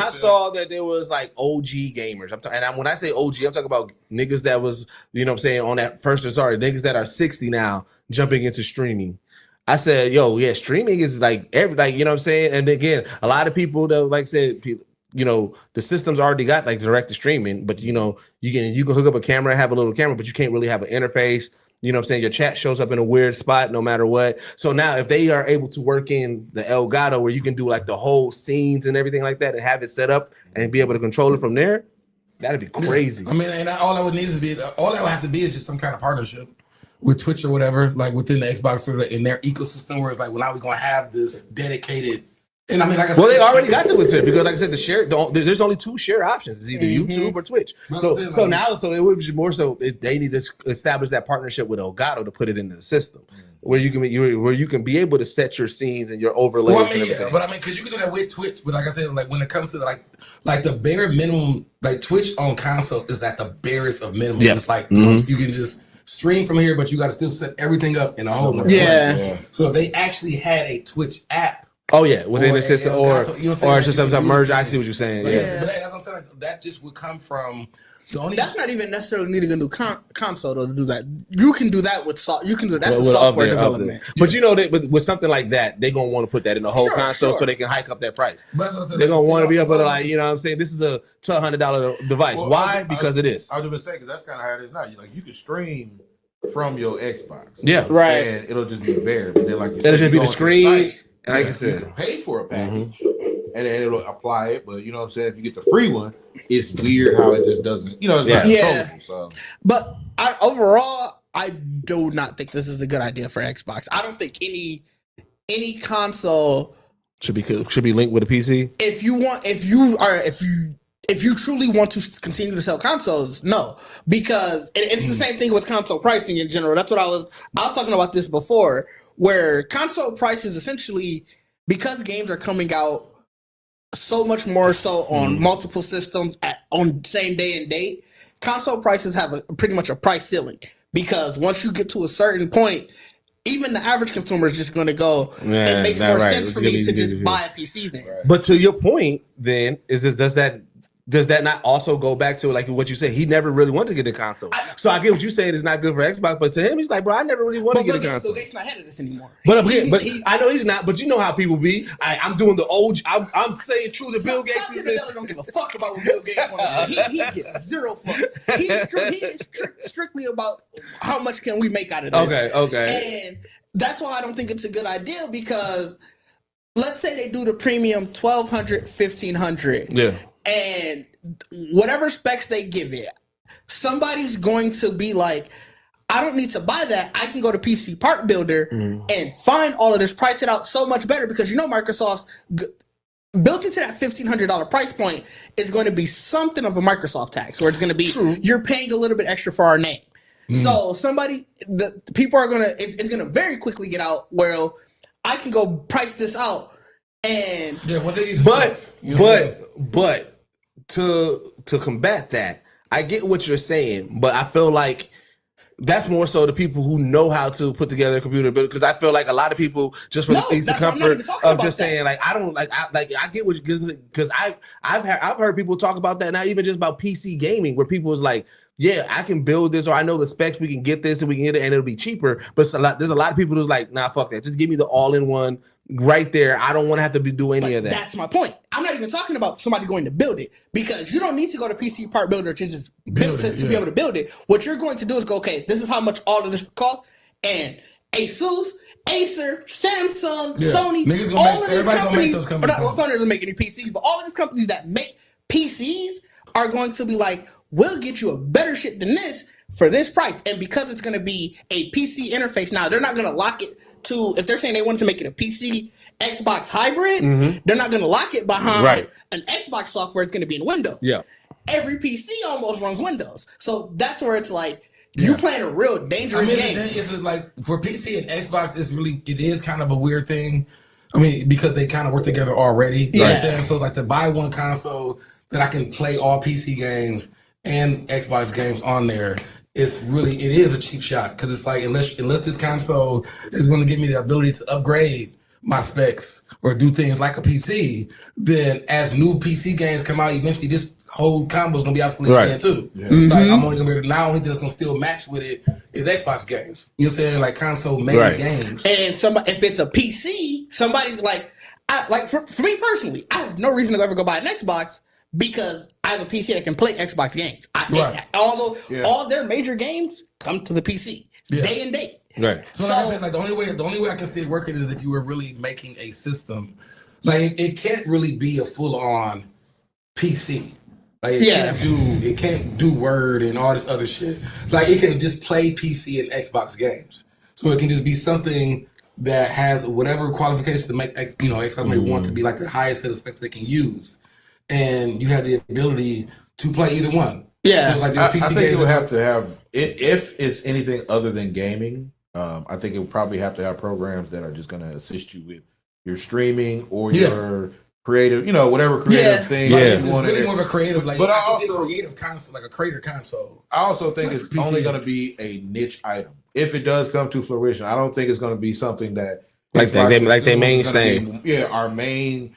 I saw that there was like OG gamers, when I say OG, I'm talking about niggas that was, you know what I'm saying, on that first niggas that are 60 now jumping into streaming. I said, yo, yeah, streaming is like you know what I'm saying? And again, a lot of people that like said, you know, the system's already got like direct to streaming, but you know, you can hook up a camera, have a little camera, but you can't really have an interface. You know what I'm saying? Your chat shows up in a weird spot no matter what. So now if they are able to work in the Elgato where you can do like the whole scenes and everything like that and have it set up and be able to control it from there, that'd be crazy. Yeah. I mean, and all I would need is all that would have to be is just some kind of partnership with Twitch or whatever, like within the Xbox or in their ecosystem where it's like, well, now we're going to have this dedicated. And I mean, like I said, well, they already got with it because, like I said, there's only 2 share options. It's either YouTube or Twitch. So it would be more so they need to establish that partnership with Elgato to put it into the system where you can be able to set your scenes and your overlays. Well, I mean, yeah, but I mean, because you can do that with Twitch. But like I said, like when it comes to like the bare minimum, like Twitch on consoles is at the barest of minimum. Yeah. It's like you can just stream from here, but you got to still set everything up in a whole place. Yeah. So if they actually had a Twitch app. Oh yeah, within the system, or it's just some merge. I see what you're saying. Yeah, but that's what I'm saying. Like, that just would come from the only. That's not even necessarily needing a new console though to do that. You can do that with You can do that. That's software development. But you know that with something like that, they're gonna want to put that in the whole console so they can hike up that price. They're gonna want to be able to like, you know what I'm saying. This is a $1,200 device. Well, why? Because it is. I was just saying because that's kind of how it is now. Like you can stream from your Xbox. Yeah, right. And it'll just be bare. But then like you said, it'll just be the screen. And like I said, you can pay for a package and then it'll apply it. But you know what I'm saying? If you get the free one, it's weird how it just doesn't, you know, it's not controllable. So. But overall, I do not think this is a good idea for Xbox. I don't think any console should be linked with a PC. If you truly want to continue to sell consoles, no, because it's the same thing with console pricing in general. That's what I was talking about this before. Where console prices essentially, because games are coming out so much more so on multiple systems on same day and date, console prices have pretty much a price ceiling. Because once you get to a certain point, even the average consumer is just going to go, it makes more sense for me to just buy a PC then. Right. But to your point, then, does that not also go back to like what you said? He never really wanted to get a console. So I get what you're saying is not good for Xbox, but to him, he's like, bro, I never really wanted to get a console. Bill Gates not head of this anymore. But I know he's not. But you know how people be. I'm doing the old. I'm saying true to Bill Gates. Satya Nadella don't give a fuck about what Bill Gates wants to say. He gives zero fuck. He is strictly about how much can we make out of this. Okay. And that's why I don't think it's a good idea because let's say they do the premium $1,200, $1,500. Yeah. And whatever specs they give it, somebody's going to be like, I don't need to buy that. I can go to PC Part Builder and find all of this, price it out so much better because you know Microsoft's built into that $1,500 price point is going to be something of a Microsoft tax where it's going to be you're paying a little bit extra for our name. So the people are going to it's going to very quickly get out where I can go price this out and but to combat that, I get what you're saying, but I feel like that's more so the people who know how to put together a computer, because I feel like a lot of people just for the comfort of just saying like I get what you, because I've heard people talk about that now, even just about PC gaming, where people is like, yeah, I can build this, or I know the specs, we can get this and we can get it and it'll be cheaper. But there's a lot of people who's like, nah, fuck that. Just give me the all-in-one right there. I don't want to have to do any of that. That's my point. I'm not even talking about somebody going to build it, because you don't need to go to PC Part Builder to just build it, to be able to build it. What you're going to do is go, okay, this is how much all of this costs, and Asus, Acer, Samsung, Sony, all of these companies, Sony doesn't make any PCs, but all of these companies that make PCs are going to be like, we'll get you a better shit than this for this price. And because it's going to be a PC interface, now they're not going to lock it to, if they're saying they wanted to make it a PC Xbox hybrid, they're not going to lock it behind an Xbox software. It's going to be in Windows. Yeah. Every PC almost runs Windows. So that's where it's like, you playing a real dangerous game. It's like for PC and Xbox, it is kind of a weird thing. I mean, because they kind of work together already. You understand? So like to buy one console that I can play all PC games and Xbox games on there, it is a cheap shot, because it's like unless this console is going to give me the ability to upgrade my specs or do things like a PC, then as new PC games come out, eventually this whole combo is gonna be obsolete again too. Yeah. Like I'm only gonna be now only thing that's gonna still match with it is Xbox games. You know what I'm saying? Like console made games. And somebody, if it's a PC, somebody's like, for me personally, I have no reason to ever go buy an Xbox because I have a PC that can play Xbox games. All their major games come to the PC day and date. Right. So like I said, like the only way I can see it working is if you were really making a system. Like it can't really be a full on PC. Like it can't do Word and all this other shit. Like it can just play PC and Xbox games. So it can just be something that has whatever qualifications to make Xbox may want to be like the highest set of specs they can use, and you have the ability to play either one. Yeah, so like I think it would have to have if it's anything other than gaming. I think it would probably have to have programs that are just going to assist you with your streaming or your creative, whatever creative thing. Yeah, it's really more of a creative, but I also creative console, like a creator console. I also think it's only going to be a niche item if it does come to fruition. I don't think it's going to be something that like they mainstay. Our main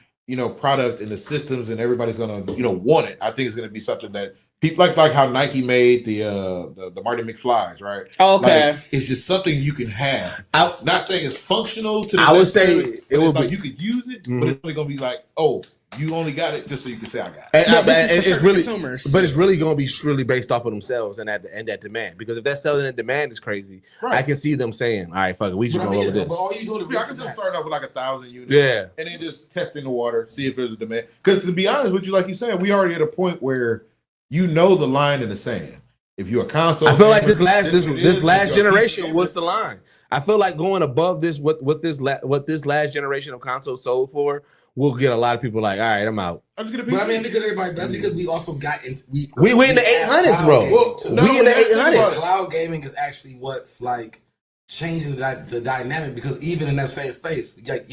product in the systems, and everybody's going to want it. I think it's going to be something that people like how Nike made the Marty McFlys, right? Okay, like, it's just something you can have. Not saying it's functional to the I would say it would be you could use it, but it's only gonna be like, oh, you only got it just so you can say I got it. And it's really consumers. But it's really gonna be really based off of themselves and that demand. Because if that selling and demand is crazy, I can see them saying, all right, fuck it, we just go over this. But all you doing is I can still start off with like 1,000 units, and then just testing the water, see if there's a demand. Because to be honest with you, like you said, we already at a point where the line in the sand. If you're a console, I feel like this last generation was the line. I feel like going above this, what this last generation of console sold for, will get a lot of people like, all right, I'm out. But I mean, because everybody, that's because we also got into we in the 800s, bro. We in the 800s. Cloud gaming is actually what's like changing the dynamic, because even in that same space, like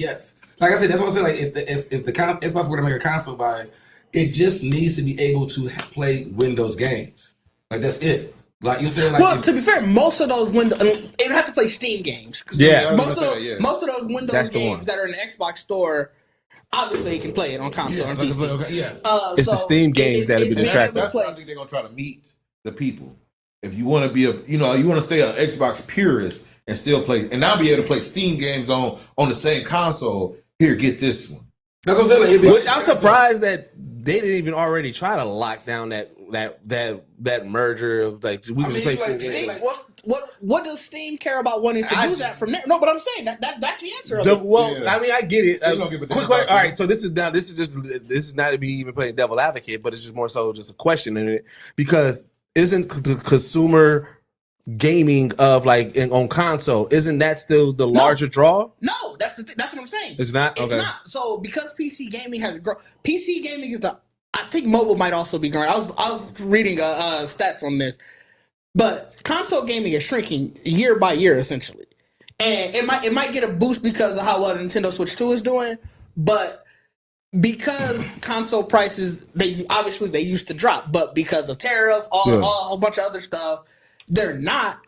like I said, that's what I'm saying. Like if the Xbox were to make a console by it just needs to be able to play Windows games. Like that's it. Like you saying, like to be fair, most of those Windows it would have to play Steam games. Most of those Windows games that are in the Xbox store, obviously you can play it on console and PC. It's the Steam games that'll be detracting. That's why I think they're gonna try to meet the people. If you want to be you want to stay an Xbox purist and still play, and now be able to play Steam games on the same console. Here, get this one. That's what I'm saying. Which I'm surprised that they didn't even already try to lock down that merger of like we can play Steam. What does Steam care about wanting to do that from there? No, but I'm saying that's the answer. I mean, I get it. Quick question. All right, so this is not to be even playing devil advocate, but it's just more so just a question in it, because isn't the consumer gaming of like on console, isn't that still the larger draw? No, that's what I'm saying. It's not. It's not. So because PC gaming has grown, PC gaming is I think mobile might also be growing. I was reading stats on this, but console gaming is shrinking year by year essentially, and it might get a boost because of how well Nintendo Switch 2 is doing, but because console prices they used to drop, but because of tariffs, a whole bunch of other stuff, they're not,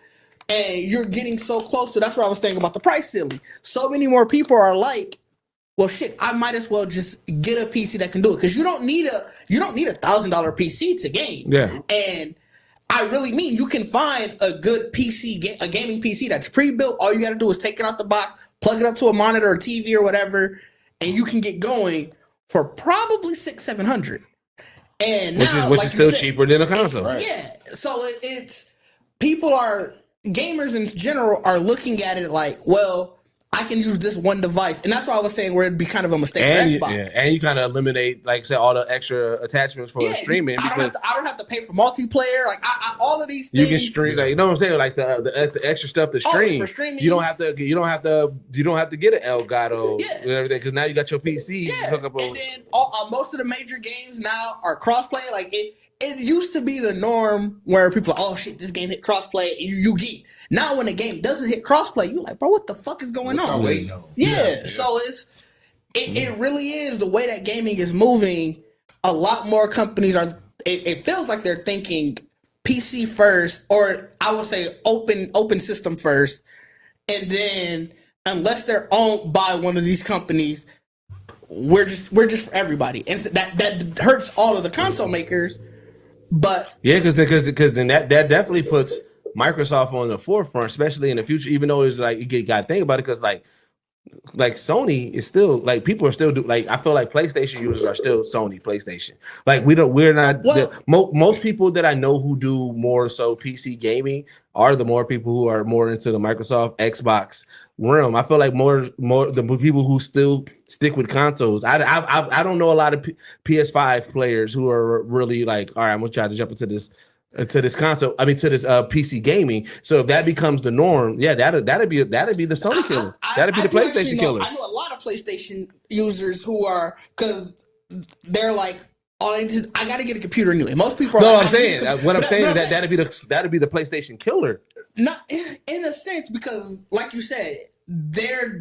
and you're getting so close to. That's what I was saying about the price ceiling. So many more people are like, well, shit, I might as well just get a PC that can do it, because you don't need a $1,000 PC to game. Yeah, and I really mean you can find a good PC, a gaming PC that's pre-built. All you got to do is take it out the box, plug it up to a monitor or TV or whatever, and you can get going for probably $600-700. And now, which is still cheaper than a console. Right. Yeah, so it's. Gamers in general are looking at it like, well, I can use this one device. And that's why I was saying where it'd be kind of a mistake for Xbox. And you kind of eliminate, like say, all the extra attachments for streaming. I don't have to pay for multiplayer. Like all of these things. You can stream, like, you know what I'm saying? Like the extra stuff to stream. For streaming. You don't have to get an Elgato and everything, because now you got your PC. Yeah. Hook up and then most of the major games now are crossplay. Like it used to be the norm where people are, oh shit, this game hit crossplay, you geek. Now when a game doesn't hit crossplay, you're like, bro, what the fuck is going on? Yeah. So it really is the way that gaming is moving. A lot more companies are. It feels like they're thinking PC first, or I would say open system first, and then unless they're owned by one of these companies, we're just for everybody, and that hurts all of the console makers. But yeah, because then that definitely puts Microsoft on the forefront, especially in the future. Even though it's like you got to think about it, because like Sony is still like people are still I feel like PlayStation users are still Sony PlayStation. Like we're not most people that I know who do more so PC gaming are the more people who are more into the Microsoft Xbox realm. I feel like more the people who still stick with consoles. I don't know a lot of PS5 players who are really like, all right, I'm gonna try to jump into this console. I mean, to this PC gaming. So if that becomes the norm, yeah, that'd be the Sony killer. That'd be the PlayStation killer. I know a lot of PlayStation users who are, because they're like, I got to get a computer anyway. Most people are. No, like, I'm saying that'd be the PlayStation killer. Not in a sense, because like you said, there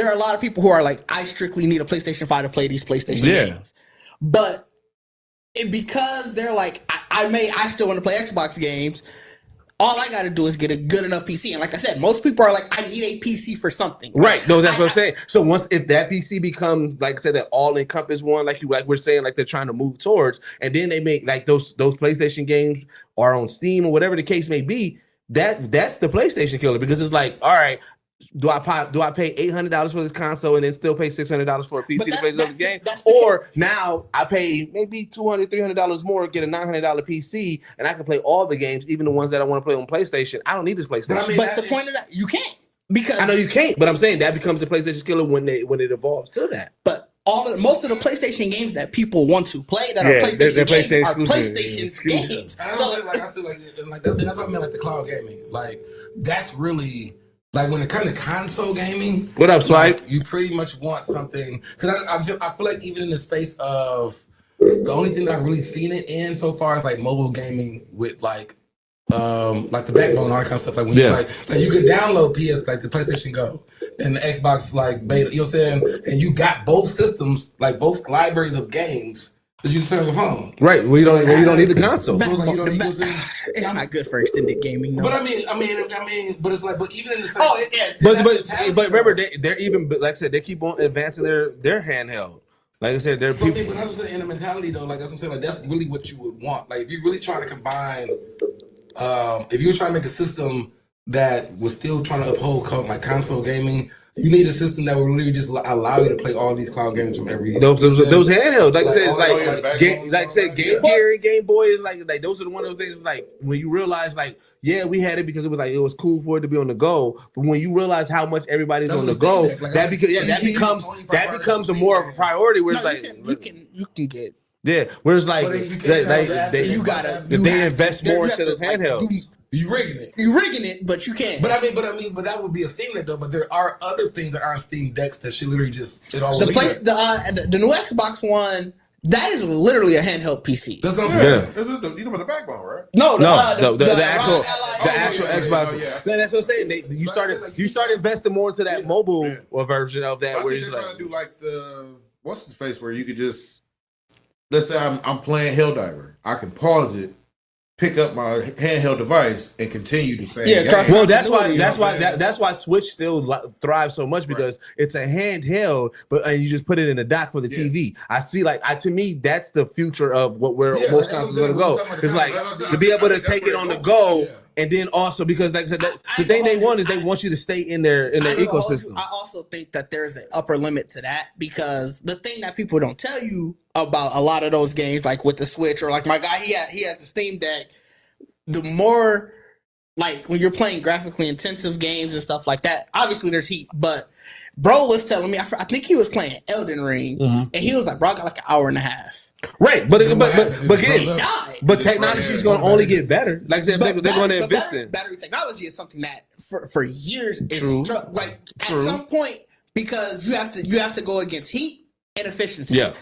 are a lot of people who are like, I strictly need a PlayStation 5 to play these PlayStation games, but. Because they're like, I still want to play Xbox games. All I got to do is get a good enough PC. And like I said, most people are like, I need a PC for something. Right. No, that's what I'm saying. So if that PC becomes, like I said, that all encompass one, like we're saying, like they're trying to move towards, and then they make like those PlayStation games are on Steam or whatever the case may be, that's the PlayStation killer, because it's like, all right, do I pay $800 for this console and then still pay $600 for a PC to play this game? Or now I pay maybe $200, $300 more, get a $900 PC, and I can play all the games, even the ones that I want to play on PlayStation. I don't need this PlayStation. But the point of that, you can't, because I know you can't, but I'm saying that becomes the PlayStation killer when it evolves to that. But most of the PlayStation games that people want to play that are PlayStation games are PlayStation games. So I feel like that's what I mean, like the cloud gaming. Like that's really. Like when it comes to console gaming, what up, Swipe? Like, you pretty much want something, because I feel like even in the space of the only thing that I've really seen it in so far is like mobile gaming with like the backbone, all that kind of stuff. Like when you like you could download like the PlayStation Go and the Xbox like beta, you know what I'm saying? And you got both systems, like both libraries of games. That you can play on your phone, right? You don't need the console. It's not good for extended gaming, though. But I mean, but it's like, but even in the same, but remember, they're even, like I said, they keep on advancing their handheld. Like I said, they're people. But that's what I'm saying, in the mentality though, like that's what I'm saying, like that's really what you would want. Like if you're really trying to combine, if you were trying to make a system that was still trying to uphold like console gaming. You need a system that will really just allow you to play all these cloud games from every. Those handhelds, like I said, it's like I said, Game Gear and Game Boy is like those are one of those things. Like when you realize, like, yeah, we had it because it was cool for it to be on the go. But when you realize how much everybody's on the go, that becomes a more of a priority. Where it's like you can get. Yeah, whereas like they invest more into those handhelds. You rigging it, but you can't. But that would be a Steam Deck though. But there are other things that aren't Steam Decks that should literally just the new Xbox One. That is literally a handheld PC. That's what I'm saying. Yeah. You know about the backbone, right? The actual Xbox. Yeah. That's what I'm saying. You started investing more into that mobile version of that. Where you're trying to do like the what's the face where you could just, let's say I'm playing Helldiver, I can pause it, pick up my handheld device, and continue the same. Yeah, well, that's why Switch still thrives so much, because it's a handheld, and you just put it in a dock for the TV. I see, to me, that's the future of where most consoles are going to go. It's like to be able to take it on the go. And then also, because like I said, the thing they want is they want you to stay in their ecosystem. I also think that there's an upper limit to that, because the thing that people don't tell you about a lot of those games, like with the Switch, or like my guy, he has the Steam Deck. The more, like when you're playing graphically intensive games and stuff like that, obviously there's heat. But bro was telling me, I think he was playing Elden Ring, and he was like, bro, I got like an hour and a half. Right, but technology is going to only get better. Like I said, they're going to invest in battery technology. Is something that for years is at some point, because you have to go against heat and efficiency. Yeah,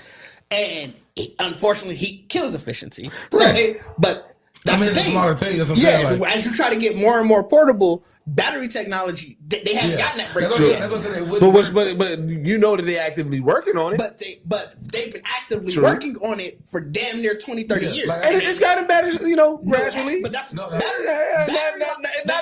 and unfortunately, heat kills efficiency. So, That's the it's a thing. smaller thing. That's what I'm saying. Like, as you try to get more and more portable, battery technology, they haven't gotten that breakthrough yet. But you know that they're actively working on it. But they've been actively working on it for damn near 20, 30 years. Like, it's gotten better, gradually. But that's not a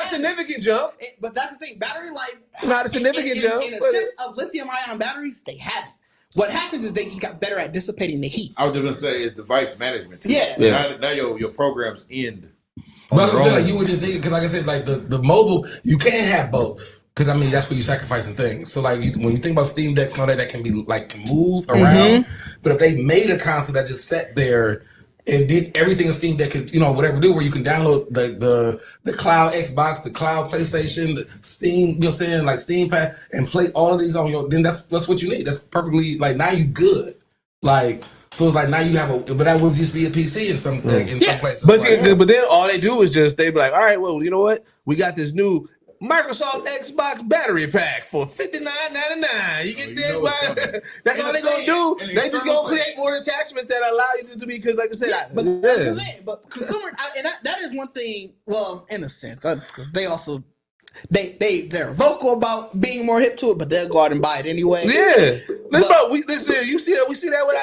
significant jump. But that's the thing. Battery life, not a significant jump. In a sense of lithium-ion batteries, they haven't. What happens is they just got better at dissipating the heat. I was just gonna say it's device management. Too. Yeah. Now your programs end. But I'm saying, like, you would just need, because like I said, like the mobile, you can't have both. Because I mean, that's where you're sacrificing things. So like, when you think about Steam Decks and all that, that can be like can move around. But if they made a console that just sat there and did everything a Steam Deck could, whatever do, where you can download the cloud Xbox, the cloud PlayStation, the Steam, you know what I'm saying, like Steam Pad, and play all of these on your, then that's what you need. That's perfectly, like, now you good. Like, so it's like now you have but that would just be a PC in some places. But then all they do is they be like, all right, well, you know what? We got this new Microsoft Xbox battery pack for $59.99. You get that? That's all they gonna do. They just gonna create more attachments that allow you to be, because, like I said, but that's it. But consumers, and that is one thing. Well, in a sense, because they also. They're vocal about being more hip to it, but they'll go out and buy it anyway. Yeah, bro. Listen, you see that? We see that with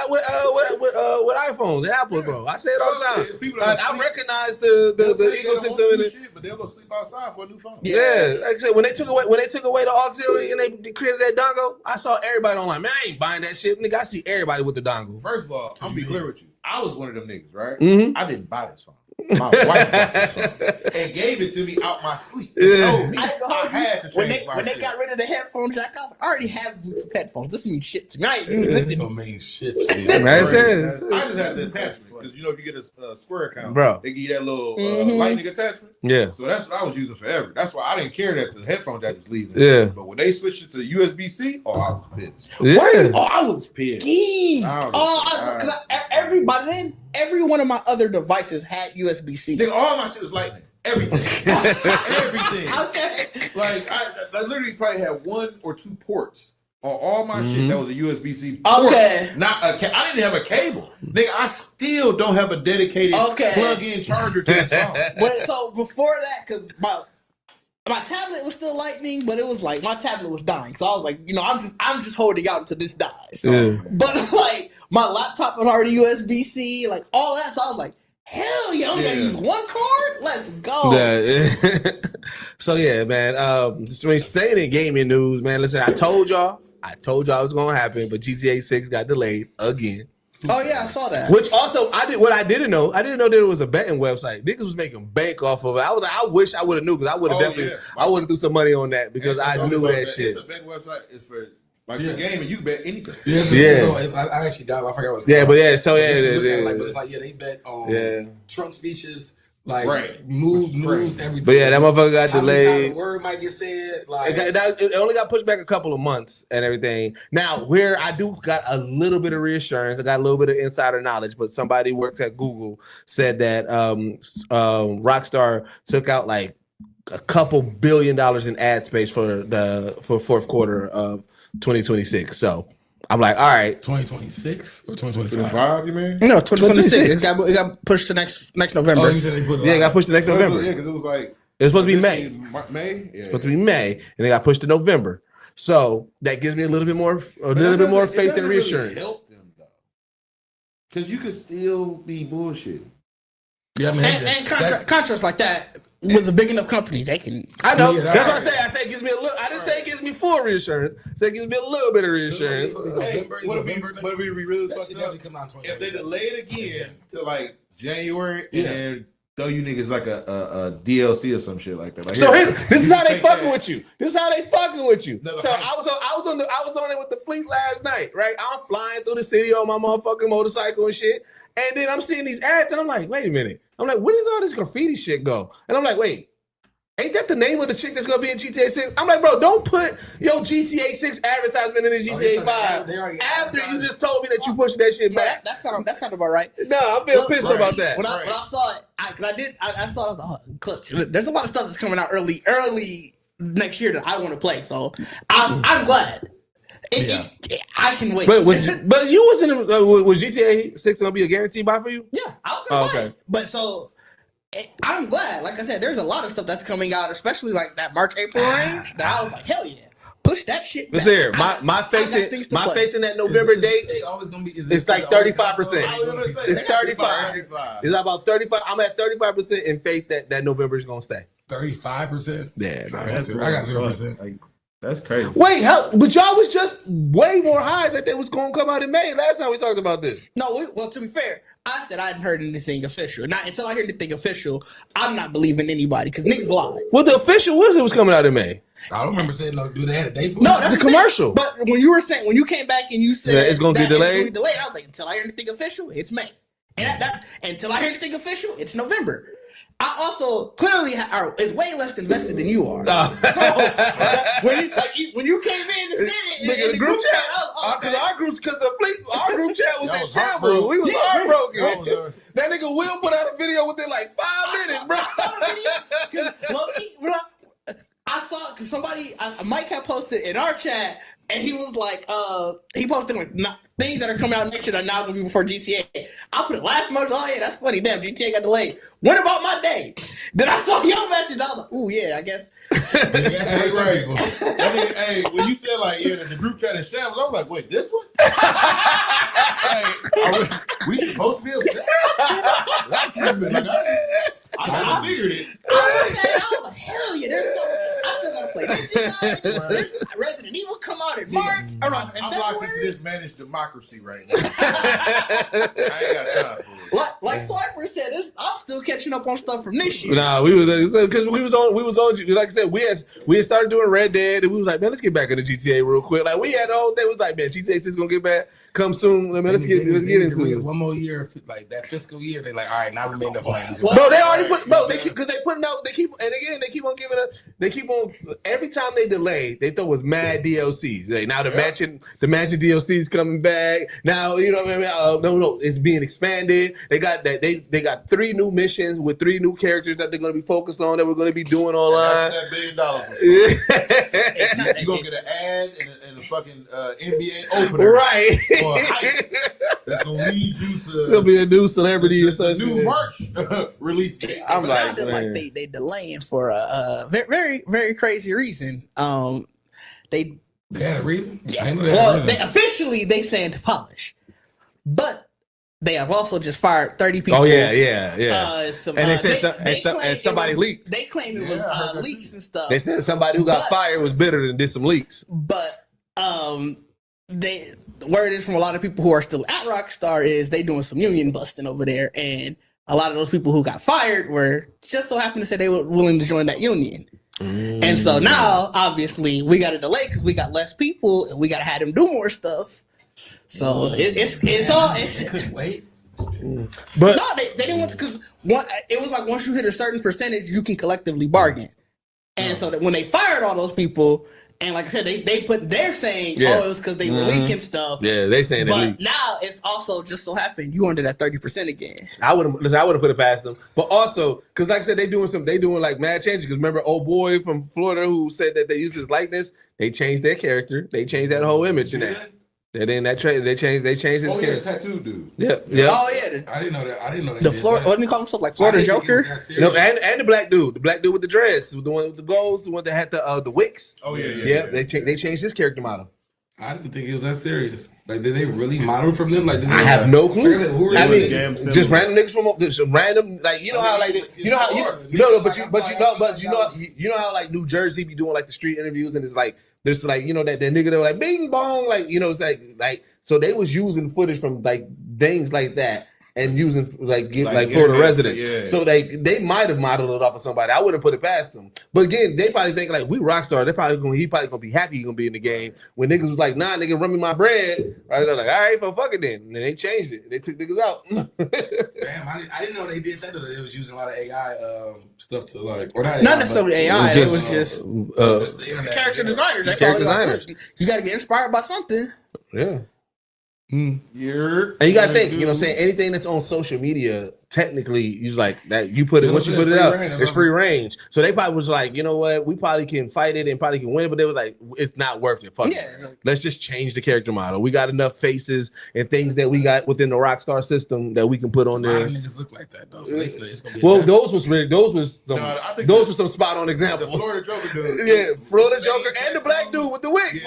iPhones and Apple, bro. I say it all the time. I recognize the ecosystem in it, but they'll go sleep outside for a new phone. Yeah, like I said, when they took away the auxiliary and they created that dongle, I saw everybody online. Man, I ain't buying that shit, nigga. I see everybody with the dongle. First of all, I'm gonna be clear with you. I was one of them niggas, right? Mm-hmm. I didn't buy this phone. My wife bought this phone and gave it to me out my sleep. Told me I had to when they got rid of the headphone jack, I already have Bluetooth headphones. This means shit to me. I ain't used this. It don't mean shit to me. I just have the attachment because if you get a Square account, bro, they give you that little lightning attachment. Yeah. So that's what I was using forever. That's why I didn't care that the headphone jack was leaving. Yeah. But when they switched it to USB-C, I was pissed. Yeah. I was pissed. Because every one of my other devices had USB-C. Nigga, all my shit was lightning. Everything. Everything. Okay. Like, I literally probably had 1 or 2 ports on all my shit that was a USB-C port. Okay. I didn't have a cable. Nigga, I still don't have a dedicated plug-in charger to this phone. But so before that, because my tablet was still lightning, but it was like my tablet was dying. So I was like, I'm just holding out until this dies. Yeah. But like my laptop was already USB-C, like all that. So I was like, hell yeah, I gotta use one cord. Let's go. Yeah. So yeah, man. Saying in gaming news, man. Listen, I told y'all it was gonna happen, but GTA 6 got delayed again. Oh yeah, I saw that. Which also I didn't know that it was a betting website. Niggas was making bank off of it. I was like, I wish I would have knew, because I would have I would have threw some money on that, because I knew that shit. It's a betting website. It's for for game, and you bet anything. I actually got. I forgot what it's called. Yeah, but so but it's like they bet on Trump speeches. Like moves, everything. But yeah, that motherfucker got delayed. The word might get said. Like it only got pushed back a couple of months and everything. Now, where I do got a little bit of reassurance, I got a little bit of insider knowledge. But somebody who works at Google said that Rockstar took out like a couple $1 billion in ad space for fourth quarter of 2026. So I'm like, all right, 2026 or 2025? 2025, you mean? No, 2026. It got pushed to next November. Oh, you said they put it got pushed to next November. Yeah, because it was like it was supposed to be May. May, yeah. Supposed to be May, and it got pushed to November. So that gives me a little bit more faith and reassurance. Really help them though, because you could still be bullshit. Yeah, I mean, and contracts like that. With a big enough company, they can. I know. Yeah, that's what I say. I say it gives me a little. I didn't say it gives me full reassurance. I say it gives me a little bit of reassurance. What we really fucked up? If they delay it again to like January and throw you niggas like a DLC or some shit like that. Like, so this is how they fucking with you. This is how they fucking with you. So I was on it with the fleet last night, right? I'm flying through the city on my motherfucking motorcycle and shit. And then I'm seeing these ads, and I'm like, wait a minute. I'm like, where does all this graffiti shit go? And I'm like, wait, ain't that the name of the chick that's gonna be in GTA 6? I'm like, bro, don't put your GTA 6 advertisement in the GTA 5 after you just told me that you pushed that shit back. That sounded about right. No, I feel pissed about that. When I saw it, I saw it, I was like, oh, clutch. There's a lot of stuff that's coming out early next year that I want to play. So I'm glad. I can wait. But was GTA 6 gonna be a guaranteed buy for you? Yeah, I was gonna buy it. But so I'm glad. Like I said, there's a lot of stuff that's coming out, especially like that March, April range. That I was like, hell yeah, push that shit back. Listen here, my faith in that November date it's like 35%. It's 35. It's about 35. I'm at 35% in faith that November is gonna stay. 35%. Yeah, I got 0%. Like, that's crazy. Wait, but y'all was just way more high that they was gonna come out in May. Last time we talked about this. No, well, to be fair, I said I hadn't heard anything official. Not until I hear anything official, I'm not believing anybody because niggas lie. Well, the official was coming out in May. I don't remember saying no. Do they have a date for it? No, that's the commercial. But when you came back and you said it's gonna be delayed. I was like, until I hear anything official, it's May. And that's until I hear anything official, it's November. I also clearly is way less invested than you are. So when you came in and said it in the group chat, because our group chat was in shambles. We was heartbroken. That nigga Will put out a video within like 5 minutes, bro. I saw the video because I saw because Mike had posted in our chat, and he was like, he posted like things that are coming out next year that are now going to be before GTA. I put a laugh emoji. Oh yeah, that's funny. Damn, GTA got delayed. What about my day? Then I saw your message. I was like, ooh yeah, I guess. Hey, right. I mean, hey, when you said like the group chat is shambles, I was like, wait, this one? We supposed to be upset? I figured it. I looked at it. I was like, hell yeah, I still gotta play Ninja Gaiden. There's Resident Evil come out in March. Or no, in I'm February. locked into this managed democracy right now. I ain't got time for it. Like Swiper said, I'm still catching up on stuff from this year. Nah, we was because we was on. Like I said, we had started doing Red Dead, and we was like, man, let's get back into GTA real quick. Like we had the whole thing was like, man, GTA 6 gonna get back, come soon. Man, let's get into it. One more year, like that fiscal year, they like, all right, now we made enough money. Bro, they already put. Bro, because they putting out. They keep on giving us. They keep on every time they delay. They throw us mad DLCs. Like, now the mansion DLCs coming back. Now you know what I mean. No, it's being expanded. They got that. They got 3 new missions with 3 new characters that they're going to be focused on that we're going to be doing online. That's that $1 billion. You're going to get an ad and a fucking NBA opener. Right. Or a heist that's going to lead you to. There'll be a new celebrity or something. New March release date. I'm like they delaying for a very, very, very crazy reason. They had a reason. Yeah. Well, officially they saying to polish, but they have also just fired 30 people. Oh yeah. And they said somebody leaked. They claim it was leaks and stuff. They said somebody who got fired was bitter and did some leaks. But the word is from a lot of people who are still at Rockstar is they doing some union busting over there, and a lot of those people who got fired were just so happened to say they were willing to join that union. And so now, obviously, we got to delay because we got less people and we got to have them do more stuff. So it's all. Couldn't wait. But no, they didn't want because it was like once you hit a certain percentage, you can collectively bargain. And so that when they fired all those people, and like I said, they're saying, it was because they were leaking stuff. Yeah, they saying they leaked. But now it's also just so happened you under that 30% again. I would have put it past them. But also, because like I said, they doing like mad changes. Because remember, old boy from Florida who said that they used his likeness, they changed their character, they changed that whole image in that. They changed his character. The tattoo dude. Yep. Oh yeah. I didn't know that. The Florida, what do you call himself? Like Florida Joker? No, and the black dude with the dreads, the one with the golds, the one that had the wicks. Oh yeah. They changed his character model. I didn't think it was that serious. Like, did they really model from them? Like, I have no clue. I mean, just just random niggas from random, like you know how you know how like New Jersey be doing like the street interviews, and it's like there's like that nigga that were like bing bong, like it's like so they was using footage from like things like that. And using like Florida residents, so they might have modeled it off of somebody. I wouldn't put it past them. But again, they probably think like we Rockstar. He probably gonna be happy he's gonna be in the game. When niggas was like, nah, nigga, run me my bread. Right? They're like, all right, fuck it then. And then they changed it. They took niggas out. Damn, I didn't know they did that. They was using a lot of AI stuff to like, or not necessarily AI. It was just the internet. Character designers. They call it like, you got to get inspired by something. Yeah. And you gotta think, you know what I'm saying? Anything that's on social media, technically you like that you put it once you put it out, it's free range. So they probably was like, you know what, we probably can fight it and probably can win, but they was like, it's not worth it. Fuck it. Let's just change the character model. We got enough faces and things that we got within the Rockstar system that we can put on there. Niggas look like that though. So it's gonna be those was some spot on examples. The Florida Joker dude. Yeah, Florida Joker and the black dude with the wigs.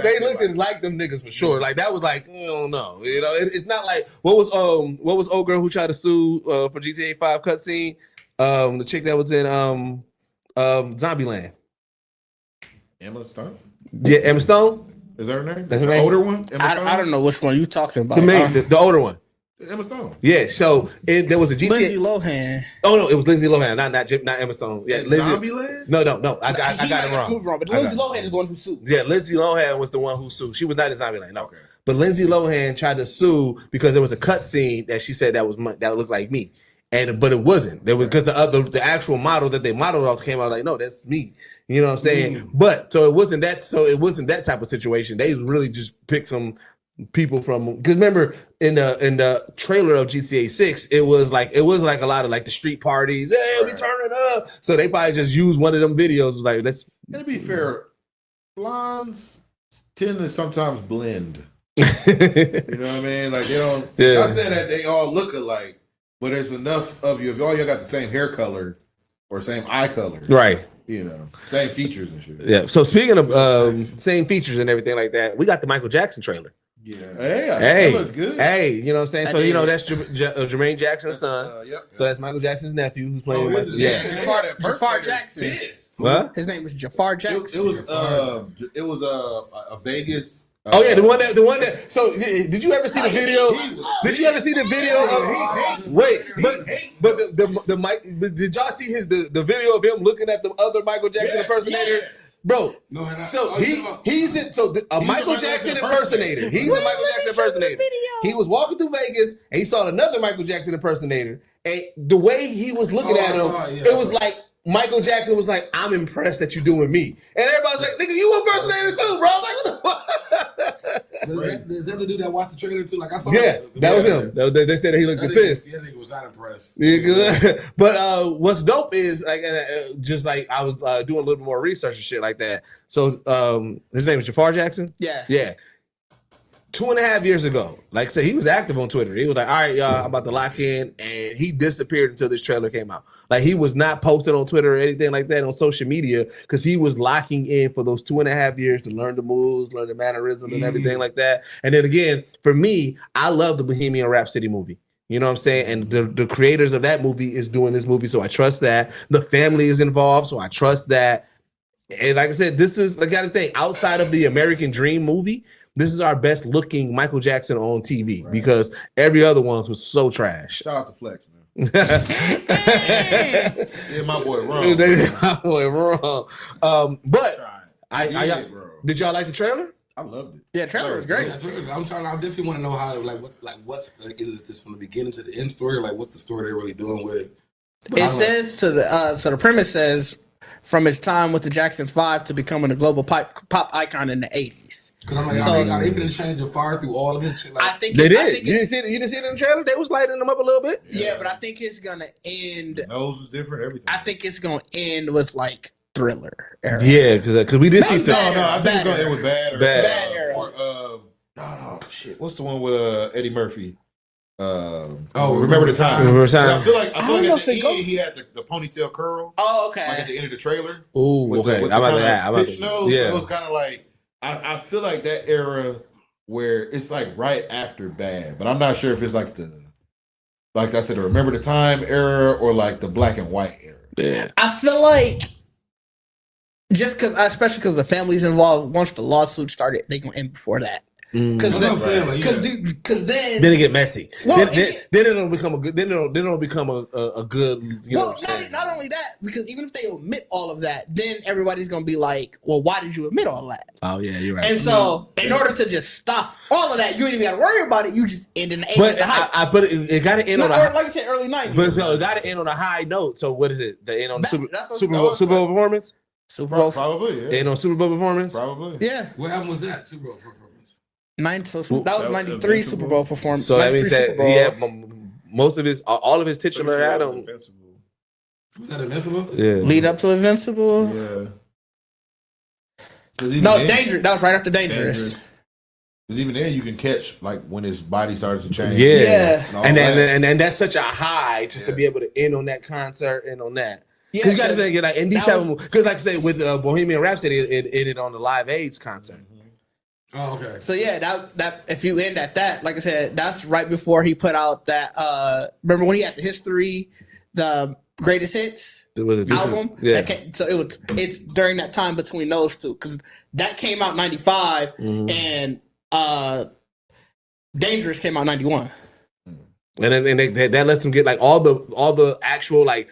They looking like them niggas for sure. Like that was like, I don't know. You know, it's not like what was old girl who tried to sue for GTA 5 cutscene? The chick that was in Zombieland. Emma Stone? Yeah, Emma Stone? Is that her name? That's her the name? older one? I don't know which one you talking about. The older one. Emma Stone. Yeah, so there was a GTA. Lindsay Lohan. Oh no, it was Lindsay Lohan, not Emma Stone. Yeah, Lindsay. Zombieland? No, I got it wrong. But Lindsay Lohan is the one who sued. Yeah, Lindsay Lohan was the one who sued. She was not in Zombieland, no. Okay. But Lindsay Lohan tried to sue because there was a cut scene that she said that looked like me, but it wasn't. There was because the actual model that they modeled off came out like, no, that's me. You know what I'm saying? But so it wasn't that. So it wasn't that type of situation. They really just picked some people from, because remember in the trailer of GTA 6, it was like a lot of like the street parties. Hey, we turn it up. So they probably just used one of them videos. Like, let's. And to be fair, blondes tend to sometimes blend. You know what I mean? Like they don't. Yeah. Not saying that they all look alike, but there's enough of you. If all you got the same hair color or same eye color, right? You know, same features and shit. Yeah. So speaking of same features and everything like that, we got the Michael Jackson trailer. Yeah. Hey, that looks good. Hey, you know what I'm saying? So you know that's Jermaine Jackson's son. Yep. So that's Michael Jackson's nephew who's playing. Jafar Jackson. What? His name was Jafar Jackson. It was a Vegas. Oh yeah, the one that. So did you ever see the video? Did you ever see the video of? Wait, but the Mike. Did y'all see the video of him looking at the other Michael Jackson impersonator? Yes. Bro, so he's a Michael Jackson impersonator. He's a Michael Jackson impersonator. He was walking through Vegas and he saw another Michael Jackson impersonator, and the way he was looking at him, it was like Michael Jackson was like, "I'm impressed that you're doing me," and everybody's like, "Nigga, you impersonator too, bro." Like, what the fuck? Is that the dude that watched the trailer too? Like I saw. Yeah, that was him. They said that he looked pissed. Yeah, nigga was not impressed. Yeah, but what's dope is like, just like I was doing a little bit more research and shit like that. So his name is Jafar Jackson. Yeah. 2.5 years ago, like I said, he was active on Twitter. He was like, all right, y'all, I'm about to lock in. And he disappeared until this trailer came out. Like, he was not posted on Twitter or anything like that on social media because he was locking in for those 2.5 years to learn the moves, learn the mannerisms and everything like that. And then again, for me, I love the Bohemian Rhapsody movie. You know what I'm saying? And the creators of that movie is doing this movie, so I trust that. The family is involved, so I trust that. And like I said, this is, I got to think, outside of the American Dream movie, this is our best looking Michael Jackson on TV because every other one was so trash. Shout out to Flex, man. Yeah, my boy wrong. But did y'all like the trailer? I loved it. Yeah, trailer was great. I definitely want to know how, what's is this from the beginning to the end story, like what the story they're really doing with it. But it says so the premise says from its time with the Jackson 5 to becoming a global pop icon in the 80s. Because I'm like, are they going to change the fire through all of his shit? Like, I think they did. You didn't see it in the trailer? They was lighting them up a little bit. Yeah, but I think it's going to end. The nose is different, everything. I think it's going to end with like Thriller era. Yeah, because we did see No, I think it's going to end with Bad era. Shit. What's the one with Eddie Murphy? Remember the time. Remember the time. I feel like at the end he had the ponytail curl. Oh, okay. Like at the end of the trailer. Oh, okay. With I'm about to pitch nose. So it was kind of like I feel like that era where it's like right after Bad, but I'm not sure if it's like I said, the Remember the Time era or like the black and white era. Yeah. I feel like just because, especially because the family's involved, once the lawsuit started, they gonna end before that. Because then it get messy. Well, then it'll become a good. Then it'll become a good. Not only that, because even if they omit all of that, then everybody's gonna be like, "Well, why did you omit all that?" Oh yeah, you're right. And so, in order to just stop all of that, you ain't even got to worry about it. You just end in the 80s. But I put it got to end on like you said, early 90s. But so it got to end on a high note. So what is it? The end on the Super Bowl performance. Super Bowl, probably. Yeah. End on Super Bowl performance. Probably. Yeah. What album was that? Super Bowl performance. That was 93 Super Bowl performance. So that means that most of his, all of his titular atoms. Was that Invincible? Yeah. Lead up to Invincible. Yeah. No, Dangerous. That was right after Dangerous. Because even then, you can catch like when his body starts to change. Yeah. And And that's such a high just to be able to end on that concert and on that. Because you got to think, like, in these type of, because like I say with Bohemian Rhapsody, it ended on the Live Aid's concert. Oh, okay. So yeah, that if you end at that, like I said, that's right before he put out that. Remember when he had the History, the Greatest Hits album? Yeah. So it's during that time between those two, because that came out 95 and Dangerous came out 91. And then that lets them get like all the actual like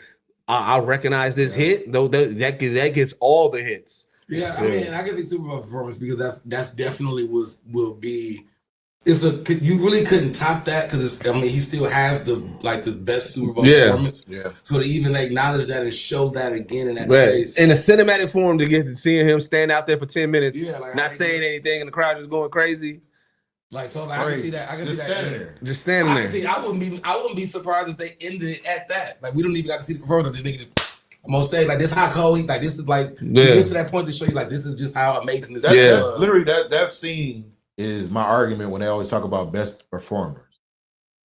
I recognize this hit. Though that gets all the hits. Yeah, I mean, I can say Super Bowl performance because that's definitely will be. You really couldn't top that because he still has the best Super Bowl performance. Yeah. So to even acknowledge that and show that again in that space, in a cinematic form, to get to seeing him stand out there for 10 minutes, not saying anything, and the crowd just going crazy. Like so, I can see that. I can see that. There. Just standing there. I wouldn't be surprised if they ended it at that. Like we don't even got to see the performance. This nigga just. I'm gonna say like this how cold he like this is like you get to that point to show you like this is just how amazing this was. Literally that scene is my argument when they always talk about best performers.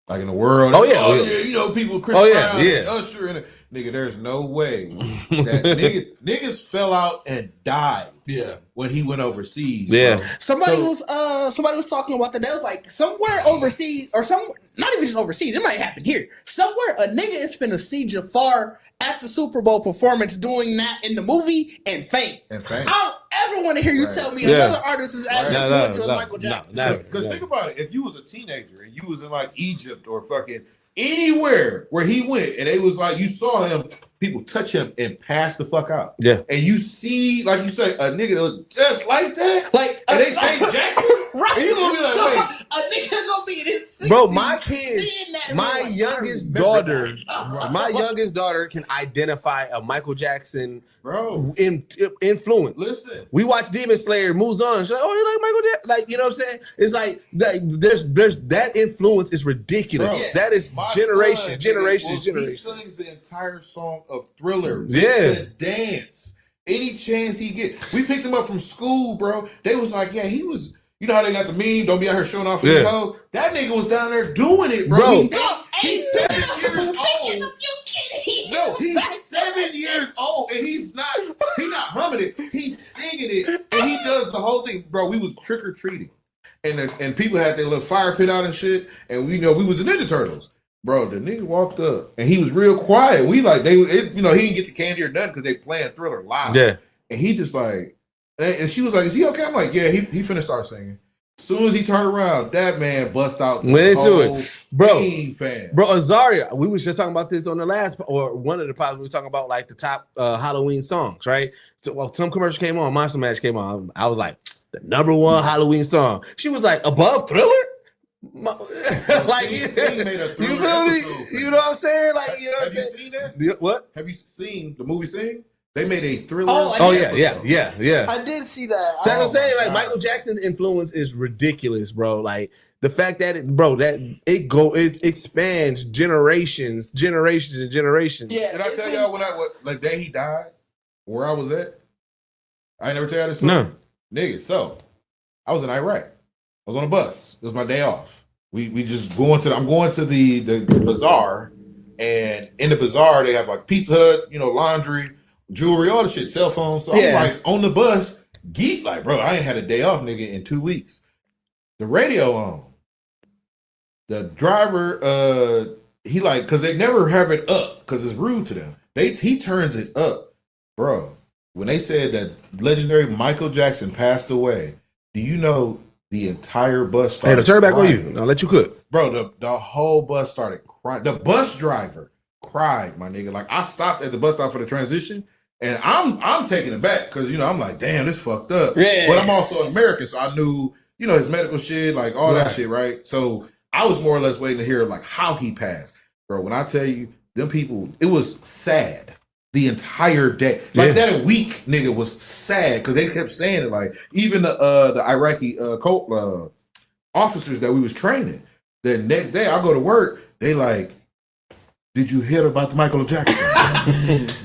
Like in the world, you know, people Chris Brown and Usher and nigga, there's no way that niggas fell out and died when he went overseas. Yeah. Bro. Somebody was talking about that. They was like somewhere overseas or not even just overseas, it might happen here. Somewhere a nigga is finna see Jafar at the Super Bowl performance doing that in the movie and faint. I don't ever want to hear you tell me another artist is as influential as Michael Jackson. Because think about it, if you was a teenager and you was in like Egypt or fucking anywhere where he went and it was like you saw him, people touch him and pass the fuck out. Yeah. And you see, like you say, a nigga that look just like that. Like and they say Jackson. Right. And you gonna be like, so wait. a nigga gonna be in his 60s. Bro, my kids, my like, youngest daughter, can identify a Michael Jackson influence. Listen, we watch Demon Slayer, moves on. She's like, oh, you like Michael Jackson? Like, you know what I'm saying? It's like there's that influence is ridiculous. Bro, that is generation. He sings the entire song of Thriller. Yeah, the dance. Any chance he get, we picked him up from school, bro. They was like, yeah, he was. You know how they got the meme? Don't be out here showing off his hoe. That nigga was down there doing it, bro. He's 7 years old. No, he's 7 years old, and he's not humming it. He's singing it, and he does the whole thing, bro. We was trick or treating, and people had their little fire pit out and shit, and we was the Ninja Turtles, bro. The nigga walked up, and he was real quiet. We like he didn't get the candy or nothing because they playing Thriller live. Yeah, and he just like. And she was like, is he okay? I'm like, yeah, he finna start singing. As soon as he turned around, that man bust out went into it. Bro, Azaria. We was just talking about this on the last, or one of the podcasts we were talking about like the top Halloween songs, right? So some commercial came on, Monster Mash came on. I was like, the number one Halloween song. She was like, above Thriller? Like, you made a you feel me? You know what I'm saying? Like, you know what I'm saying? Have you seen that? What? Have you seen the movie Sing? They made a Thriller. Oh yeah. I did see that. That's what I'm saying. Like Michael Jackson's influence is ridiculous, bro. Like the fact that it expands generations. Yeah. And I tell y'all like day he died, where I was at. I ain't never tell you this story. No, nigga. So I was in Iraq. I was on a bus. It was my day off. We just I'm going to the bazaar, and in the bazaar they have like Pizza Hut, laundry, jewelry, all the shit, cell phones. So I'm like on the bus, geek, like, bro, I ain't had a day off, nigga, in 2 weeks. The radio on. The driver, he like, cause they never have it up, cause it's rude to them. He turns it up, bro. When they said that legendary Michael Jackson passed away, do you know the entire bus started turn back crying. on you. I'll let you cook. Bro, the whole bus started crying. The bus driver cried, my nigga. Like I stopped at the bus stop for the transition. And I'm taking it back because I'm like, damn, this fucked up. Yeah. But I'm also American, so I knew his medical shit, like all that shit, right? So I was more or less waiting to hear like how he passed, bro. When I tell you, them people, it was sad the entire day. Like that week, nigga, was sad because they kept saying it. Like even the Iraqi officers that we was training, the next day I go to work, they like, did you hear about the Michael Jackson?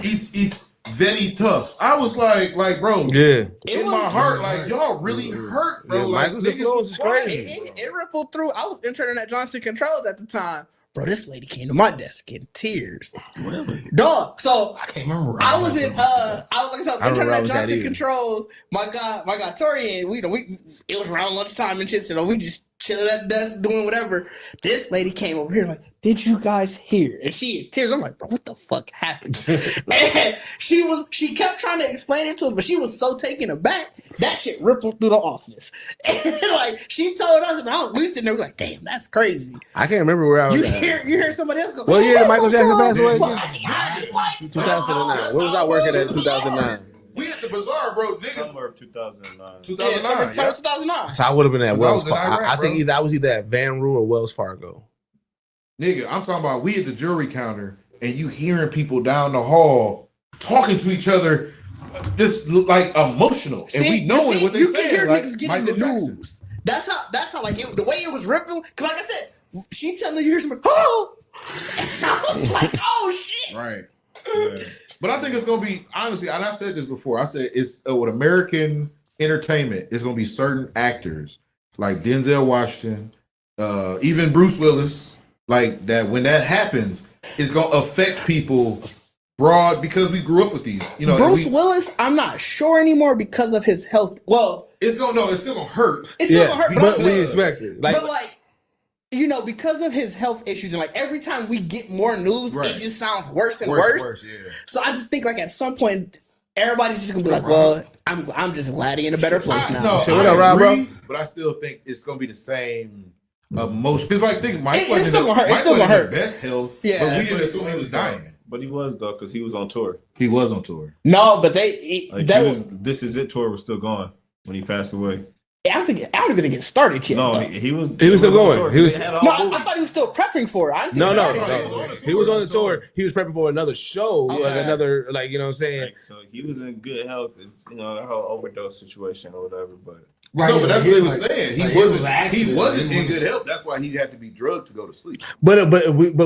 It's very tough. I was like, bro, Yeah. in my heart, like, y'all really hurt, bro. Yeah, Like, Michael's niggas influence is crazy. It rippled through. I was interning at Johnson Controls at the time. Bro, this lady came to my desk in tears. Really? Dog. So I can't remember. I was in I was interning at Johnson either. Controls. My guy Torian, it was around lunchtime and shit, so we just chilling at the desk doing whatever. This lady came over here like, did you guys hear? And she in tears. I'm like, bro, what the fuck happened? And she kept trying to explain it to us, but she was so taken aback. That shit rippled through the office. And like she told us, and we sitting there like, damn, that's crazy. I can't remember where I was. You hear somebody else go, What year did Michael Jackson pass away? again? 2009. Where was I working at in 2009? we at the bazaar, bro. Niggas. Summer of 2009. 2009. Yeah, 2009. So I would have been at Wells I was in Fargo. Iraq, I think bro. I was either at Van Roo or Wells Fargo. Nigga, I'm talking about we at the jewelry counter and you hearing people down the hall talking to each other, just look like emotional, and we knowing what they you saying. can hear like, niggas getting Michael the Jackson. news. That's how like the way it was ripping. Cause like I said, she telling you hear somebody, oh, and I was like, oh shit. Right. Yeah. But I think it's gonna be honestly, and I said this before. I said it's with American entertainment. It's gonna be certain actors like Denzel Washington, even Bruce Willis. Like that, when that happens, it's gonna affect people broad because we grew up with these. You know, Bruce Willis, I'm not sure anymore because of his health. Well, it's still gonna hurt. it's still gonna hurt, but I'm we saying- expect it. but like, you know, because of his health issues, and like every time we get more news, Right. it just sounds worse and worse. Yeah. So I just think like at some point, everybody's just gonna be like, well, I'm just glad he in a better place now. No, Shit, what up, I Rob, bro? agree, but I still think it's gonna be the same emotion. Because like, think Mike It's wasn't still gonna hurt. It's Mike still wasn't gonna in the best health, Yeah. but we didn't assume he was dying. But he was though, because he was on tour. He was on tour. No, but Like This Is It tour was still going when he passed away. I don't even think it started yet. No, though. he was. He was still on going. tour. He was- They had all No, movies. I thought he was still prepping for it. I didn't think No, it no, started no. yet. He was on the tour. He was prepping for another show, Okay. another like you know what I'm saying. Like, so he was in good health. You know, that whole overdose situation or whatever. But Right, no, but that's what he was saying. He He wasn't in good health. That's why he had to be drugged to go to sleep. But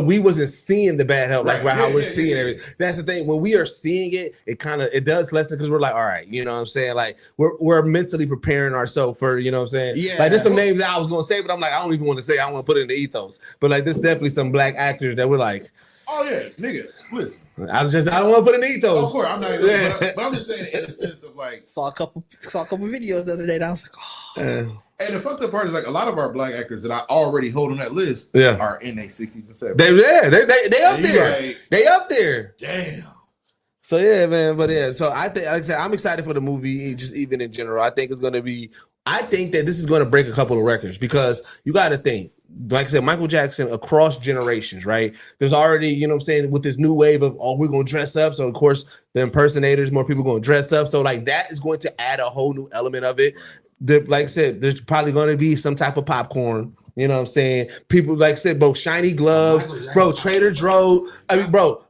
we wasn't seeing the bad health like Right. how Yeah, we're yeah, seeing yeah, everything. That's the thing. When we are seeing it, it does lessen because we're like, all right, you know what I'm saying? Like we're mentally preparing ourselves for, you know what I'm saying? Yeah. Like there's some names that I was gonna say, but I'm like, I don't even want to say. I don't want to put it in the ethos. But like, there's definitely some black actors that we're like, Oh yeah, nigga, listen. I don't want to put it in the ethos. Of course, I'm not. Yeah. But I'm just saying in the sense of like. Saw a couple videos the other day. And I was like, oh. And the fucked up part is like a lot of our black actors that I already hold on that list are in their 60s and 70s. They up And you there. like, They up there. damn. So yeah, man. But yeah, so I think, like I said, I'm excited for the movie, just even in general. I think that this is going to break a couple of records because you got to think, like I said, Michael Jackson across generations, right? There's already, you know what I'm saying, with this new wave of, oh, we're going to dress up. So of course, the impersonators, more people going to dress up. So like that is going to add a whole new element of it. Like I said, there's probably going to be some type of popcorn. You know what I'm saying? People, like I said, bro, shiny gloves, bro, Trader Joe's. Bro,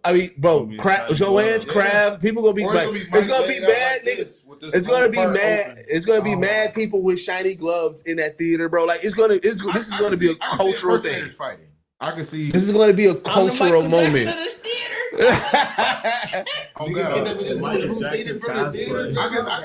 Joanne's Crab. People gonna be like, it's gonna be mad niggas. It's gonna be mad. It's gonna be mad people with shiny gloves in that theater, bro. Like this is gonna be a cultural thing. I can see This is gonna be a cultural moment. Oh, God. I can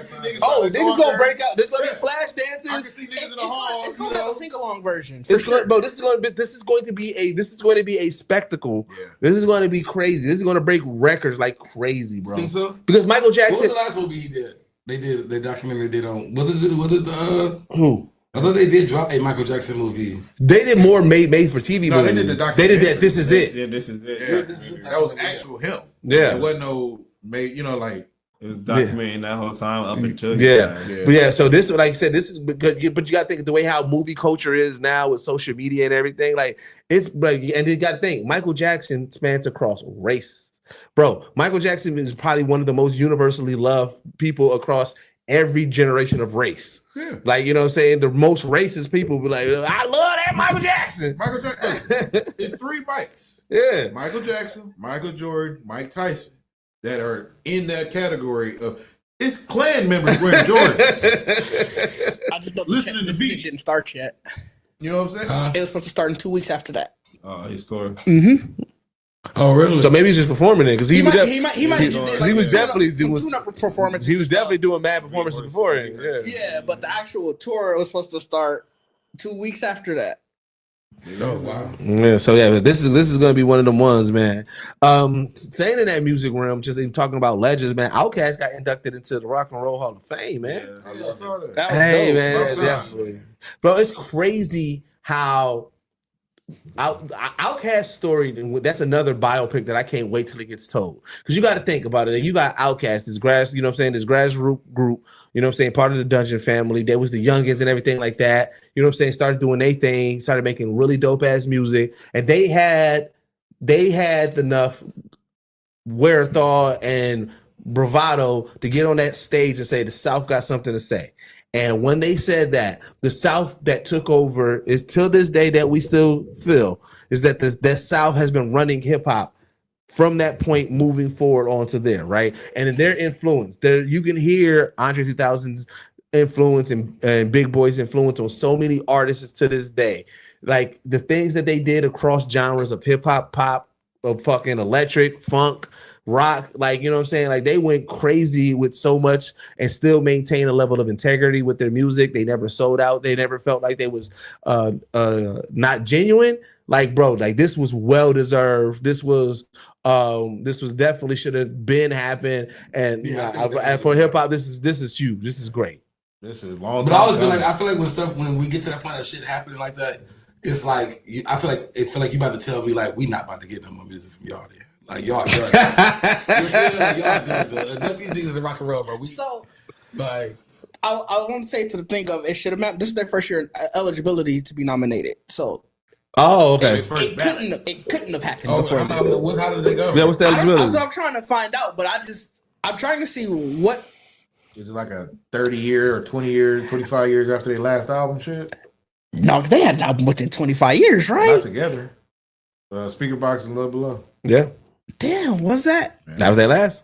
see niggas. Oh, niggas gonna break out. There's gonna be flash I can dances. see niggas in the hall. It's gonna have a sing-along version. This is going to be a spectacle. Yeah. This is going to be crazy. This is going to break records like crazy, bro. Think so? Because Michael What Jackson. was the last movie he did? They did the documentary they did on. Was it Who? I thought they did drop a Michael Jackson movie. They did more made for TV No, movies. they did the They documentary. did that. This is it. yeah, this is it. Yeah, This is- that was actual him. Yeah. It wasn't no made, like. It was documenting that whole time up until Yeah. Yeah. But yeah, so this, like I said, this is because, but you got to think of the way how movie culture is now with social media and everything. Like it's, and you got to think, Michael Jackson spans across race, bro. Michael Jackson is probably one of the most universally loved people across every generation of race. Yeah. Like, you know what I'm saying? The most racist people be like, I love that Michael Jackson. Michael Jackson. It's three Mikes. Yeah. Michael Jackson, Michael Jordan, Mike Tyson that are in that category of it's Klan members wearing Jordans. I just don't Listening to this beat. shit didn't start yet. You know what I'm saying? It was supposed to start in 2 weeks after that. his story. Mm-hmm. Oh, really? So maybe he's just performing it because he was definitely doing tune-up performances. He was definitely doing mad performances before it. Yeah, but the actual tour was supposed to start 2 weeks after that. Oh wow. Yeah, so yeah, this is gonna be one of them ones, man. Staying in that music realm, just in talking about legends, man. Outkast got inducted into the Rock and Roll Hall of Fame, man. Yeah, I saw that. That was Hey, dope. man, definitely, bro. It's crazy how Outkast story. That's another biopic that I can't wait till it gets told. Because you got to think about it. You got Outkast, this grass, you know what I'm saying, this grassroots group. You know what I'm saying, part of the Dungeon family. There was the youngins and everything like that. You know what I'm saying. Started doing their thing. Started making really dope ass music, and they had enough wherewithal and bravado to get on that stage and say the South got something to say. And when they said that, the South that took over is till this day that we still feel is that the South has been running hip hop from that point moving forward onto there, right? And in their influence, there you can hear Andre 3000's influence and Big Boy's influence on so many artists to this day. Like the things that they did across genres of hip hop, pop, of fucking electric, funk, rock, like, you know what I'm saying? Like they went crazy with so much and still maintain a level of integrity with their music. They never sold out. They never felt like they was not genuine. Like, bro, like this was well deserved. This was definitely should have been happened. And for hip hop, this is huge. This is great. This is long. But I feel like when we get to that point of shit happening like that, it's like I feel like you about to tell me like we not about to get no more music from y'all there. Like y'all done. Y'all done. These niggas in rock and roll, bro. I want to say to the thing of it should have meant this is their first year eligibility to be nominated. So okay. It couldn't have happened before this. How did they go? Yeah, what's the eligibility? So I'm trying to find out, but I'm trying to see what is it like a 30 year or 20 years, 25 years after their last album shit? No, because they had an album within 25 years, right? Not together. Speaker Box and Love Below. Yeah. Damn, what's that? That was their last.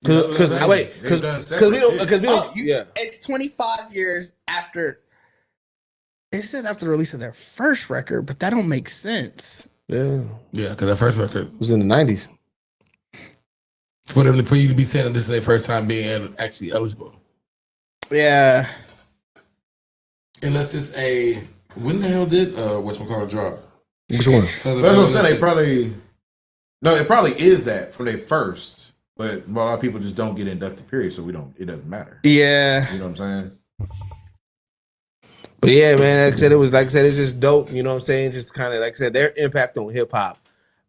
Because we don't. Yeah. It's 25 years after. It says after the release of their first record, but that don't make sense. Yeah. Yeah, because their first record was in the 90s. For you to be saying that this is their first time being actually eligible. Yeah. Unless it's when the hell did whatchamacallit drop? Which one? That's what I'm saying. It probably is that from their first, but a lot of people just don't get inducted, period. So it doesn't matter. Yeah. You know what I'm saying? But yeah, man, like I said, it's just dope. You know what I'm saying? Just kind of like I said, their impact on hip hop.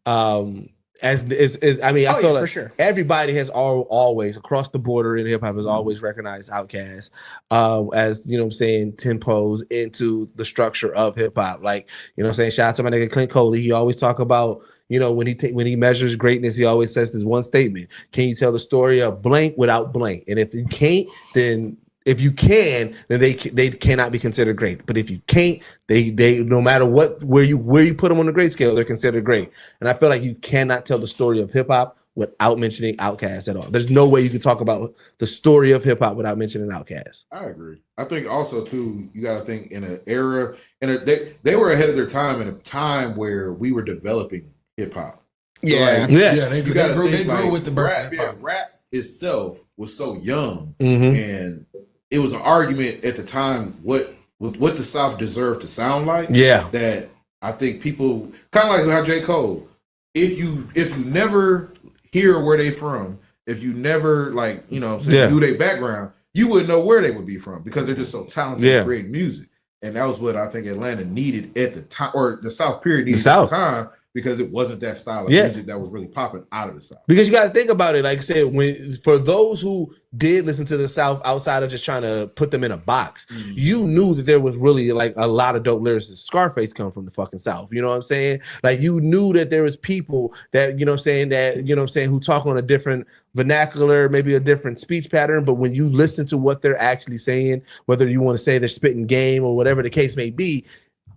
I feel like for sure. Everybody has always across the border in hip hop has always recognized Outkast as, you know what I'm saying, tempos into the structure of hip hop. Like, you know what I'm saying? Shout out to my nigga Clint Coley. He always talk about, you know, when he measures greatness, he always says this one statement: can you tell the story of blank without blank? And if you can't, then if you can, then they cannot be considered great. But if you can't, they no matter where you put them on the grade scale, they're considered great. And I feel like you cannot tell the story of hip hop without mentioning Outkast at all. There's no way you can talk about the story of hip hop without mentioning Outkast. I agree. I think also too, you got to think in an era, they were ahead of their time in a time where we were developing hip hop. Yeah, they grew with the rap. Rap itself was so young, mm-hmm. and it was an argument at the time what the South deserved to sound like. Yeah, that I think people kind of like how J. Cole. If you never hear where they from, if you never knew their background, you wouldn't know where they would be from because they're just so talented at creating music. And that was what I think Atlanta needed at the time, or the South period needed at the time, because it wasn't that style of music that was really popping out of the South. Because you got to think about it, like I said, for those who did listen to the South outside of just trying to put them in a box, you knew that there was really like a lot of dope lyricists. Scarface come from the fucking South, you know what I'm saying? Like you knew that there was people that, you know what I'm saying, who talk on a different vernacular, maybe a different speech pattern, but when you listen to what they're actually saying, whether you want to say they're spitting game or whatever the case may be,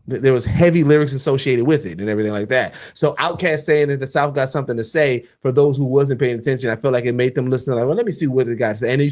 there was heavy lyrics associated with it and everything like that. So Outkast saying that the South got something to say for those who wasn't paying attention, I feel like it made them listen like, well, let me see what the guy said. And then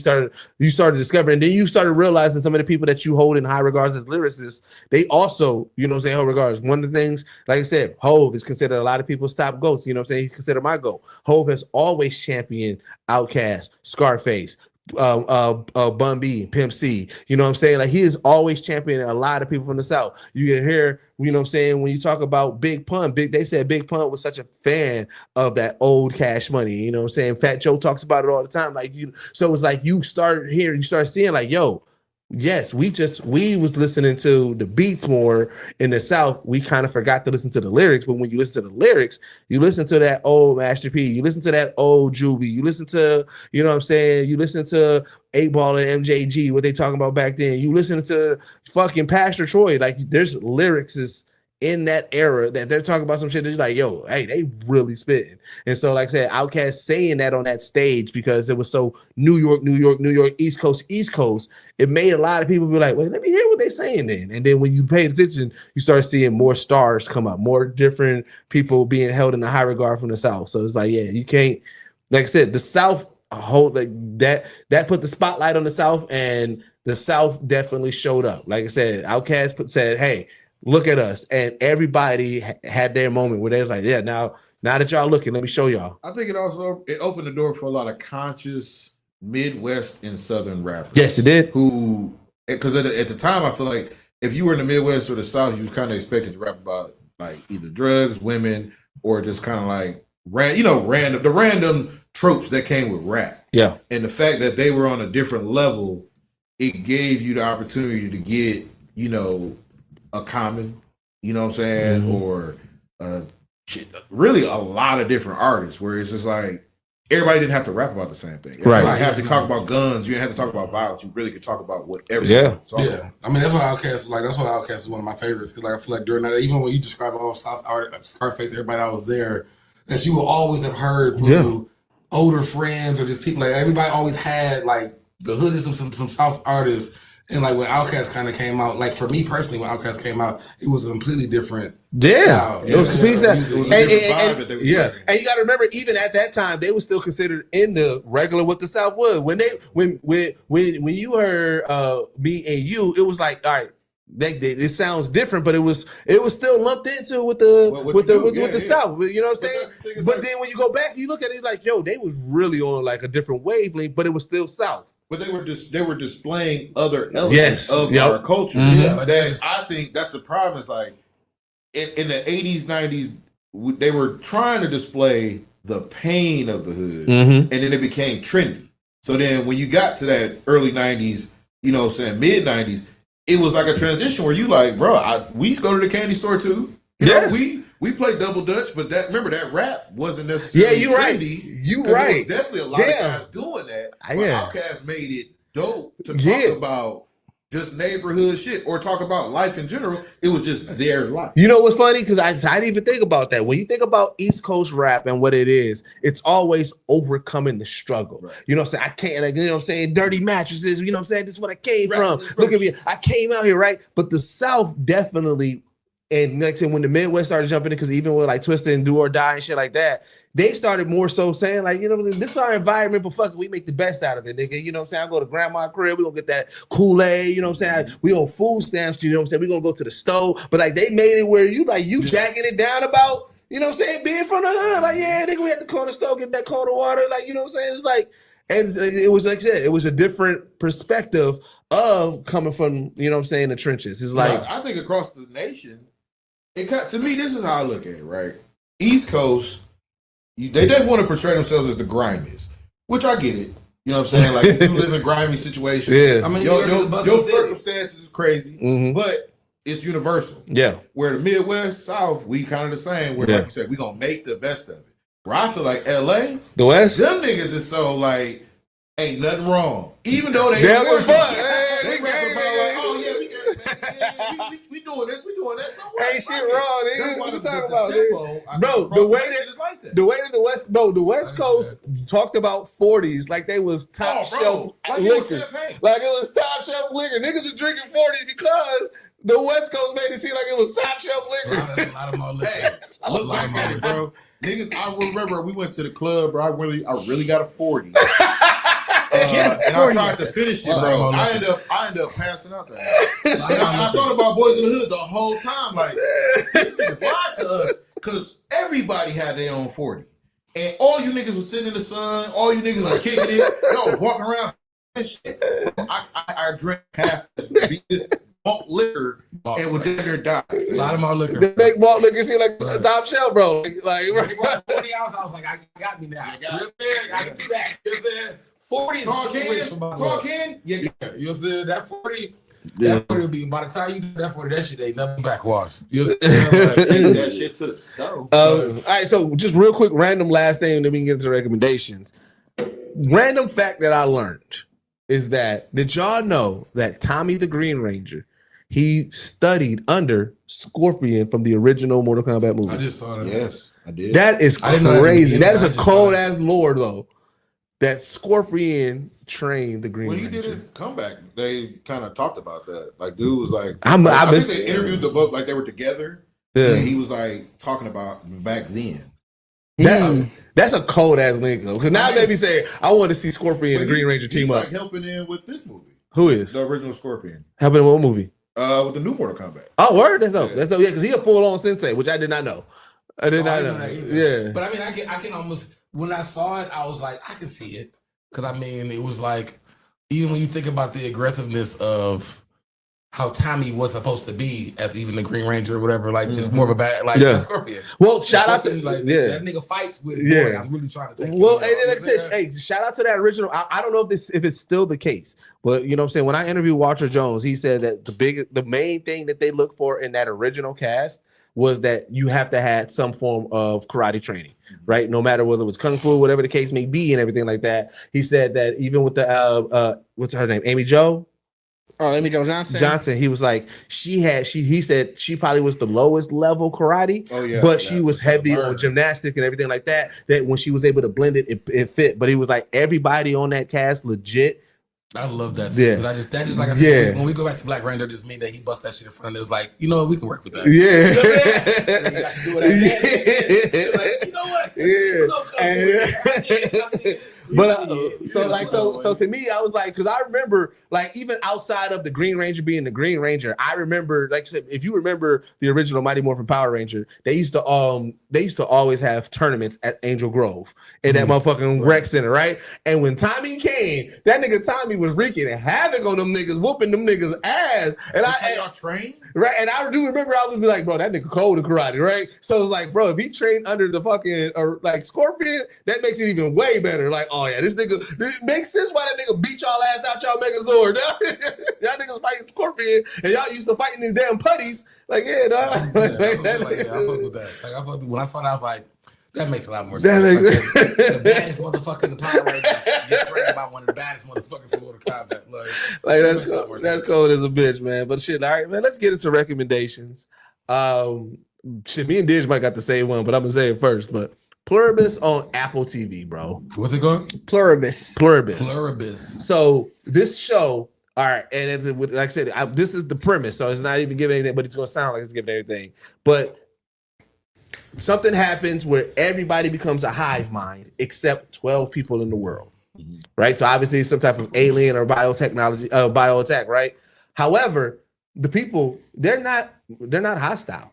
you started discovering, and then you started realizing some of the people that you hold in high regards as lyricists, they also, you know what I'm saying, high regards. One of the things, like I said, Hove is considered a lot of people's top goats. You know what I'm saying? He's considered my goat. Hove has always championed Outkast, Scarface, Bun B, Pimp C, you know what I'm saying? Like he is always championing a lot of people from the South. You can hear, you know what I'm saying, when you talk about Big Pun, they said Big Pun was such a fan of that old Cash Money, you know what I'm saying? Fat Joe talks about it all the time. Like so it's like you start seeing like, yo, yes, we was listening to the beats more in the South. We kind of forgot to listen to the lyrics, but when you listen to the lyrics, you listen to that old Master P, you listen to that old Juvie, you listen to, you know what I'm saying, you listen to 8 Ball and MJG, what they talking about back then. You listen to fucking Pastor Troy, like there's lyrics in that era that they're talking about some shit that's like, yo, hey, they really spitting. And so, like I said, Outkast saying that on that stage because it was so New York, East Coast, it made a lot of people be like, wait, let me hear what they saying then. And then when you pay attention, you start seeing more stars come up, more different people being held in a high regard from the South. So it's like, yeah, you can't, like I said, the South like that put the spotlight on the South, and the South definitely showed up. Like I said, Outkast said, hey, look at us, and everybody had their moment where they was like, yeah, now that y'all looking, let me show y'all. I think it opened the door for a lot of conscious Midwest and Southern rappers. Yes, it did. Who, because at the time, I feel like if you were in the Midwest or the South, you was kind of expected to rap about like either drugs, women, or just kind of like random tropes that came with rap. Yeah, and the fact that they were on a different level, it gave you the opportunity to get, you know, a Common, you know what I'm saying, or really a lot of different artists where it's just like everybody didn't have to rap about the same thing. Everybody didn't have to talk about guns. You didn't have to talk about violence. You really could talk about whatever. Yeah. I mean, that's why Outkast is one of my favorites, because like I feel like during that, even when you describe all South art, Scarface, everybody that was there, that you will always have heard through older friends or just people. Like everybody always had like the hood is some South artists. And like when Outkast kind of came out, like for me personally, when Outkast came out, it was a completely different style. It was completely different. And you got to remember, even at that time, they were still considered in the regular what the South was. When you heard me and you, it was like, all right, it sounds different, but it was still lumped into with the South. You know what I'm saying? But then when you go back, you look at it like, yo, they was really on like a different wavelength, but it was still South. But they were displaying other elements of our culture. That I think that's the problem. Is like in the 80s, 90s, they were trying to display the pain of the hood, and then it became trendy. So then when you got to that early 90s, you know what I'm saying, mid 90s, it was like a transition where you like, bro, we used to go to the candy store too. You know, we played double dutch, but remember that rap wasn't necessarily trendy. You right. There was definitely a lot of guys doing that. But Outkast made it dope to talk about just neighborhood shit or talk about life in general. It was just their life. You know what's funny? Because I didn't even think about that. When you think about East Coast rap and what it is, it's always overcoming the struggle. Right. You know what I'm saying? I can't, like, you know what I'm saying? Dirty mattresses, you know what I'm saying? This is what I came from. Look at me. I came out here, right? But the South definitely. And next thing, when the Midwest started jumping in, because even with like Twister and Do or Die and shit like that, they started more so saying like, you know, this is our environment, but fuck it, we make the best out of it, nigga. You know what I'm saying? I go to grandma's crib, we gonna get that Kool-Aid, you know what I'm saying? We on food stamps, you know what I'm saying? We gonna go to the stove, but like they made it where you jacking it down about, you know what I'm saying, being from the hood. Like, yeah, nigga, we had to call the stove, get that cold water, like, you know what I'm saying? It's like, and it was like I said, it was a different perspective of coming from, you know what I'm saying, the trenches. It's like, I think across the nation. To me, this is how I look at it, right? East Coast, they definitely want to portray themselves as the grimiest, which I get it. You know what I'm saying? Like, you live in grimy situations. Yeah. I mean, your circumstances is crazy, but it's universal. Yeah. Where the Midwest, South, we kind of the same. Where, like you said, we going to make the best of it. Where I feel like LA, the West, them niggas is so like, ain't nothing wrong. Even though they were fun. They rap about like, oh yeah, we doing this, we doing that. So ain't shit wrong. That's what I'm talking about, bro. The way that the West Coast talked about 40s like they was top shelf liquor, like it was top shelf liquor. Niggas was drinking 40s because The West Coast made it seem like it was top shelf liquor. That's a lot of more liquor. Hey, look back at it, bro. Niggas, I remember we went to the club, bro. I really got a 40. And I tried to finish it, bro. I ended up passing out that night. I thought about Boys in the Hood the whole time. Like, these niggas lied to us because everybody had their own 40. And all you niggas was sitting in the sun. All you niggas was kicking it. Yo, walking around and shit. I drank half this malt liquor and was there dying. A lot of more liquor. The big malt liquor seemed like a top shelf, bro. Like 40 ounce, I was like, I got me now. I can do that. 40 is talk in. Yeah. You'll see that 40. That 40 will be by the time you do that 40, that shit ain't nothing backwash. You'll see Take that shit to the stove. All right, so just real quick, random last thing, and then we can get into recommendations. Random fact that I learned is that, did y'all know that Tommy the Green Ranger, he studied under Scorpion from the original Mortal Kombat movie? I just saw that. Yes, I did. That is I didn't know that crazy. That is a I just cold saw ass lore, though. That Scorpion trained the Green When he Ranger. did his comeback, they kind of talked about that. Like, dude was like, I think they interviewed the book like they were together. Yeah. And he was like talking about back then. That's a cold ass link, though. Because now it made me say, I want to see Scorpion and the Green Ranger team he's up. like helping in with this movie, Who is? the original Scorpion, Helping in what movie? with the new Mortal Kombat. Oh, word? That's dope. That's dope. Yeah, because he a full-on sensei, which I did not know. I did not know. That either. Yeah. But I mean, I can almost, when I saw it, I was like, I can see it. Because I mean, it was like, even when you think about the aggressiveness of how Tommy was supposed to be as even the Green Ranger or whatever, like just more of a bad, like a Scorpion. Well, shout out to like that nigga fights with. Boy, I'm really trying to take. Well, and then like I said, hey, shout out to that original. I don't know if it's still the case, but you know what I'm saying. When I interviewed Walter Jones, he said that the main thing that they look for in that original cast was that you have to have some form of karate training, right? No matter whether it was kung fu, whatever the case may be, and everything like that. He said that even with the what's her name, Amy Jo. Oh, Amy Jo Johnson. He was like, he said she probably was the lowest level karate, but she was heavy on gymnastics and everything like that. That when she was able to blend it, it fit. But he was like, everybody on that cast legit. I love that too. Yeah. That just like I said, when we go back to Black Ranger, just mean that he bust that shit in front of it. It was like, you know what, we can work with that. Yeah. You got to do it like, you know what? Yeah. But so to me, I was like, because I remember, like, even outside of the Green Ranger being the Green Ranger, I remember, like I said, if you remember the original Mighty Morphin Power Ranger, they used to always have tournaments at Angel Grove in that motherfucking rec center, right? And when Tommy came, that nigga Tommy was wreaking havoc on them niggas, whooping them niggas ass. And y'all trained? Right, and I do remember I would be like, bro, that nigga cold in karate, right? So it's like, bro, if he trained under the fucking like Scorpion, that makes it even way better. Like, oh yeah, this makes sense why that nigga beat y'all ass out y'all Megazord. Y'all niggas fighting Scorpion, and y'all used to fighting these damn putties. Like, yeah, dog. I fuck with that. Like, when I saw that, I was like, that makes a lot more sense. Like, the baddest motherfucker in the Power Rangers gets trained by one of the baddest motherfuckers in Mortal Kombat. Like that's cold as a bitch, man. But shit, all right, man. Let's get into recommendations. Shit, me and Didge might got the same one, but I'm gonna say it first. But Pluribus on Apple TV, bro. What's it called? Pluribus. So this show, all right, and like I said, this is the premise, so it's not even giving anything, but it's gonna sound like it's giving everything. But something happens where everybody becomes a hive mind except 12 people in the world, right? So obviously some type of alien or biotechnology, bio attack, right? However, the people, they're not hostile.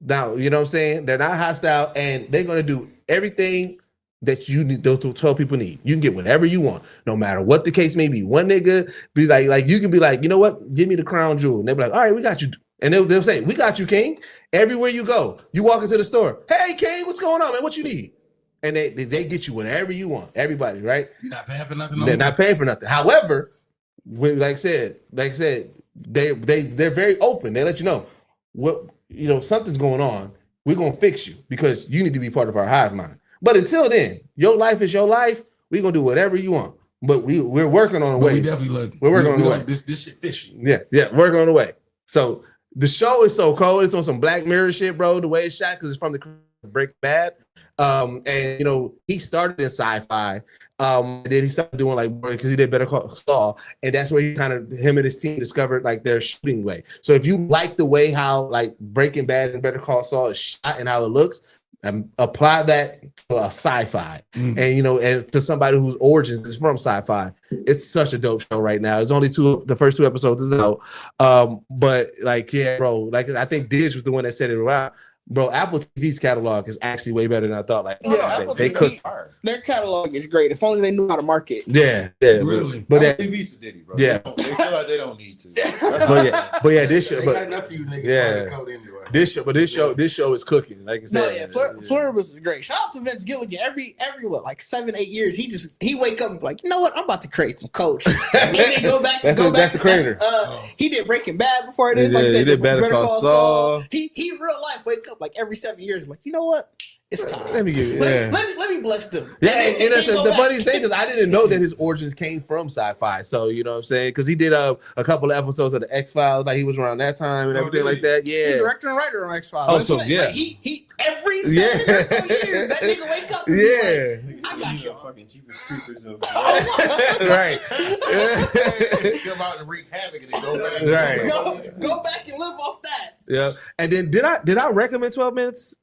Now, you know what I'm saying? They're not hostile, and they're going to do everything that you need, those 12 people need. You can get whatever you want, no matter what the case may be. One nigga be like you can be like, you know what? Give me the crown jewel. And they'll be like, all right, we got you. And they'll say, we got you, King. Everywhere you go, you walk into the store. Hey, King, what's going on, man? What you need? And they get you whatever you want. Everybody, right? You're not paying for nothing. They're not paying for nothing. However, like I said, they're very open. They let you know what, you know, something's going on. We're gonna fix you because you need to be part of our hive mind. But until then, your life is your life. We're gonna do whatever you want. But we're working on the way. We definitely look. We're working on the way. This shit fishy. Yeah, working on the way. So the show is so cold. It's on some Black Mirror shit, bro. The way it's shot, because it's from the Breaking Bad. And you know, he started in sci-fi. And then he started doing like because he did Better Call Saul, and that's where him and his team discovered like their shooting way. So if you like the way how like Breaking Bad and Better Call Saul is shot and how it looks, apply that to a sci-fi, and you know, and to somebody whose origins is from sci-fi. It's such a dope show right now. It's only the first 2 episodes is out, but like, yeah, bro, like I think Diz was the one that said it around. Bro, Apple TV's catalog is actually way better than I thought. Like, they cook. Their catalog is great. If only they knew how to market. Yeah, really. But Apple TV's did it, bro. Yeah, they feel like they don't need to. but yeah, this show. They got enough of you niggas code anyway. This show is cooking. Like I said, Pluribus is great. Shout out to Vince Gilligan. Every what, like 7-8 years, he wake up and be like, you know what, I'm about to create some coach. And then go back to the creator. He did Breaking Bad before this. Like I said, he did Better Call Saul. He in real life wake up like every 7 years, like, you know what? It's time. Let me bless them. Yeah, and that's the funniest thing is I didn't know that his origins came from sci-fi. So you know what I'm saying? Because he did a couple of episodes of the X-Files, like he was around that time and everything like that. Yeah, he's director and writer on X-Files. Oh, so yeah, like, he every 7 or so years that nigga wake up. And yeah, like, I got you. Fucking Jeepers Creepers of right. Come out and wreak havoc and then go back. Right. Go back and live off that. Yeah, and then did I recommend 12 minutes?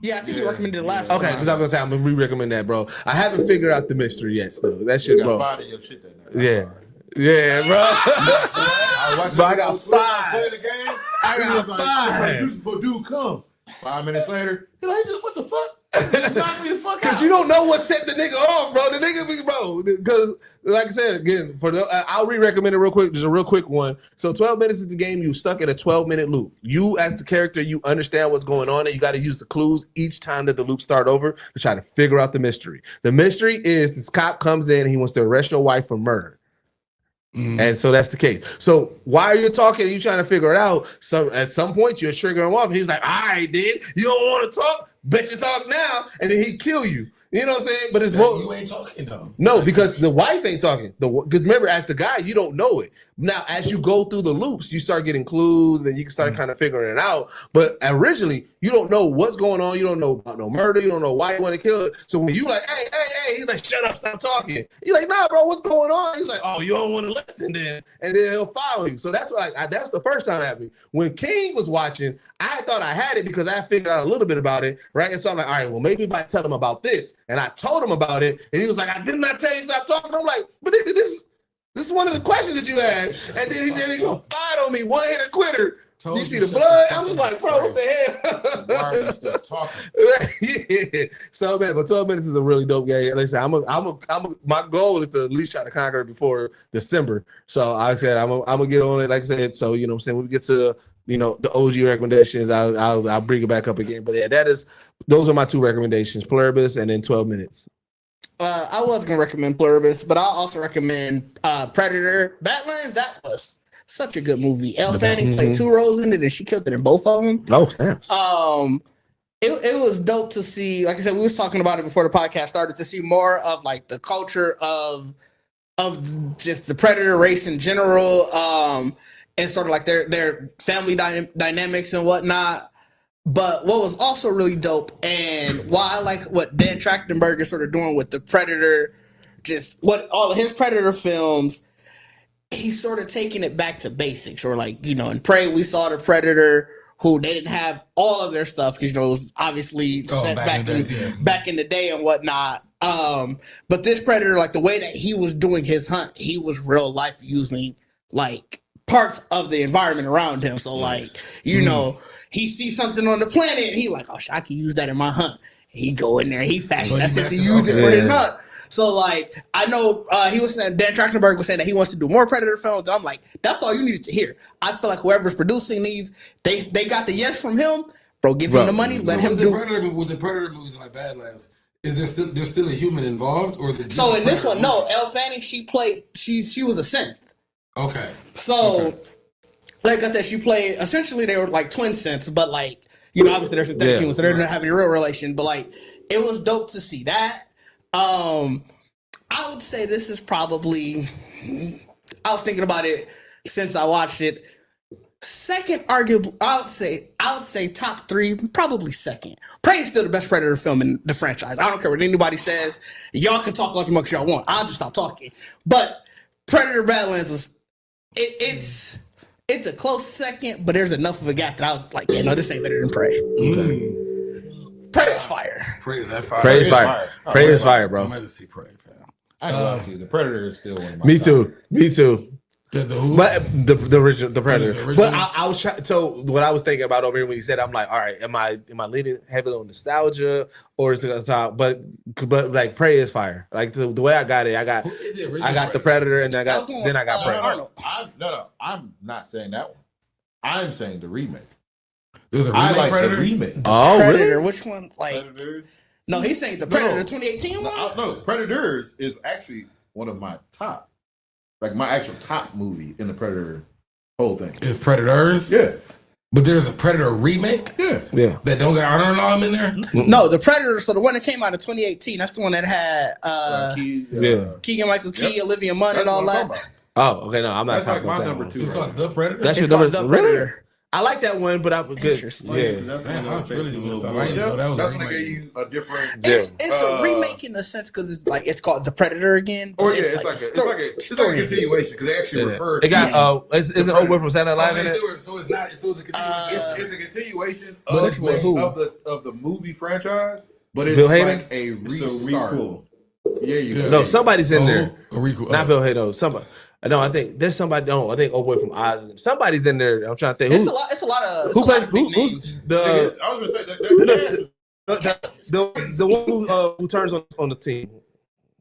Yeah, I think you recommended it last Okay, time. because I was gonna say I'm gonna re-recommend that, bro. I haven't figured out the mystery yet, though. That shit, bro. Your shit that night. Yeah, bro. I got 5. I got 5. Dude, come. 5 minutes later, you're like, what the fuck? Just knock me the fuck out. Because you don't know what set the nigga off, bro. The nigga be, bro. Because, like I said, again, I'll re-recommend it real quick. There's a real quick one. So 12 minutes is the game. You stuck in a 12-minute loop. You, as the character, you understand what's going on, and you got to use the clues each time that the loop start over to try to figure out the mystery. The mystery is this cop comes in and he wants to arrest your wife for murder. And so that's the case. So while you're talking and you're trying to figure it out, at some point you're triggering him off, and he's like, all right, then you don't want to talk? Bet you talk now, and then he'd kill you. You know what I'm saying? But it's more. You ain't talking though. No, because the wife ain't talking. Because remember, as the guy, you don't know it. Now, as you go through the loops, you start getting clues, and you can start kind of figuring it out. But originally, you don't know what's going on. You don't know about no murder. You don't know why you want to kill it. So when you like, hey, he's like, shut up, stop talking. You're like, nah, bro, what's going on? He's like, oh, you don't want to listen then, and then he'll follow you. So that's what that's the first time it happened. When King was watching, I thought I had it because I figured out a little bit about it, right? And so I'm like, all right, well, maybe if I tell him about this, and I told him about it, and he was like, I did not tell you stop talking. I'm like, but this is one of the questions that you had, and then he gonna fight on me, one-hitter quitter. You see the blood? I'm just like, bro, what the hell? Why are you still talking? Yeah. So man, but 12 minutes is a really dope game. Like I said, my goal is to at least try to conquer it before December. So I said I'm gonna get on it. Like I said, so you know what I'm saying, when we get to the OG recommendations, I'll bring it back up again. But yeah, those are my 2 recommendations: Pluribus and then 12 minutes. I was gonna recommend Pluribus, but I'll also recommend Predator. Badlands, that was such a good movie. Elle Fanning played 2 roles in it, and she killed it in both of them. Oh, damn. It was dope to see. Like I said, we was talking about it before the podcast started, to see more of like the culture of just the Predator race in general, and sort of like their family dynamics and whatnot. But what was also really dope, and why I like what Dan Trachtenberg is sort of doing with the Predator, just what all of his Predator films, he's sort of taking it back to basics. Or like, in Prey, we saw the Predator who they didn't have all of their stuff because it was obviously set back in the day and whatnot. But this Predator, like the way that he was doing his hunt, he was real life using like parts of the environment around him. So like, he sees something on the planet and he like, oh, I can use that in my hunt. He go in there, he fashion that to use it for his hunt. So like, I know he was saying, Dan Trachtenberg was saying that he wants to do more Predator films. And I'm like, that's all you needed to hear. I feel like whoever's producing these, they got the yes from him. Bro, give him the money, let him do. With the Predator movies like Badlands, is there's still a human involved, or so in this one, no. Elle Fanning, she was a synth. Okay. So, like I said, she played, essentially they were like twin synths, but like, obviously they're synthetic humans, so they're not having a real relation, but like, it was dope to see that. I would say this is probably, I was thinking about it since I watched it. Second, arguably, I would say top 3, probably second. Prey is still the best Predator film in the franchise. I don't care what anybody says. Y'all can talk as much as y'all want. I'll just stop talking. But Predator Badlands was it's a close second, but there's enough of a gap that I was like, yeah, no, this ain't better than Prey. Prey is fire. Prey is that fire. Prey is fire. Prey is fire, bro. I'm going to see Prey, fam. I ain't gonna lie to you. The Predator is still one of my Me top. too. Me too. The who? But the original, the Predator. The original? But I was trying. So what I was thinking about over here when you said, I'm like, all right, am I leaning heavily on nostalgia or is it talk? But like Prey is fire. Like the way I got it, I got the Predator and I got Prey. No, I'm not saying that one. I'm saying the remake. There's a I remake like Predator? the remake. Oh, Predator, really? which one? Like, Predators. no, he's saying the Predator, the 2018 one. No, Predators is actually one of my top, like my actual top movie in the Predator whole thing. Is Predators? Yeah, But there's a Predator remake? Yeah. That don't got Arnold and all them in there? No, the Predator. So the one that came out in 2018. That's the one that had Keegan Michael Key, Olivia Munn, That's and all what I'm that. talking Oh, okay. No, I'm not That's talking like my about that number one. 2. It's called The Predator? That's It's your called number. The Really? Predator. I like that one, but I was good. Interesting. Yeah. That's Man, when I was really missed out. I didn't Yeah, know that was that's a when they remake. gave you a different. It's a remake in the sense because it's called The Predator again. Or but yeah, it's like a continuation because they actually refer. It got isn't Old Boy from Saturday Night Live in it? So it's not. So it's a continuation. It's a continuation But of the movie franchise, but it's Bill Hader? like a It's a restart. requel. Yeah, you Yeah. go. No, somebody's in there. Not Bill Hader. Somebody. No, I think there's somebody. No, I think Old Boy from Oz. Somebody's in there. I'm trying to think. It's a lot. It's a lot of. Who plays? Big Who's names. the I was gonna say that the one who turns on the team?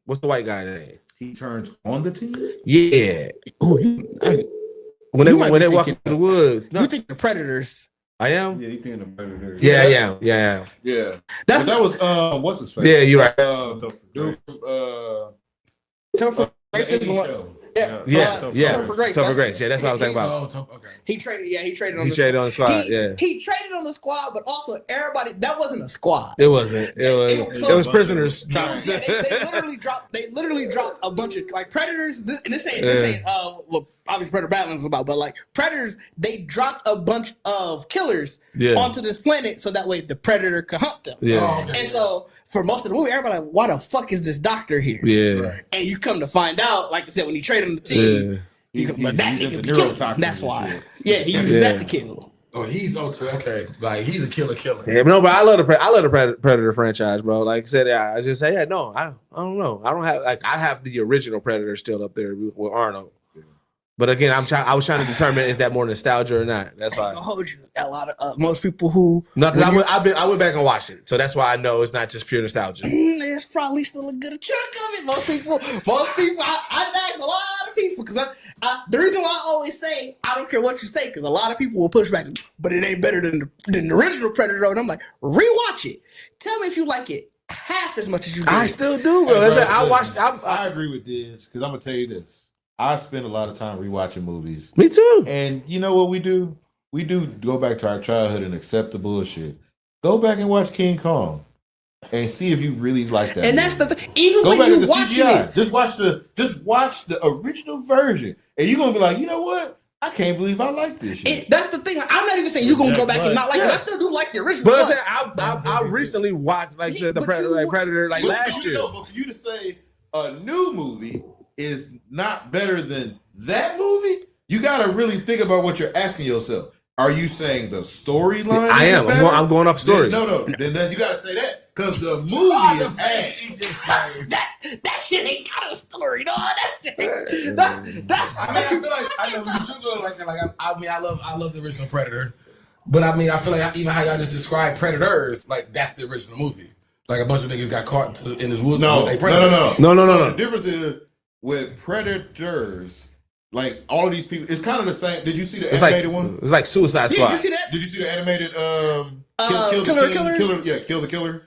What's the white guy name? he turns on the team. Yeah. When You might they be walk thinking- in the woods. No, You think the Predators? I am. Yeah, you thinking of Predator? Yeah, I am. Yeah. Yeah, That's that was what's his face? Yeah, you're right. Dude from Tough for the Grace is 80s the one. show. Yeah. Tough for Grace. Tough for That's- Grace. Yeah, that's what I was thinking about. Okay. He traded. Yeah, he traded on He the traded on the squad. He, Yeah. he traded on the squad, but also everybody. That wasn't a squad. It wasn't. It was prisoners. Yeah, they literally dropped a bunch of like Predators, and this ain't well, obviously Predator Badlands is about, but like Predators, they dropped a bunch of killers onto this planet so that way the Predator could hunt them. Yeah. Oh, okay. And so for most of the movie, everybody like, why the fuck is this doctor here? Yeah. And you come to find out, like I said, when he traded on the team, but that nigga be killing. That's why. Yeah, he uses that to kill. Oh, he's okay. Like he's a killer. Yeah, but no, but I love the Predator franchise, bro. Like I said, I just say, no, I don't know. I don't have I have the original Predator still up there with Arnold. But again, I was trying to determine is that more nostalgia or not. That's why. I hold you. A lot of most people who No, because I went back and watched it, so that's why I know it's not just pure nostalgia. there's probably still a good chunk of it. Most people. I asked a lot of people because the reason why I always say I don't care what you say because a lot of people will push back, but it ain't better than the original Predator. And I'm like, rewatch it. Tell me if you like it half as much as you did. I still do, bro. Hey, bro, I watched. I agree with this because I'm gonna tell you this. I spend a lot of time rewatching movies. Me too. And you know what we do? We do go back to our childhood and accept the bullshit. Go back and watch King Kong and see if you really like that. And movie. that's the thing. Even Go when back you to the watch CGI. it, Just watch the original version, and you're gonna be like, you know what? I can't believe I like this shit. that's the thing. I'm not even saying you're gonna go back and not like it. I still do like the original. But one. I recently watched like the But Predator like last year. But for you to say a new movie is not better than that movie, you got to really think about what you're asking yourself. Are you saying the storyline? I am. I'm going off story. Then you got to say that because the movie is ass. That shit ain't got a story, dog. That's. I feel like I know what you're doing like that. I love the original Predator, but I feel like even how y'all just described Predators, like that's the original movie. Like a bunch of niggas got caught in this woods. No. No. The difference is with Predators, like all of these people, it's kind of the same. Did you see the animated one? It's like Suicide Squad. Did you see that? Did you see the animated Kill the Killer?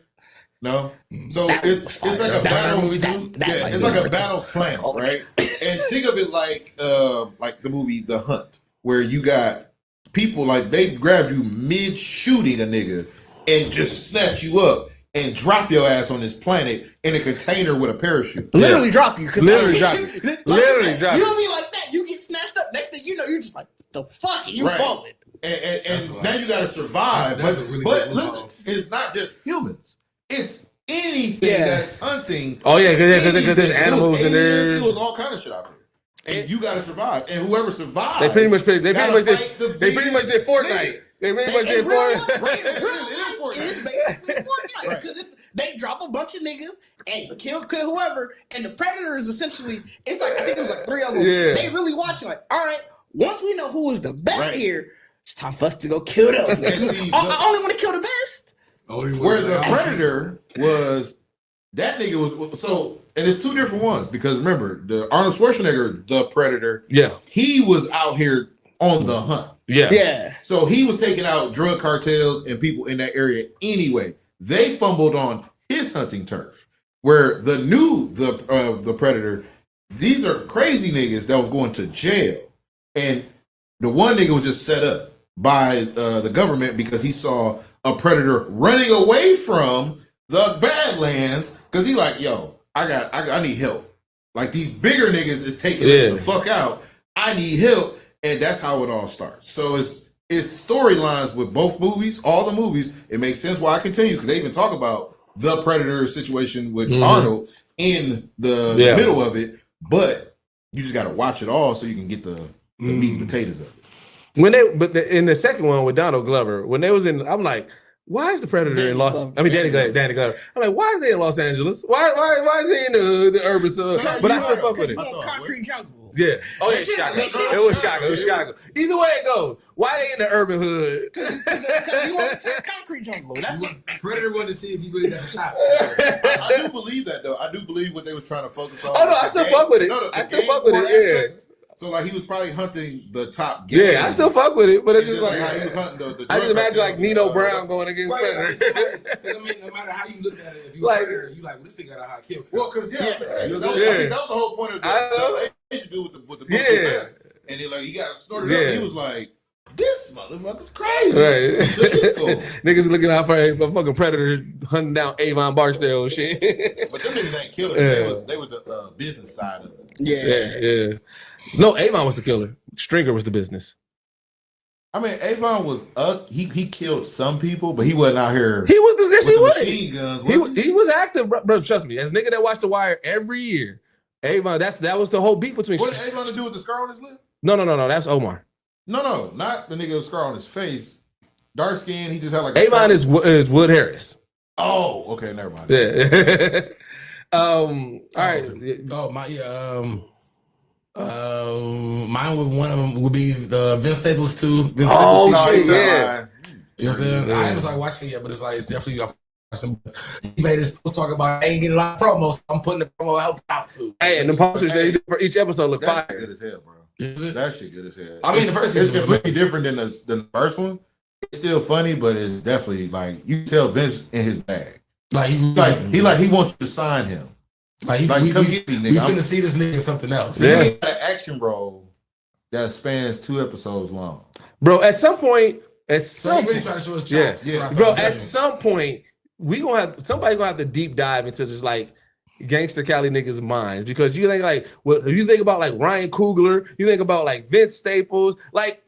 No. So it's like a battle movie too. it's like a battle plan, right? And think of it like the movie The Hunt, where you got people like they grabbed you mid shooting a nigga and just snatch you up and drop your ass on this planet in a container with a parachute. Literally drop you. Literally drop you. Literally drop you. You don't be like that. You get snatched up. Next thing you know, you're just like, the fuck you falling. And now you gotta survive. But listen, it's not just humans. It's anything that's hunting. Oh yeah, because there's animals in there. It was all kind of shit out there, and you gotta survive. And whoever survives, they pretty much did Fortnite. They pretty much did Fortnite. It's basically Fortnite because they drop a bunch of niggas and kill whoever, and the predator is essentially. It's like I think it was like 3 of them. Yeah. They really watching like, all right, once we know who is the best here, it's time for us to go kill those niggas. I only want to kill the best. Where the predator was, that nigga was so, and it's 2 different ones because remember the Arnold Schwarzenegger, the predator, he was out here on the hunt. Yeah. So he was taking out drug cartels and people in that area anyway. They fumbled on his hunting turf. Where the predator, these are crazy niggas that was going to jail, and the one nigga was just set up by the government because he saw a predator running away from the Badlands because he like, yo, I need help. Like these bigger niggas is taking us the fuck out. I need help, and that's how it all starts. So it's storylines with both movies, all the movies. It makes sense why it continues because they even talk about the predator situation with Arnold in the middle of it, but you just got to watch it all so you can get the meat and potatoes of it. In the second one with Donald Glover, when they was in, I'm like, why is the predator in Los? I mean, Danny Glover. I'm like, why is they in Los Angeles? Why is he in the urban suburb? But I still fuck with it. Concrete jungle. Yeah. Oh yeah, Chicago. It was Chicago. Either way it goes, why they in the urban hood? Because you want to take concrete jungle. That's what Predator wanted to see if he really got a shot. I do believe that though. I do believe what they was trying to focus on. Oh no, I still fuck with it. I still fuck with it. Yeah. So like he was probably hunting the top games. Yeah, I still fuck with it, but it's just like how he was hunting the I just imagine like Nino Brown going against Predator. I mean, no matter how you look at it, if you like Predator, you like, well, this thing got a high kill. Well, because that was the whole point of the Asian dude with the vest, and he got snorted up. And he was like, "This motherfucker's crazy." Right. Niggas looking out for a fucking predator hunting down Avon Barksdale and shit. But them niggas ain't killers. They was the business side of it. Yeah. No, Avon was the killer. Stringer was the business. I mean, Avon was he killed some people, but he wasn't out here. He was machine guns. He was active, bro. Trust me, as a nigga that watched The Wire every year, Avon. That was the whole beef between. What did Avon to do with the scar on his lip? No. That's Omar. No, not the nigga with scar on his face. Dark skin. He just had like. Avon is Wood Harris. Oh, okay, never mind. Yeah. All right. Mine would one of them would be the Vince Staples too. Shit, yeah. You know what I'm saying? I haven't started watching it yet, but it's definitely. He made his talk about I ain't getting a lot of promos. So I'm putting the promo out too. Hey, and the posters they do for each episode look fire. Good as hell, bro. Is it? That shit good as hell. I mean, the first it's completely different than the first one. It's still funny, but it's definitely like you tell Vince in his bag. He wants you to sign him. Come get me, nigga. We finna see this nigga in something else. Yeah, an action role that spans 2 episodes long, bro. At some point, really trying to show us chops. Yeah, bro. At some point, somebody's gonna have to deep dive into just like gangster Cali niggas' minds because you think like you think about like Ryan Coogler, you think about like Vince Staples, like.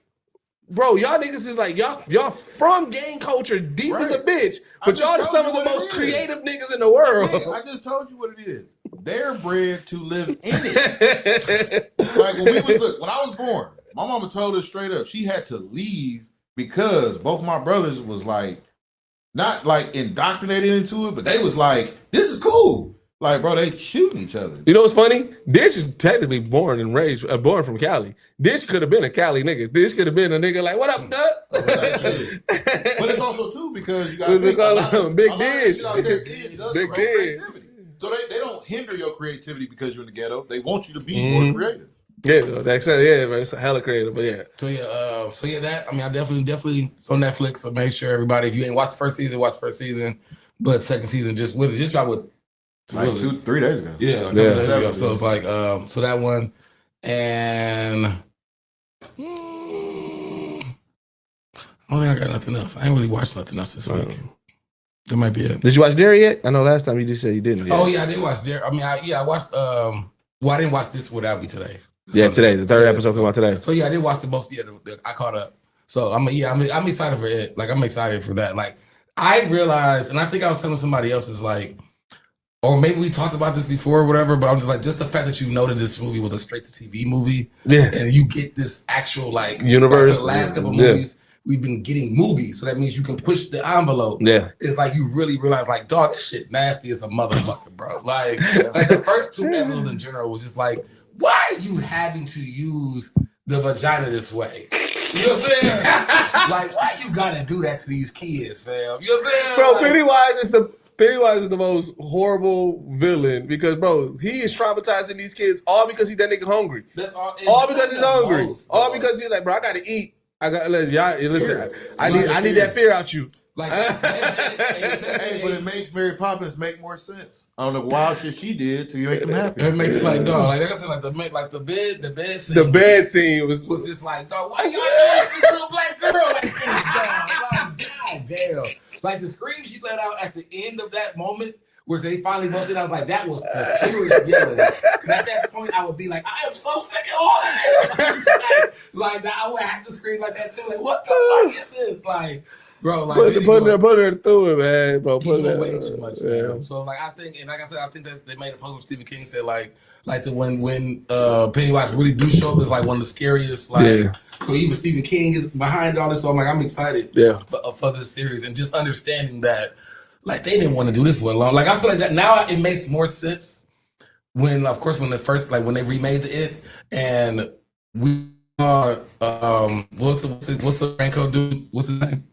Bro, y'all niggas is like y'all from gang culture deep as a bitch, but y'all are some of the most creative niggas in the world. I just told you what it is. They're bred to live in it. Like when I was born, my mama told us straight up she had to leave because both my brothers was like not like indoctrinated into it, but they was like, this is cool. Like, bro, they shooting each other. You know what's funny? Dish is technically born and raised, born from Cali. Dish could have been a Cali nigga. Dish could have been a nigga like, what up, Dud? But it's also too because you got Big Dish. Big Dish. So they don't hinder your creativity because you're in the ghetto. They want you to be more creative. Yeah, it's hella creative, but yeah. So that I definitely it's on Netflix. So make sure everybody, if you ain't watched the first season, watch the first season. But second season just drop with. Like 2-3 days ago. Yeah. Days ago. So it's like so that one and I don't think I got nothing else. I ain't really watched nothing else this week. That might be it. Did you watch Dare yet? I know last time you just said you didn't yet. Oh yeah, I did watch Dare. I watched I didn't watch This Without Me today. Yeah, today the third episode came out today. So yeah, I did watch the most. Yeah, I caught up. So I'm excited for it. Like I'm excited for that. Like I realized, and I think I was telling somebody else is like, or maybe we talked about this before or whatever. But I'm just like, just the fact that you know that this movie was a straight to TV movie, and you get this actual like universe. Like the last couple of movies, we've been getting movies, so that means you can push the envelope. Yeah, it's like you really realize, like, dog, this shit nasty as a motherfucker, bro. Like the first 2 episodes in general was just like, why are you having to use the vagina this way? You know what I'm saying? Like, why you gotta do that to these kids, fam? You know what I'm saying? Bro, like, Pennywise is the most horrible villain because, bro, he is traumatizing these kids all because that nigga hungry. That's all because he's hungry. All because he's like, bro, I gotta eat. I got listen. I need that fear out you. Like, hey, but it makes Mary Poppins make more sense. I don't know wild shit she did to make them happy. It makes it like, dog, like I said, like the bed scene. The bed scene was just like, dog, why y'all doing this little black girl like this, dog? Like, god damn. Like the scream she let out at the end of that moment, where they finally busted out, like that was the purest yelling. And at that point, I would be like, I am so sick of all of it. like I would have to scream like that too. Like, what the fuck is this? Like, bro, like put her through it, man, bro. Put it way too much, man. So like I think, and like I said, I think that they made a post with Stephen King said like when Pennywise really do show up is like one of the scariest. Like, so even Stephen King is behind all this. So I'm like, I'm excited, for this series and just understanding that. Like they didn't want to do this for long. Like I feel like that now it makes more sense when, of course, when they remade the It and we saw what's the Franco dude? What's his name?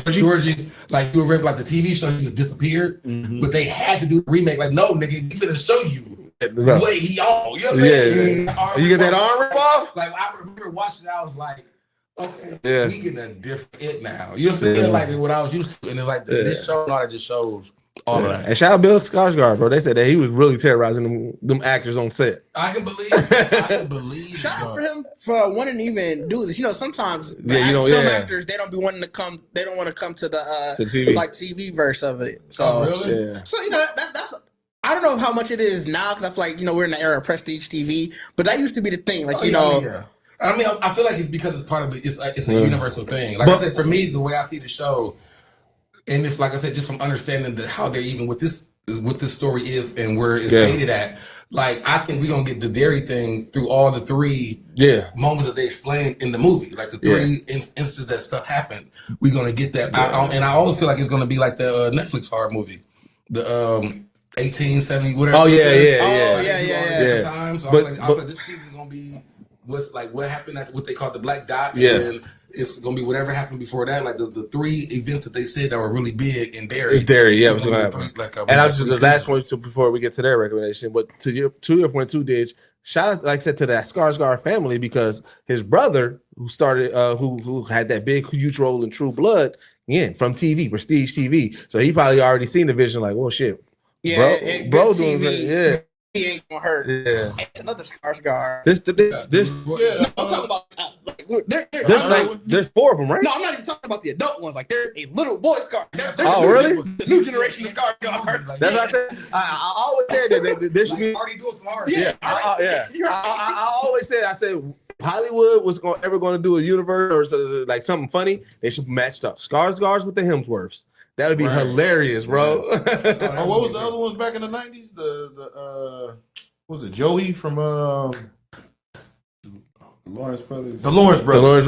Georgie. Like you remember, like the TV show, he just disappeared, but they had to do the remake. Like no, nigga, we finna show you what he on. You know what I mean? You get that arm rip off? Like I remember watching it, I was like, okay, we getting a different It now. You know what I'm saying? Like what I was used to, and it's like this show now that just shows all of that. And shout out Bill Skarsgård, bro. They said that he was really terrorizing them actors on set. I can believe. Shout out for him for wanting to even do this. You know, sometimes film actors they don't be wanting to come. They don't want to come to the TV. like TV verse of it. So really? So you know that's. I don't know how much it is now because I feel like we're in the era of prestige TV, but that used to be the thing. Like I mean, I feel like it's because it's part of it. It's a universal thing. Like I said, for me, the way I see the show, and if like I said, just from understanding how they're even what this story is and where it's dated at, like I think we're gonna get the dairy thing through all the 3 moments that they explained in the movie, like the 3 instances that stuff happened. We're gonna get that, and I always feel like it's gonna be like the Netflix horror movie, the 1870 whatever. Oh yeah. Times. So I feel like this season is gonna be. What happened at what they call the black dot, and then it's gonna be whatever happened before that, like the 3 events that they said that were really big in Derry. What's gonna happen. And I was just the last point before we get to their recommendation, but to your point too, Didge, shout out, like I said, to that Skarsgård family because his brother who started who had that big huge role in True Blood, from TV, prestige TV. So he probably already seen the vision, like, oh shit. Bro doing great, he ain't gonna hurt. Yeah, it's another Skarsgård. I'm talking about there's 4 of them, right? No, I'm not even talking about the adult ones. Like there's a little boy Skarsgård. Really? The new generation of Skarsgård. That's what I said. I always said that there should be already doing some hard. I always said. I said Hollywood was ever going to do a universe or like something funny. They should match up Skarsgårds with the Hemsworths. That would be hilarious, bro. What was the other ones back in the 90s? What was it, Joey from Lawrence Brothers. The Lawrence Brothers.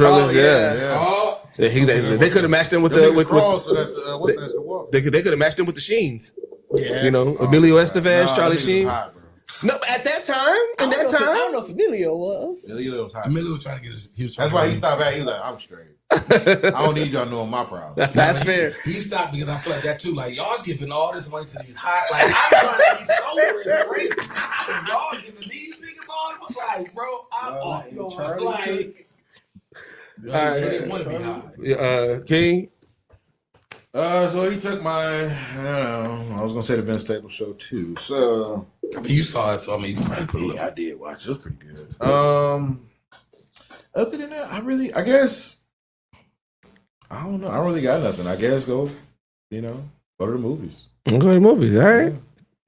They could have matched them with They could have matched them with the Sheens. Yeah. You know, Emilio Estevez, Charlie Sheen. No, but at that time, I don't know if Emilio was. Emilio was hot. Emilio was trying to get his. That's why he stopped at. He was like, I'm straight. I don't need y'all knowing my problem. That's fair. He stopped because I feel like that too. Like y'all giving all this money to these hot. Like I'm trying to be sober and great. Y'all giving these niggas all this. Like, bro, I'm off your like. He didn't want to be high. King. So he took my, I was gonna say the Vince Staples show too. So I mean, you saw it, so I mean, you probably put it up. I did watch it. It was pretty good. Other than that, I guess, I don't know. I don't really got nothing. I guess go to the movies. Go to the movies. All right.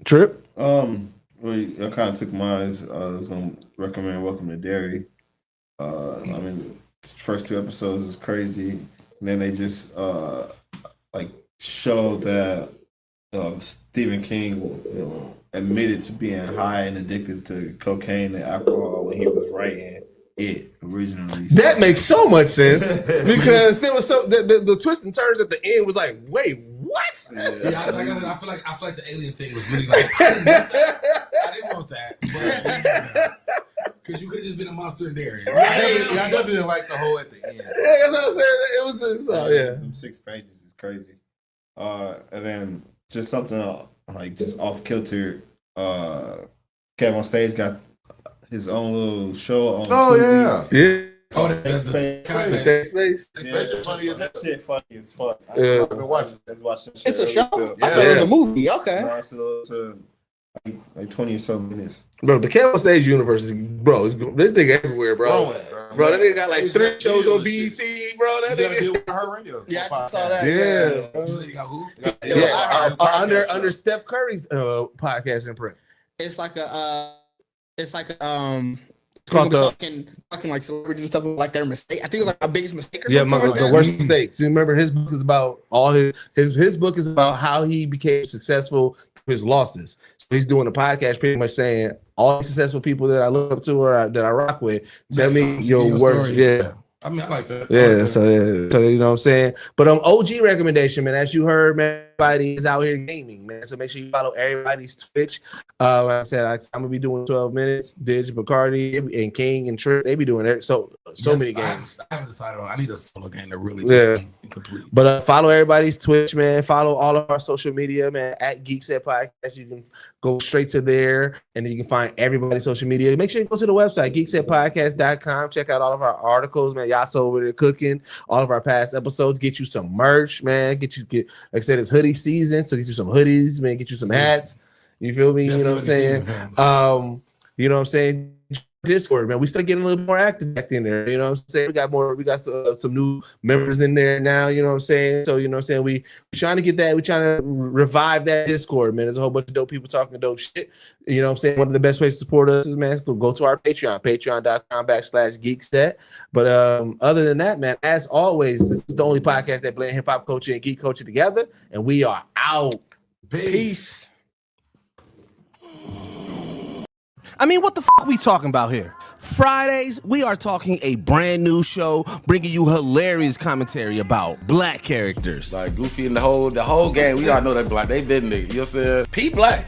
Trip. Well, well, I kind of took mine. I was gonna recommend Welcome to Derry. I mean, the first 2 episodes is crazy, and then they just like show that Stephen King admitted to being high and addicted to cocaine and alcohol when he was writing it originally. That makes so much sense because there was the twist and turns at the end was like, wait, what? Yeah, like I said, I feel like the alien thing was really like I didn't want that, because you could have just been a monster in Derry. Right? I definitely didn't like the whole at the end. Yeah, that's what I'm saying. It was yeah. Them 6 pages is crazy. And then just something like just off kilter. Kev on Stage got his own little show on. Oh TV. Yeah. Oh, the kind of Space. Yeah, funny as that shit funny as fuck. Yeah. I've been watching. It's a show? Yeah. I thought it was a movie. Okay. To like 20 or so minutes. Bro, the Cable Stage universe is, bro, this nigga everywhere, bro. Bro, that nigga got like 3 shows on BET, bro. That nigga. Her radio. Yeah, I just saw that. Yeah. You got who? Yeah. Under Steph Curry's podcast in print. It's like Called talking like celebrities and stuff like their mistake. I think it was like my biggest mistake. Yeah, the worst mistakes. You remember his book is about all his book is about how he became successful through his losses. So he's doing a podcast pretty much saying all the successful people that I look up to or that I rock with, tell me your work. Yeah. I mean, I like that. Yeah, so you know what I'm saying. But OG recommendation, man. As you heard, man, everybody is out here gaming, man. So make sure you follow everybody's Twitch. Like I said, I'm gonna be doing 12 minutes. Dig, Bacardi, and King and Trip. They be doing it. So many games. I haven't decided on. I need a solo game to really complete. But follow everybody's Twitch, man. Follow all of our social media, man. At GeeksetPodcast. You can go straight to there, and then you can find everybody's social media. Make sure you go to the website, GeeksetPodcast.com. Check out all of our articles, man. Y'all so over there cooking. All of our past episodes. Get you some merch, man. Get like I said, it's hoodie season, so get you some hoodies, man. Get you some hats. You feel me? You know what I'm saying? You know what I'm saying? Discord, man. We start getting a little more active back in there. You know what I'm saying? We got some new members in there now. You know what I'm saying? So, you know what I'm saying? We trying to get that. We trying to revive that Discord, man. There's a whole bunch of dope people talking dope shit. You know what I'm saying? One of the best ways to support us is, man, go to our Patreon, patreon.com/Geekset. But other than that, man, as always, this is the only podcast that blend hip hop culture and geek culture together. And we are out. Peace. I mean, what the fuck we talking about here? Fridays, we are talking a brand new show, bringing you hilarious commentary about black characters. Like Goofy and the whole gang, we all know that black. They been nigga. You know what I'm saying? P Black.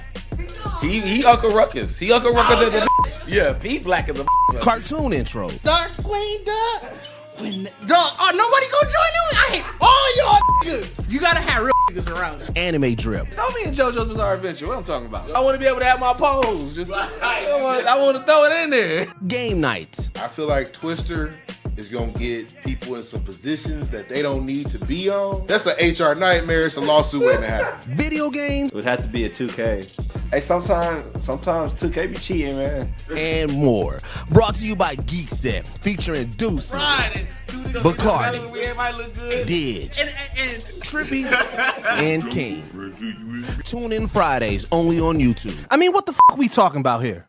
He Uncle Ruckus. He Uncle Ruckus as a yeah, P Black is a cartoon intro. Dark Queen Duck. Dog, nobody go join them? I hate all y'all niggas. You gotta have real niggas around. Anime drip. Know me and JoJo's Bizarre Adventure. What I'm talking about? I want to be able to have my pose. I want to throw it in there. Game nights. I feel like Twister is gonna get people in some positions that they don't need to be on. That's an HR nightmare. It's a lawsuit waiting to happen. Video games. It would have to be a 2K. Hey, sometimes 2K be cheating, man. And more. Brought to you by Geekset, featuring Deuce, Bacardi, Didge, and Trippy, and King. Tune in Fridays only on YouTube. I mean, what the fuck we talking about here?